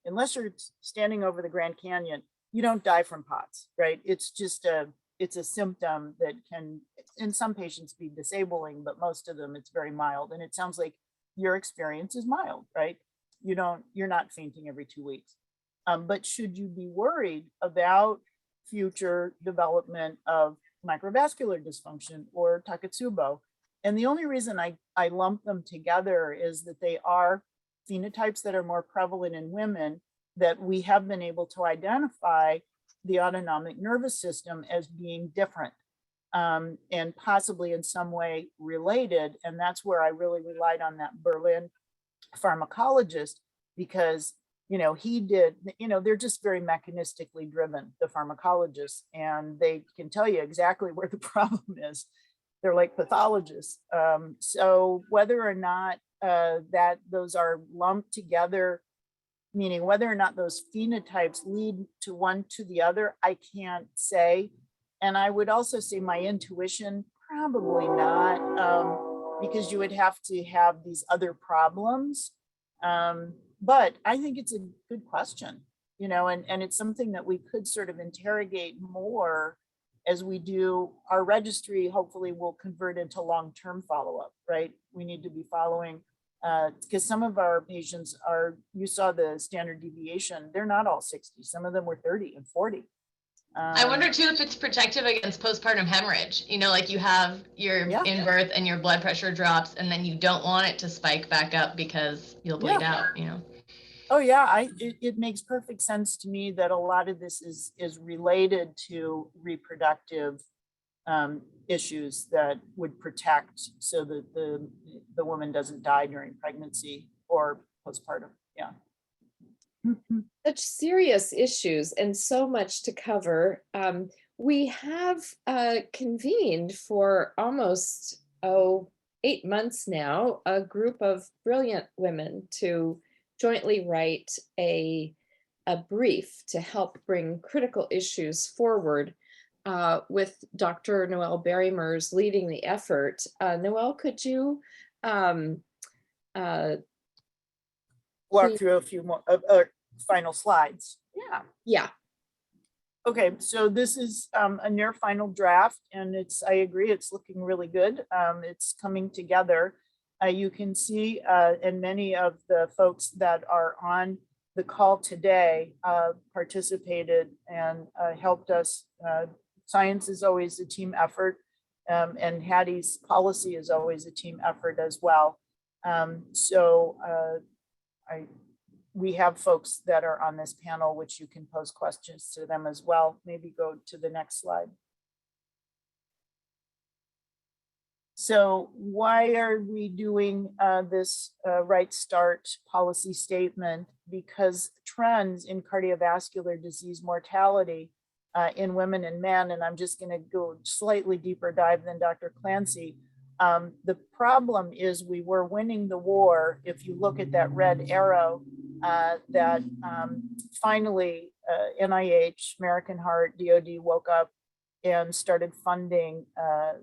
Speaker 4: unless you're standing over the Grand Canyon, you don't die from POTS, right? It's just it's a symptom that can, in some patients, be disabling, but most of them, it's very mild. And it sounds like your experience is mild, right? You're not fainting every 2 weeks. But should you be worried about future development of microvascular dysfunction or Takotsubo? And the only reason I lump them together is that they are phenotypes that are more prevalent in women, that we have been able to identify the autonomic nervous system as being different and possibly in some way related. And that's where I really relied on that Berlin pharmacologist, because he did, they're just very mechanistically driven, the pharmacologists, and they can tell you exactly where the problem is. They're like pathologists. So whether or not that those are lumped together, meaning whether or not those phenotypes lead to one to the other, I can't say. And I would also say my intuition, probably not, because you would have to have these other problems. But I think it's a good question, and it's something that we could sort of interrogate more as we do our registry. Hopefully will convert into long-term follow-up, right? We need to be following, because some of our patients are, you saw the standard deviation, they're not all 60. Some of them were 30 and 40.
Speaker 9: I wonder too if it's protective against postpartum hemorrhage. Like you have your in birth and your blood pressure drops, and then you don't want it to spike back up because you'll bleed out.
Speaker 4: Oh yeah, it makes perfect sense to me that a lot of this is related to reproductive issues that would protect so that the woman doesn't die during pregnancy or postpartum. Yeah.
Speaker 1: Such serious issues and so much to cover. We have convened for almost 8 months now a group of brilliant women to jointly write a brief to help bring critical issues forward, with Dr. Noel Bairey Merz leading the effort. Noel, could you
Speaker 4: walk through a few more final slides?
Speaker 1: Yeah.
Speaker 4: Okay, so this is a near final draft, and I agree, it's looking really good. It's coming together. You can see, and many of the folks that are on the call today participated and helped us. Science is always a team effort, and Hattie's policy is always a team effort as well. We have folks that are on this panel, which you can pose questions to them as well. Maybe go to the next slide. So why are we doing this Right Start policy statement? Because trends in cardiovascular disease mortality in women and men, and I'm just gonna go slightly deeper dive than Dr. Clancy. The problem is we were winning the war. If you look at that red arrow, that finally NIH, American Heart, DOD woke up and started funding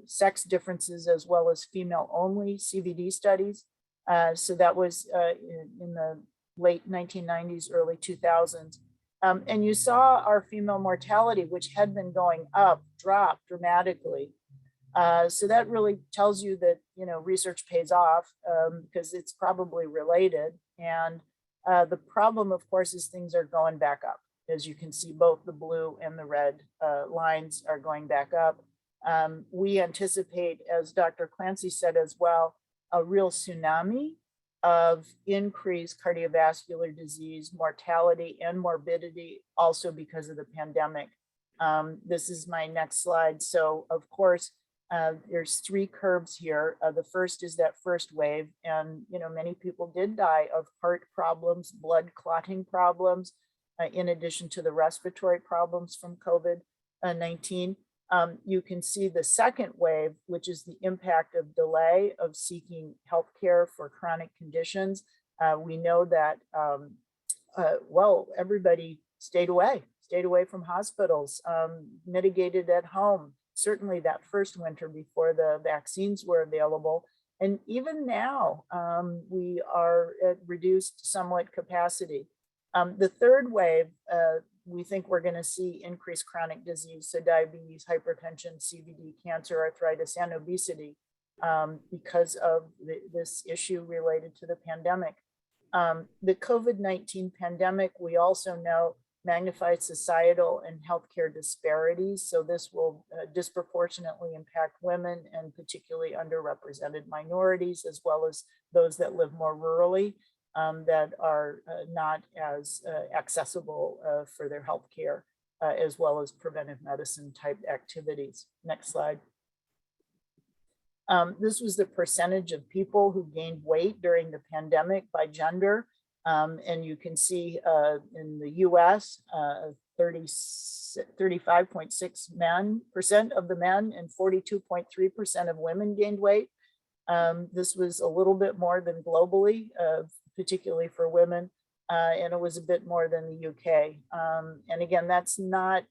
Speaker 4: sex differences as well as female only CVD studies. So that was in the late 1990s, early 2000s. And you saw our female mortality, which had been going up, drop dramatically. So that really tells you that, research pays off, because it's probably related. And the problem, of course, is things are going back up. As you can see, both the blue and the red lines are going back up. We anticipate, as Dr. Clancy said as well, a real tsunami of increased cardiovascular disease, mortality, and morbidity, also because of the pandemic. This is my next slide. So, of course, There's three curves here. The first is that first wave, and many people did die of heart problems, blood clotting problems, in addition to the respiratory problems from COVID-19. You can see the second wave, which is the impact of delay of seeking healthcare for chronic conditions. We know that, everybody stayed away from hospitals, mitigated at home. Certainly that first winter before the vaccines were available. And even now, we are at reduced somewhat capacity. The third wave, we think we're going to see increased chronic disease, so diabetes, hypertension, CVD, cancer, arthritis, and obesity, because of this issue related to the pandemic. The COVID-19 pandemic, we also know, magnified societal and healthcare disparities. So this will disproportionately impact women and particularly underrepresented minorities, as well as those that live more rurally, that are not as accessible for their healthcare, as well as preventive medicine type activities. Next slide. This was the percentage of people who gained weight during the pandemic by gender. And you can see in the US, 35.6% of the men and 42.3% of women gained weight. This was a little bit more than globally, particularly for women, and it was a bit more than the UK. And again, that's not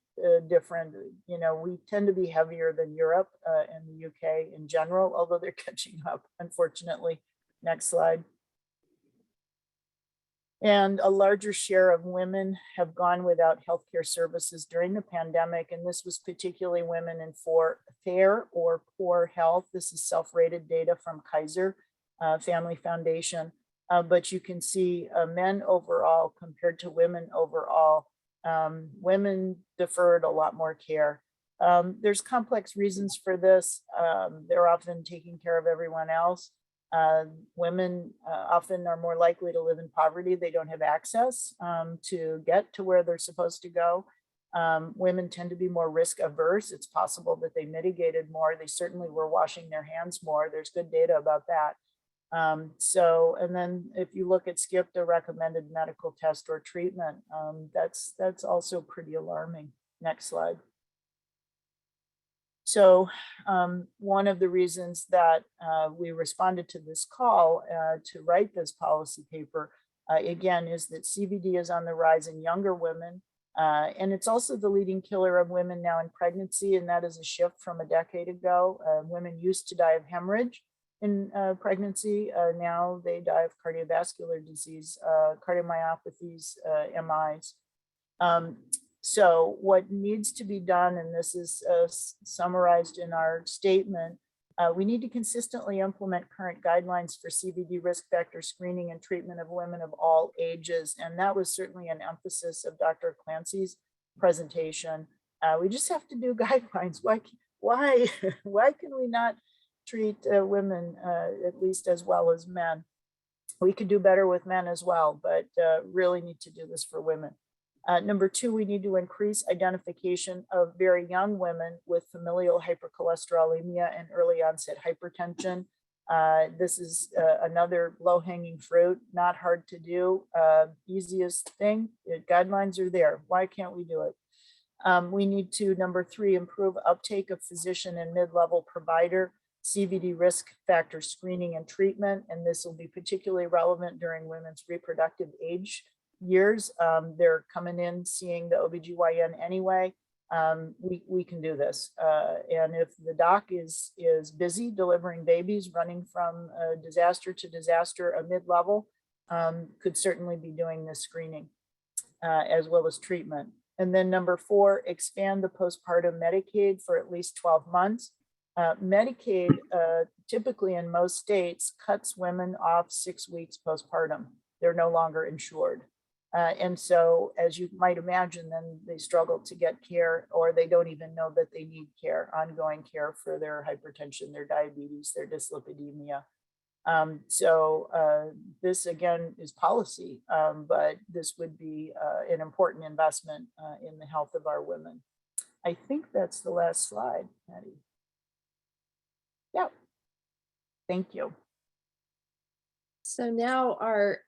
Speaker 4: different. We tend to be heavier than Europe and the UK in general, although they're catching up, unfortunately. Next slide. And a larger share of women have gone without healthcare services during the pandemic. And this was particularly women in fair or poor health. This is self-rated data from Kaiser Family Foundation. But you can see men overall compared to women overall, women deferred a lot more care. There's complex reasons for this. They're often taking care of everyone else. Women often are more likely to live in poverty. They don't have access to get to where they're supposed to go. Women tend to be more risk averse. It's possible that they mitigated more. They certainly were washing their hands more. There's good data about that. And then if you look at skipped a recommended medical test or treatment, that's also pretty alarming. Next slide. So one of the reasons that we responded to this call to write this policy paper, again, is that CVD is on the rise in younger women. And it's also the leading killer of women now in pregnancy. And that is a shift from a decade ago. Women used to die of hemorrhage in pregnancy. Now they die of cardiovascular disease, cardiomyopathies, MIs. So what needs to be done, and this is summarized in our statement, we need to consistently implement current guidelines for CVD risk factor screening and treatment of women of all ages. And that was certainly an emphasis of Dr. Clancy's presentation. We just have to do guidelines. Why can we not treat women at least as well as men? We could do better with men as well, but really need to do this for women. Number two, we need to increase identification of very young women with familial hypercholesterolemia and early onset hypertension. This is another low-hanging fruit, not hard to do, easiest thing. Guidelines are there. Why can't we do it? We need to, number three, improve uptake of physician and mid-level provider CVD risk factor screening and treatment. And this will be particularly relevant during women's reproductive age years. They're coming in seeing the OBGYN anyway. We can do this. And if the doc is busy delivering babies, running from disaster to disaster, a mid-level could certainly be doing this screening as well as treatment. And then number four, expand the postpartum Medicaid for at least 12 months. Medicaid, typically in most states, cuts women off 6 weeks postpartum. They're no longer insured. And so, as you might imagine, then they struggle to get care, or they don't even know that they need care, ongoing care for their hypertension, their diabetes, their dyslipidemia. This again is policy, but this would be an important investment in the health of our women. I think that's the last slide, Patty. Yep. Thank you.
Speaker 1: So now our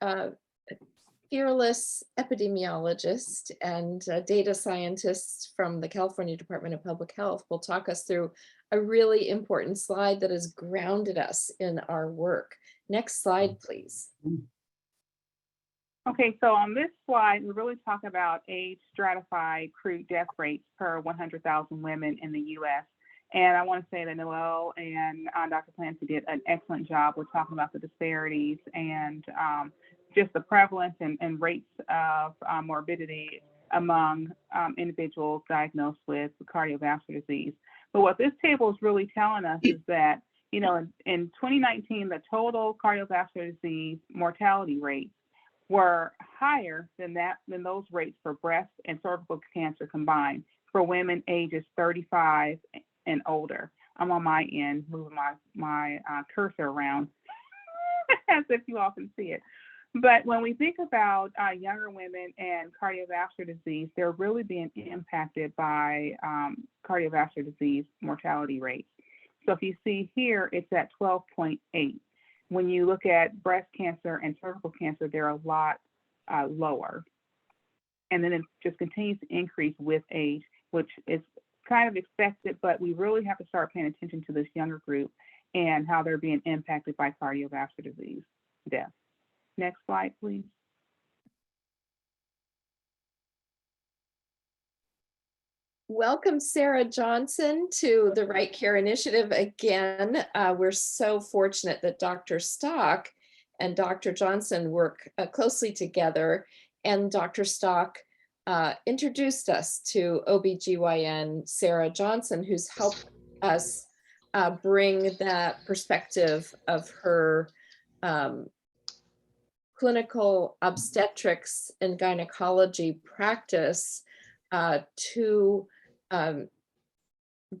Speaker 1: fearless epidemiologist and data scientist from the California Department of Public Health will talk us through a really important slide that has grounded us in our work. Next slide, please.
Speaker 6: Okay, so on this slide, we really talk about age stratified crude death rates per 100,000 women in the US. And I want to say that Noel and Dr. Clancy did an excellent job with talking about the disparities and just the prevalence and rates of morbidity among individuals diagnosed with cardiovascular disease. But what this table is really telling us is that, you know, in 2019, the total cardiovascular disease mortality rates were higher than those rates for breast and cervical cancer combined for women ages 35 and older. I'm on my end, moving my cursor around as if you all can see it. But when we think about younger women and cardiovascular disease, they're really being impacted by cardiovascular disease mortality rates. So if you see here, it's at 12.8. When you look at breast cancer and cervical cancer, they're a lot lower. And then it just continues to increase with age, which is kind of expected, but we really have to start paying attention to this younger group and how they're being impacted by cardiovascular disease death. Next slide, please.
Speaker 1: Welcome, Sarah Johnson, to the Right Care Initiative again. We're so fortunate that Dr. Stock and Dr. Johnson work closely together, and Dr. Stock introduced us to OBGYN Sarah Johnson, who's helped us bring that perspective of her clinical obstetrics and gynecology practice to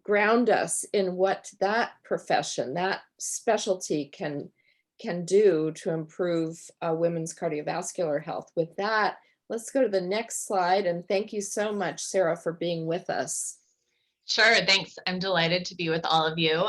Speaker 1: ground us in what that profession, that specialty can do to improve women's cardiovascular health. With that, let's go to the next slide. And thank you so much, Sarah, for being with us.
Speaker 9: Sure, thanks. I'm delighted to be with all of you.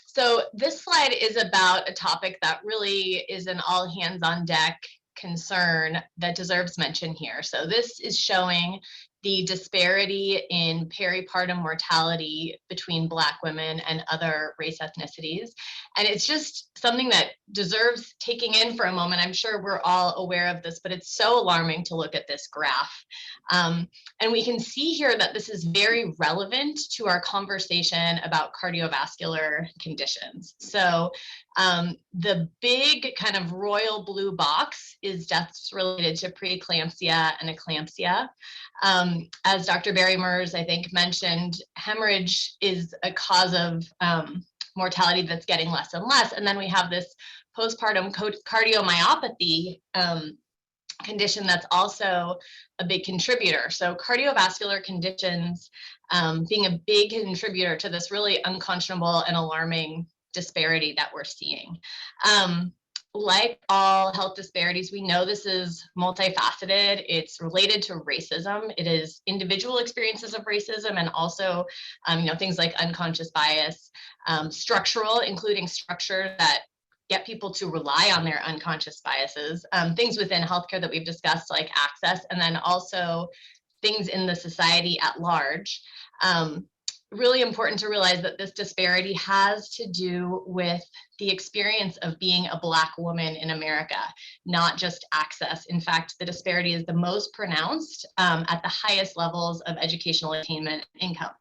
Speaker 9: So this slide is about a topic that really is an all hands on deck concern that deserves mention here. So this is showing the disparity in peripartum mortality between Black women and other race ethnicities. And it's just something that deserves taking in for a moment. I'm sure we're all aware of this, but it's so alarming to look at this graph. And we can see here that this is very relevant to our conversation about cardiovascular conditions. So the big kind of royal blue box is deaths related to preeclampsia and eclampsia. As Dr. Bairey Merz, I think, mentioned, hemorrhage is a cause of mortality that's getting less and less. And then we have this postpartum cardiomyopathy condition that's also a big contributor. So cardiovascular conditions being a big contributor to this really unconscionable and alarming disparity that we're seeing. Like all health disparities, we know this is multifaceted. It's related to racism. It is individual experiences of racism and also, things like unconscious bias, structural, including structure that get people to rely on their unconscious biases, things within healthcare that we've discussed, like access, and then also things in the society at large. Really important to realize that this disparity has to do with the experience of being a Black woman in America, not just access. In fact, the disparity is the most pronounced at the highest levels of educational attainment and income.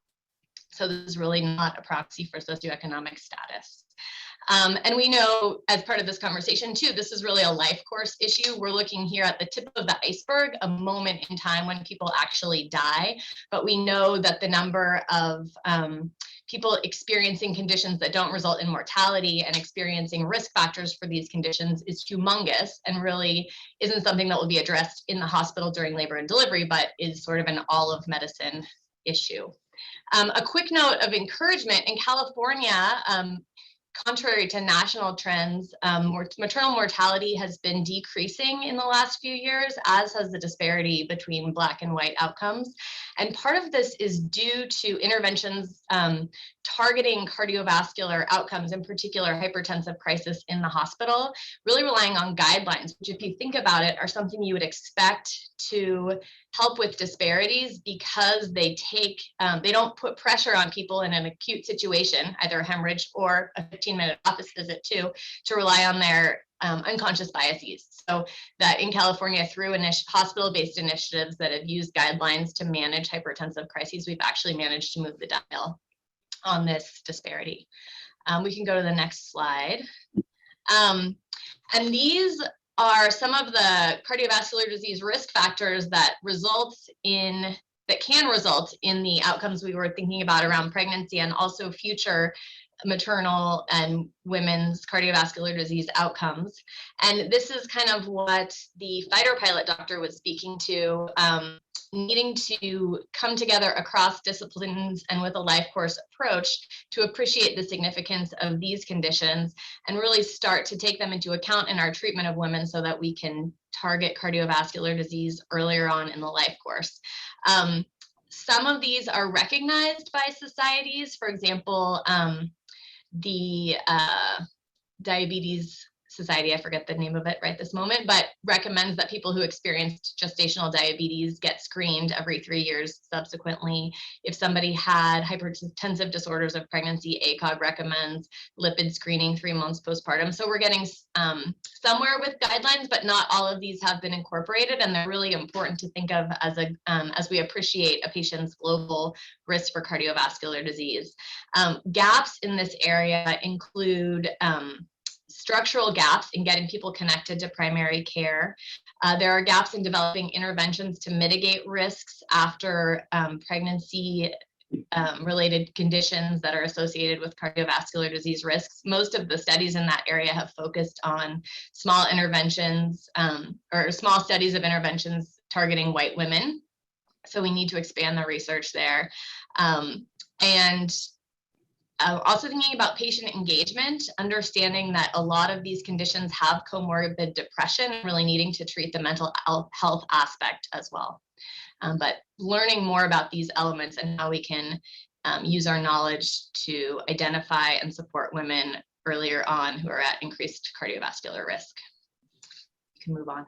Speaker 9: So this is really not a proxy for socioeconomic status. And we know, as part of this conversation too, this is really a life course issue. We're looking here at the tip of the iceberg, a moment in time when people actually die. But we know that the number of people experiencing conditions that don't result in mortality and experiencing risk factors for these conditions is humongous and really isn't something that will be addressed in the hospital during labor and delivery, but is sort of an all of medicine issue. A quick note of encouragement: in California, contrary to national trends, maternal mortality has been decreasing in the last few years, as has the disparity between Black and white outcomes. And part of this is due to interventions targeting cardiovascular outcomes, in particular hypertensive crisis in the hospital, really relying on guidelines, which if you think about it, are something you would expect to help with disparities because they don't put pressure on people in an acute situation, either a hemorrhage or a 15-minute office visit too, to rely on their unconscious biases. So that in California, through hospital-based initiatives that have used guidelines to manage hypertensive crises, we've actually managed to move the dial on this disparity. We can go to the next slide. And these are some of the cardiovascular disease risk factors that can result in the outcomes we were thinking about around pregnancy and also future maternal and women's cardiovascular disease outcomes. And this is kind of what the fighter pilot doctor was speaking to, needing to come together across disciplines and with a life course approach to appreciate the significance of these conditions and really start to take them into account in our treatment of women so that we can target cardiovascular disease earlier on in the life course. Some of these are recognized by societies. For example, the Diabetes Society, I forget the name of it right this moment, but recommends that people who experienced gestational diabetes get screened every 3 years subsequently. If somebody had hypertensive disorders of pregnancy, ACOG recommends lipid screening 3 months postpartum. So we're getting somewhere with guidelines, but not all of these have been incorporated, and they're really important to think of as we appreciate a patient's global risk for cardiovascular disease. Gaps in this area include structural gaps in getting people connected to primary care. There are gaps in developing interventions to mitigate risks after pregnancy related conditions that are associated with cardiovascular disease risks. Most of the studies in that area have focused on small interventions or small studies of interventions targeting white women. So we need to expand the research there. Also thinking about patient engagement, understanding that a lot of these conditions have comorbid depression, really needing to treat the mental health aspect as well. But learning more about these elements and how we can use our knowledge to identify and support women earlier on who are at increased cardiovascular risk. You can move on.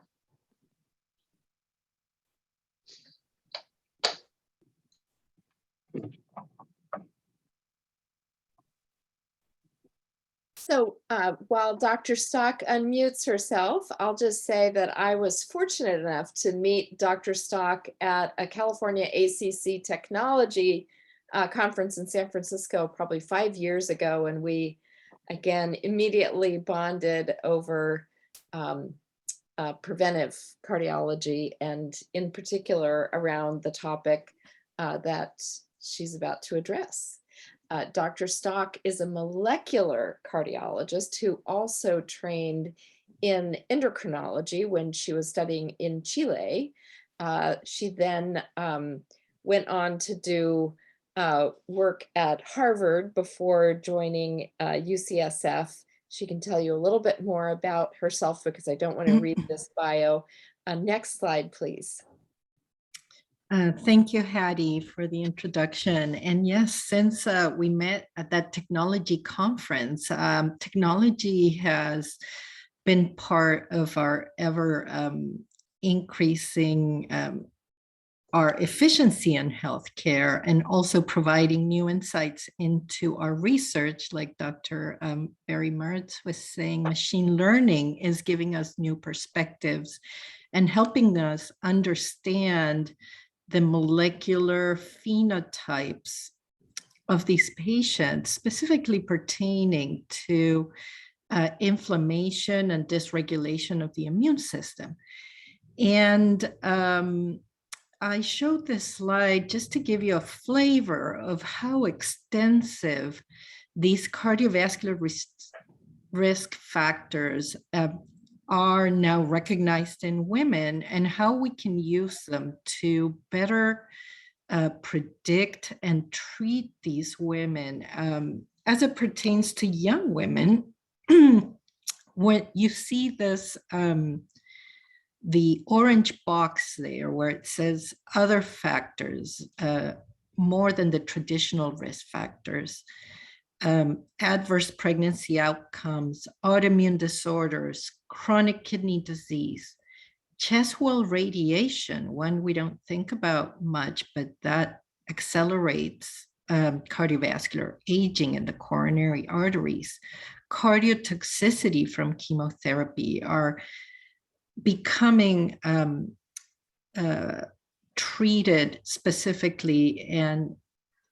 Speaker 1: So while Dr. Stock unmutes herself, I'll just say that I was fortunate enough to meet Dr. Stock at a California ACC technology conference in San Francisco probably 5 years ago. And we, again, immediately bonded over preventive cardiology and in particular around the topic that she's about to address. Dr. Stock is a molecular cardiologist who also trained in endocrinology when she was studying in Chile. She then went on to do work at Harvard before joining UCSF. She can tell you a little bit more about herself because I don't want to read this bio. Next slide, please.
Speaker 10: Thank you, Hattie, for the introduction. And yes, since we met at that technology conference, technology has been part of our ever increasing our efficiency in healthcare and also providing new insights into our research. Like Dr. Bairey Merz was saying, machine learning is giving us new perspectives and helping us understand the molecular phenotypes of these patients, specifically pertaining to inflammation and dysregulation of the immune system. And I showed this slide just to give you a flavor of how extensive these cardiovascular risk factors are now recognized in women and how we can use them to better predict and treat these women as it pertains to young women. When you see this, the orange box there where it says other factors, more than the traditional risk factors. Adverse pregnancy outcomes, autoimmune disorders, chronic kidney disease, chest wall radiation, one we don't think about much, but that accelerates cardiovascular aging in the coronary arteries. Cardiotoxicity from chemotherapy are becoming treated specifically, and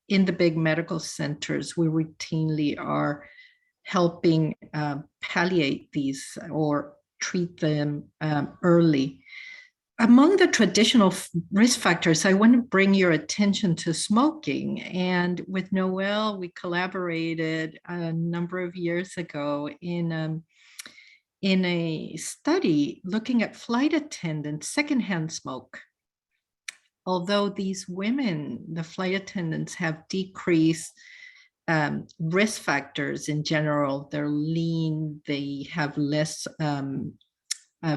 Speaker 10: in the big medical centers, we routinely are helping palliate these or treat them early. Among the traditional risk factors, I want to bring your attention to smoking. And with Noel, we collaborated a number of years ago in a study looking at flight attendants' secondhand smoke. Although these women, the flight attendants, have decreased risk factors in general, they're lean, they have less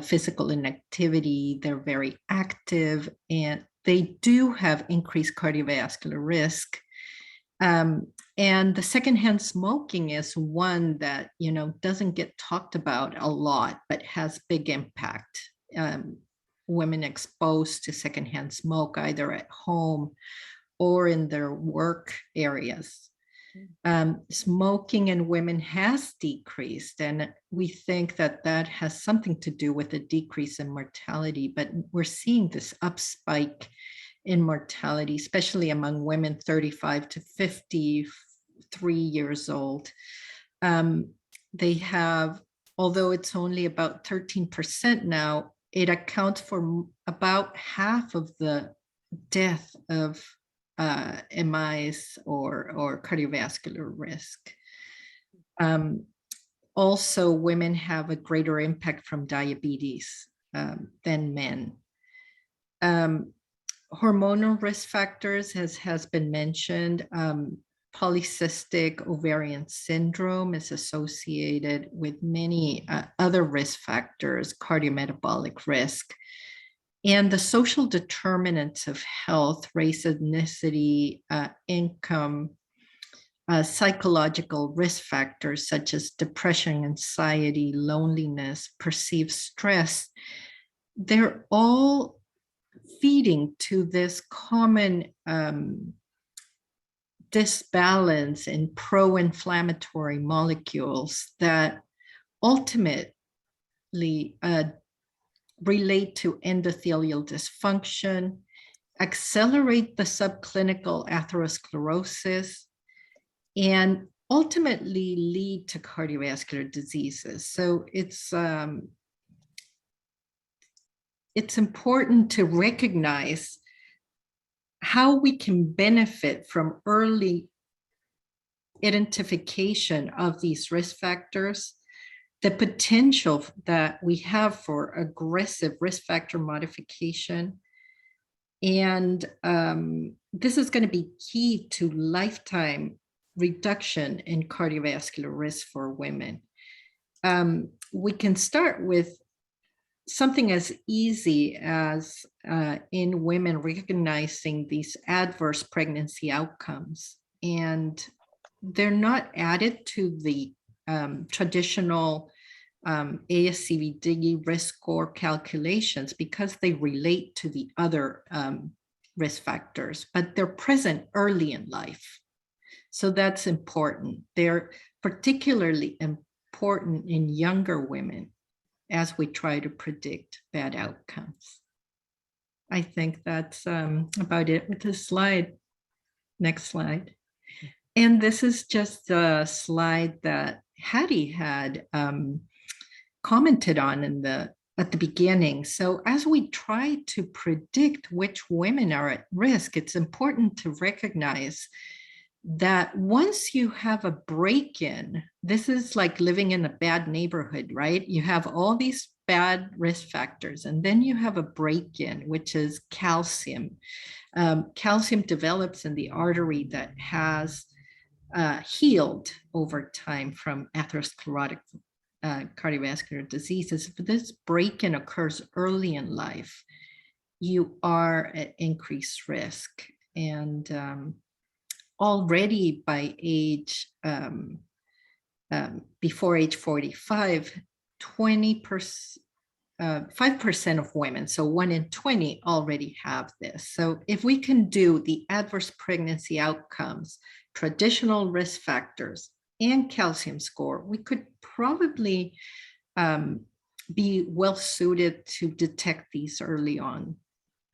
Speaker 10: physical inactivity, they're very active, and they do have increased cardiovascular risk. And the secondhand smoking is one that, you know, doesn't get talked about a lot, but has big impact. Women exposed to secondhand smoke, either at home or in their work areas. Smoking in women has decreased, and we think that that has something to do with a decrease in mortality, but we're seeing this up spike in mortality, especially among women 35 to 53 years old. They have, although it's only about 13% now, it accounts for about half of the death of MIs or cardiovascular risk. Also, women have a greater impact from diabetes than men. Hormonal risk factors, as has been mentioned, polycystic ovarian syndrome is associated with many other risk factors, cardiometabolic risk. And the social determinants of health, race, ethnicity, income, psychological risk factors such as depression, anxiety, loneliness, perceived stress, they're all feeding to this common disbalance in pro-inflammatory molecules that ultimately relate to endothelial dysfunction, accelerate the subclinical atherosclerosis, and ultimately lead to cardiovascular diseases. So it's important to recognize how we can benefit from early identification of these risk factors, the potential that we have for aggressive risk factor modification. And this is going to be key to lifetime reduction in cardiovascular risk for women. We can start with something as easy as in women recognizing these adverse pregnancy outcomes, and they're not added to the traditional ASCVD risk score calculations because they relate to the other risk factors, but they're present early in life. So that's important. They're particularly important in younger women as we try to predict bad outcomes. I think that's about it with this slide. Next slide. And this is just a slide that Hattie had commented on at the beginning. So as we try to predict which women are at risk, it's important to recognize that once you have a break-in, this is like living in a bad neighborhood, right? You have all these bad risk factors, and then you have a break-in, which is calcium. Calcium develops in the artery that has healed over time from atherosclerotic cardiovascular diseases. If this break-in occurs early in life, you are at increased risk. And already by age, before age 45, 20%, 5% of women, so 1 in 20 already have this. So if we can do the adverse pregnancy outcomes, traditional risk factors, and calcium score, we could probably be well suited to detect these early on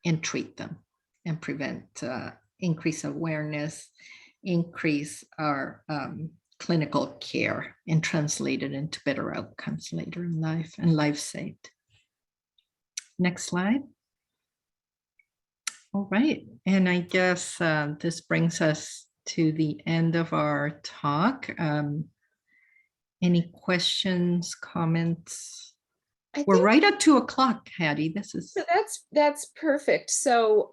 Speaker 10: and treat them and prevent increase awareness, increase our clinical care, and translate it into better outcomes later in life and life saved. Next slide. All right, and I guess this brings us to the end of our talk. Any questions, comments? We're right at 2 o'clock, Hattie. This is
Speaker 1: so that's perfect. So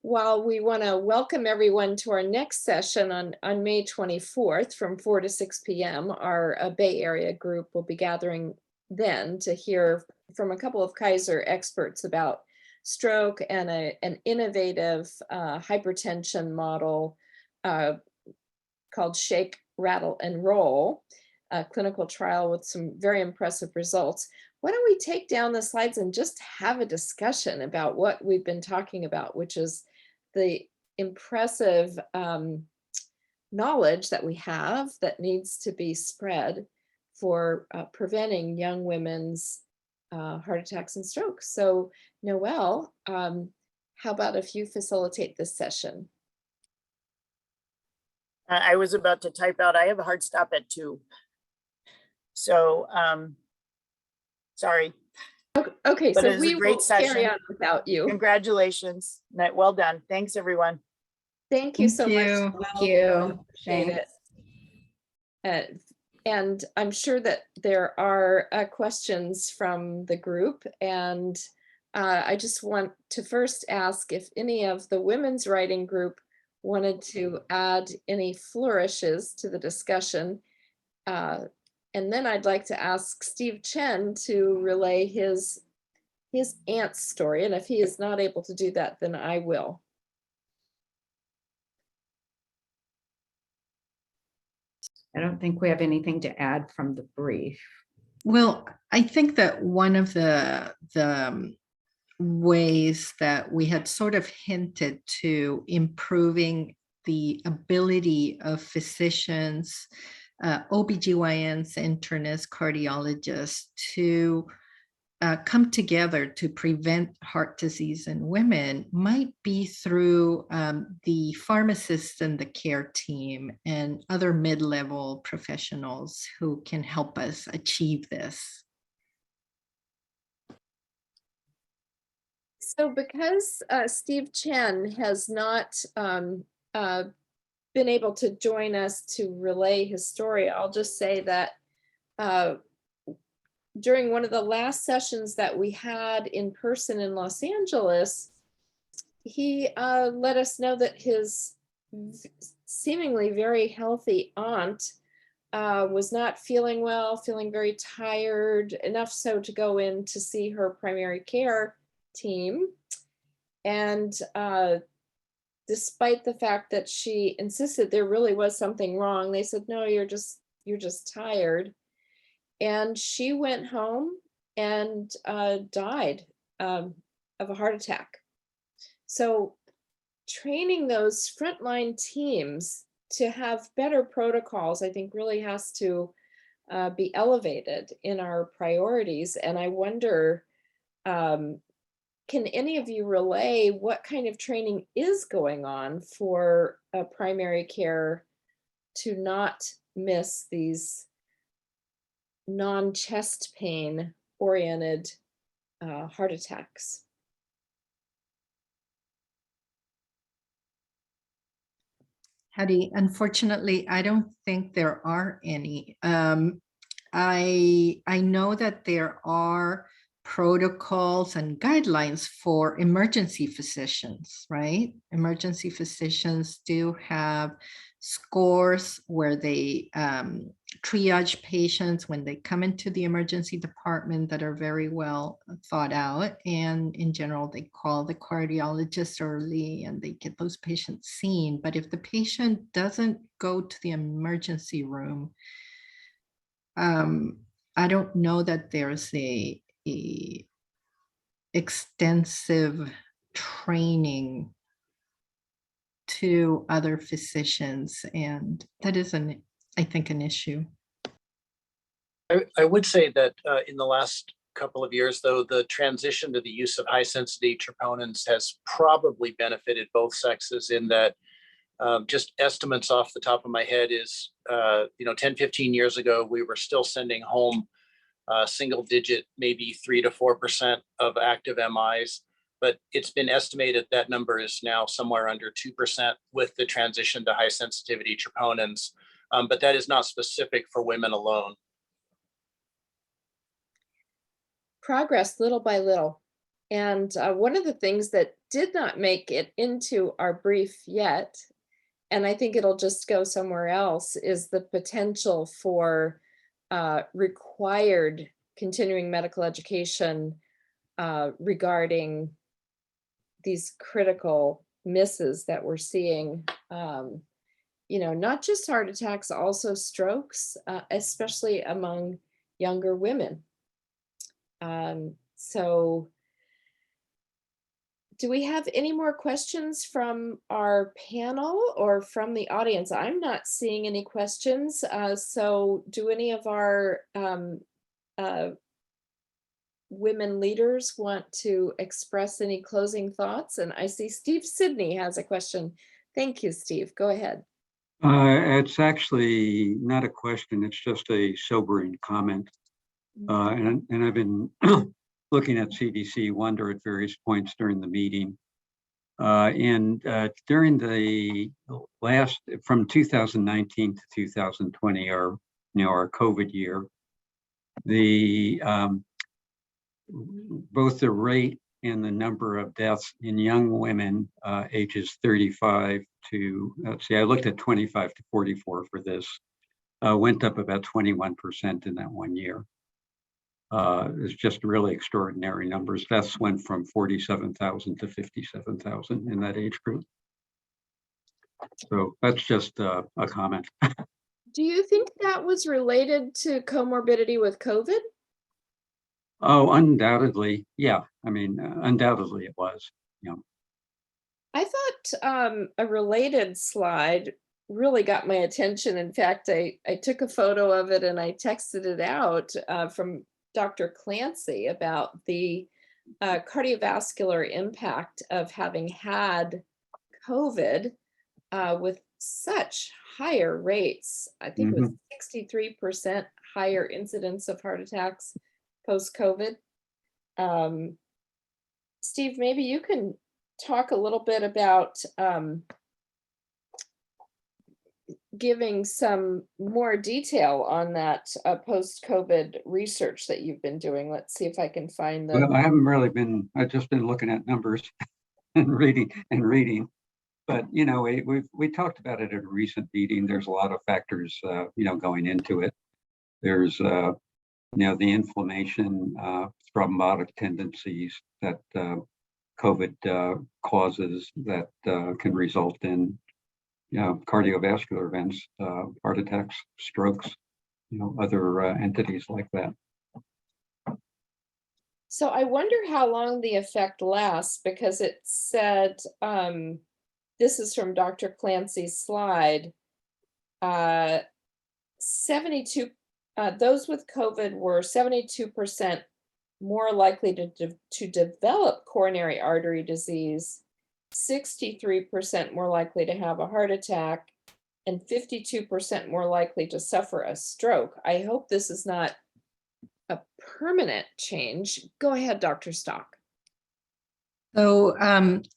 Speaker 1: while we want to welcome everyone to our next session on May 24th from 4 to 6 p.m., our Bay Area group will be gathering then to hear from a couple of Kaiser experts about stroke and an innovative hypertension model called Shake, Rattle, and Roll, a clinical trial with some very impressive results. Why don't we take down the slides and just have a discussion about what we've been talking about, which is the impressive knowledge that we have that needs to be spread for preventing young women's heart attacks and strokes. So Noel, how about if you facilitate this session?
Speaker 4: I was about to type out, I have a hard stop at 2. So, sorry.
Speaker 1: Okay,
Speaker 4: But
Speaker 1: so
Speaker 4: it was
Speaker 1: we
Speaker 4: a great
Speaker 1: will
Speaker 4: session.
Speaker 1: carry on without you.
Speaker 4: Congratulations. Well done. Thanks, everyone.
Speaker 1: Thank you so much.
Speaker 10: Thank you.
Speaker 1: Appreciate it. And I'm sure that there are questions from the group. And I just want to first ask if any of the women's writing group wanted to add any flourishes to the discussion. And then I'd like to ask Steve Chen to relay his aunt's story. And if he is not able to do that, then I will.
Speaker 11: I don't think we have anything to add from the brief.
Speaker 10: Well, I think that one of the ways that we had sort of hinted to improving the ability of physicians, OBGYNs, internists, cardiologists to come together to prevent heart disease in women might be through the pharmacists and the care team and other mid-level professionals who can help us achieve this.
Speaker 1: So because Steve Chen has not been able to join us to relay his story, I'll just say that during one of the last sessions that we had in person in Los Angeles, he let us know that his seemingly very healthy aunt was not feeling well, feeling very tired, enough so to go in to see her primary care team. And despite the fact that she insisted there really was something wrong, they said, no, you're just tired. And she went home and died of a heart attack. So training those frontline teams to have better protocols, I think really has to be elevated in our priorities. And I wonder, can any of you relay what kind of training is going on for primary care to not miss these non-chest pain oriented heart attacks?
Speaker 10: Hattie, unfortunately, I don't think there are any. I know that there are protocols and guidelines for emergency physicians, right? Emergency physicians do have scores where they triage patients when they come into the emergency department that are very well thought out. And in general, they call the cardiologist early and they get those patients seen. But if the patient doesn't go to the emergency room, I don't know that there's a extensive training to other physicians, and that is I think an issue.
Speaker 7: I would say that in the last couple of years, though, the transition to the use of high sensitivity troponins has probably benefited both sexes in that just estimates off the top of my head is, 10, 15 years ago, we were still sending home single digit, maybe 3 to 4% of active MIs. But it's been estimated that number is now somewhere under 2% with the transition to high sensitivity troponins. But that is not specific for women alone.
Speaker 1: Progress little by little. And one of the things that did not make it into our brief yet, and I think it'll just go somewhere else, is the potential for required continuing medical education regarding these critical misses that we're seeing, not just heart attacks, also strokes, especially among younger women. So do we have any more questions from our panel or from the audience? I'm not seeing any questions. So do any of our women leaders want to express any closing thoughts? And I see Steve Sidney has a question. Thank you, Steve. Go ahead.
Speaker 5: It's actually not a question. It's just a sobering comment. And I've been looking at CDC Wonder at various points during the meeting. And during the last, from 2019 to 2020, our COVID year, both the rate and the number of deaths in young women ages 35 to, I looked at 25 to 44 for this, went up about 21% in that 1 year. It's just really extraordinary numbers. Deaths went from 47,000 to 57,000 in that age group. So that's just a comment.
Speaker 1: Do you think that was related to comorbidity with COVID?
Speaker 5: Oh, undoubtedly. Yeah. I mean, undoubtedly it was. Yeah.
Speaker 1: I thought a related slide really got my attention. In fact, I took a photo of it and I texted it out from Dr. Clancy about the cardiovascular impact of having had COVID with such higher rates. I think it was 63% higher incidence of heart attacks post-COVID. Steve, maybe you can talk a little bit about giving some more detail on that post-COVID research that you've been doing. Let's see if I can find the.
Speaker 5: Well, I haven't really been, I've just been looking at numbers and reading. But, we talked about it at a recent meeting. There's a lot of factors, going into it. There's, the inflammation, thrombotic tendencies that COVID causes that can result in cardiovascular events, heart attacks, strokes, other entities like that.
Speaker 1: So I wonder how long the effect lasts, because it said, this is from Dr. Clancy's slide, 72, those with COVID were 72% more likely to develop coronary artery disease, 63% more likely to have a heart attack, and 52% more likely to suffer a stroke. I hope this is not a permanent change. Go ahead, Dr. Stock.
Speaker 10: So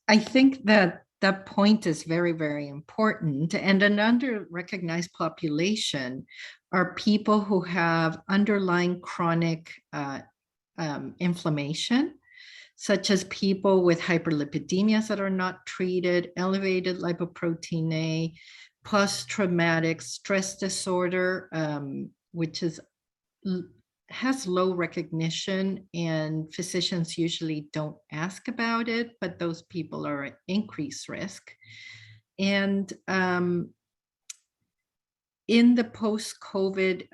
Speaker 10: I think that point is very, very important. And an under-recognized population are people who have underlying chronic inflammation, such as people with hyperlipidemias that are not treated, elevated lipoprotein A, post-traumatic stress disorder, which has low recognition, and physicians usually don't ask about it, but those people are at increased risk. And in the post-COVID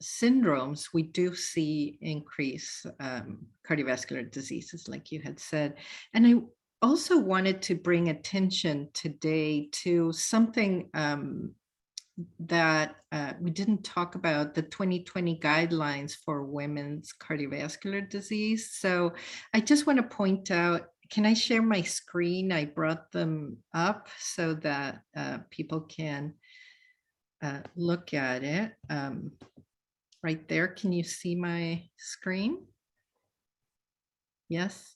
Speaker 10: syndromes, we do see increased cardiovascular diseases, like you had said. And I also wanted to bring attention today to something that we didn't talk about, the 2020 guidelines for women's cardiovascular disease. So I just want to point out, can I share my screen? I brought them up so that people can look at it. Right there, can you see my screen? Yes,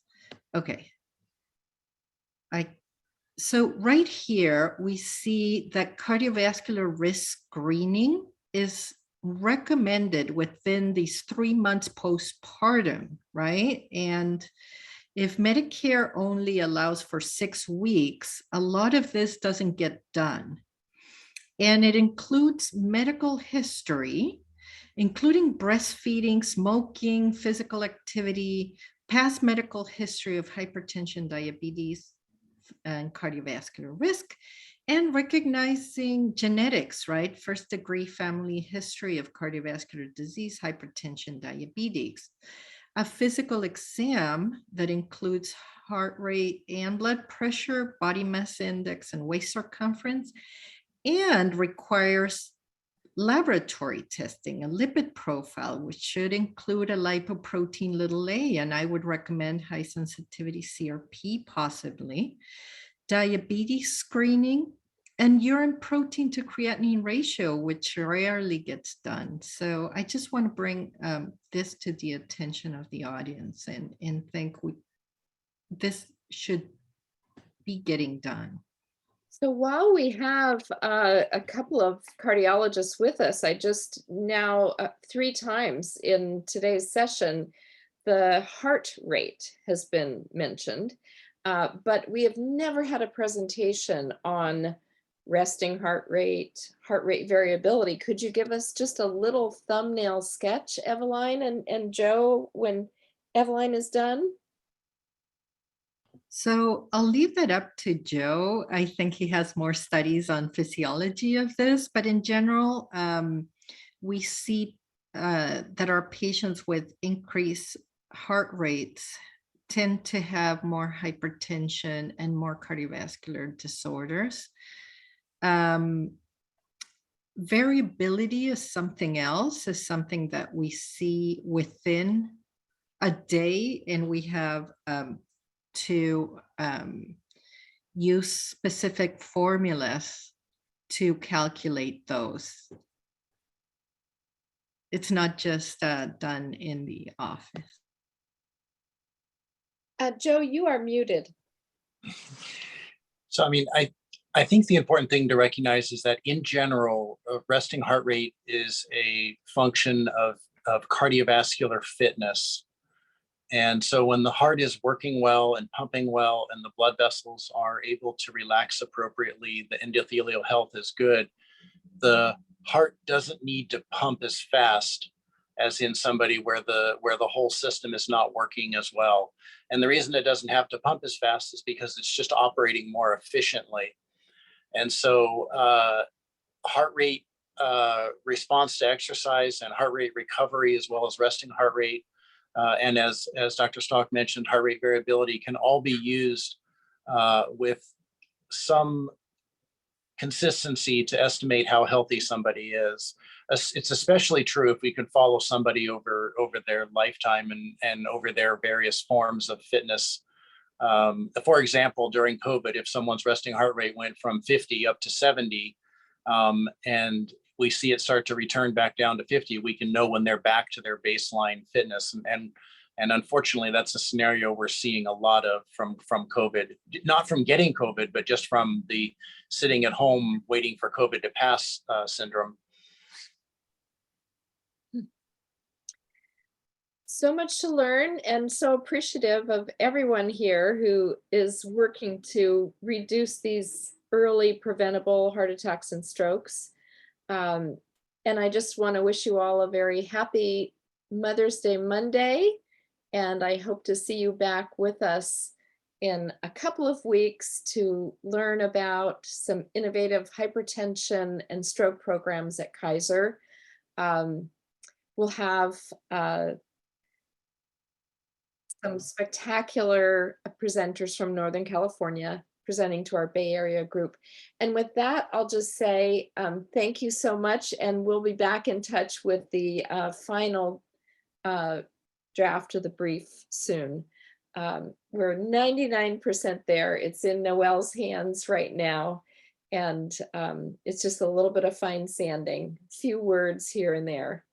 Speaker 10: okay. So right here, we see that cardiovascular risk screening is recommended within these 3 months postpartum, right? And if Medicare only allows for 6 weeks, a lot of this doesn't get done. And it includes medical history, including breastfeeding, smoking, physical activity, past medical history of hypertension, diabetes, and cardiovascular risk, and recognizing genetics, right? First degree family history of cardiovascular disease, hypertension, diabetes. A physical exam that includes heart rate and blood pressure, body mass index, and waist circumference, and requires laboratory testing, a lipid profile, which should include a lipoprotein a, and I would recommend high sensitivity CRP possibly, diabetes screening, and urine protein to creatinine ratio, which rarely gets done. So I just want to bring this to the attention of the audience and think this should be getting done.
Speaker 1: So while we have a couple of cardiologists with us, I just now 3 times in today's session, the heart rate has been mentioned, but we have never had a presentation on resting heart rate variability. Could you give us just a little thumbnail sketch, Eveline and Joe, when Eveline is done?
Speaker 10: So I'll leave that up to Joe. I think he has more studies on physiology of this, but in general, we see that our patients with increased heart rates tend to have more hypertension and more cardiovascular disorders. Variability is something else, is something that we see within a day, and we have to use specific formulas to calculate those. It's not just done in the office.
Speaker 1: Joe, you are muted.
Speaker 7: So, I mean, I think the important thing to recognize is that in general, resting heart rate is a function of cardiovascular fitness. And so when the heart is working well and pumping well and the blood vessels are able to relax appropriately, the endothelial health is good, the heart doesn't need to pump as fast as in somebody where the whole system is not working as well. And the reason it doesn't have to pump as fast is because it's just operating more efficiently. And so heart rate response to exercise and heart rate recovery, as well as resting heart rate, and as Dr. Stock mentioned, heart rate variability can all be used with some consistency to estimate how healthy somebody is. It's especially true if we can follow somebody over their lifetime and over their various forms of fitness. For example, during COVID, if someone's resting heart rate went from 50 up to 70, and we see it start to return back down to 50, we can know when they're back to their baseline fitness. And unfortunately, that's a scenario we're seeing a lot of from COVID, not from getting COVID, but just from the sitting at home waiting for COVID to pass syndrome.
Speaker 1: So much to learn, and so appreciative of everyone here who is working to reduce these early preventable heart attacks and strokes. And I just want to wish you all a very happy Mother's Day Monday. And I hope to see you back with us in a couple of weeks to learn about some innovative hypertension and stroke programs at Kaiser. We'll have some spectacular presenters from Northern California presenting to our Bay Area group. And with that, I'll just say thank you so much, and we'll be back in touch with the final draft of the brief soon. We're 99% there. It's in Noel's hands right now, and it's just a little bit of fine sanding, few words here and there.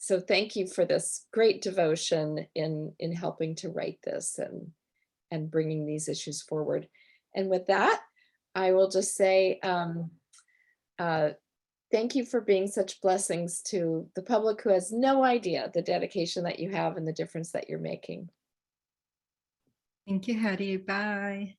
Speaker 1: So thank you for this great devotion in helping to write this and bringing these issues forward. And with that, I will just say thank you for being such blessings to the public who has no idea the dedication that you have and the difference that you're making.
Speaker 10: Thank you, Hattie. Bye.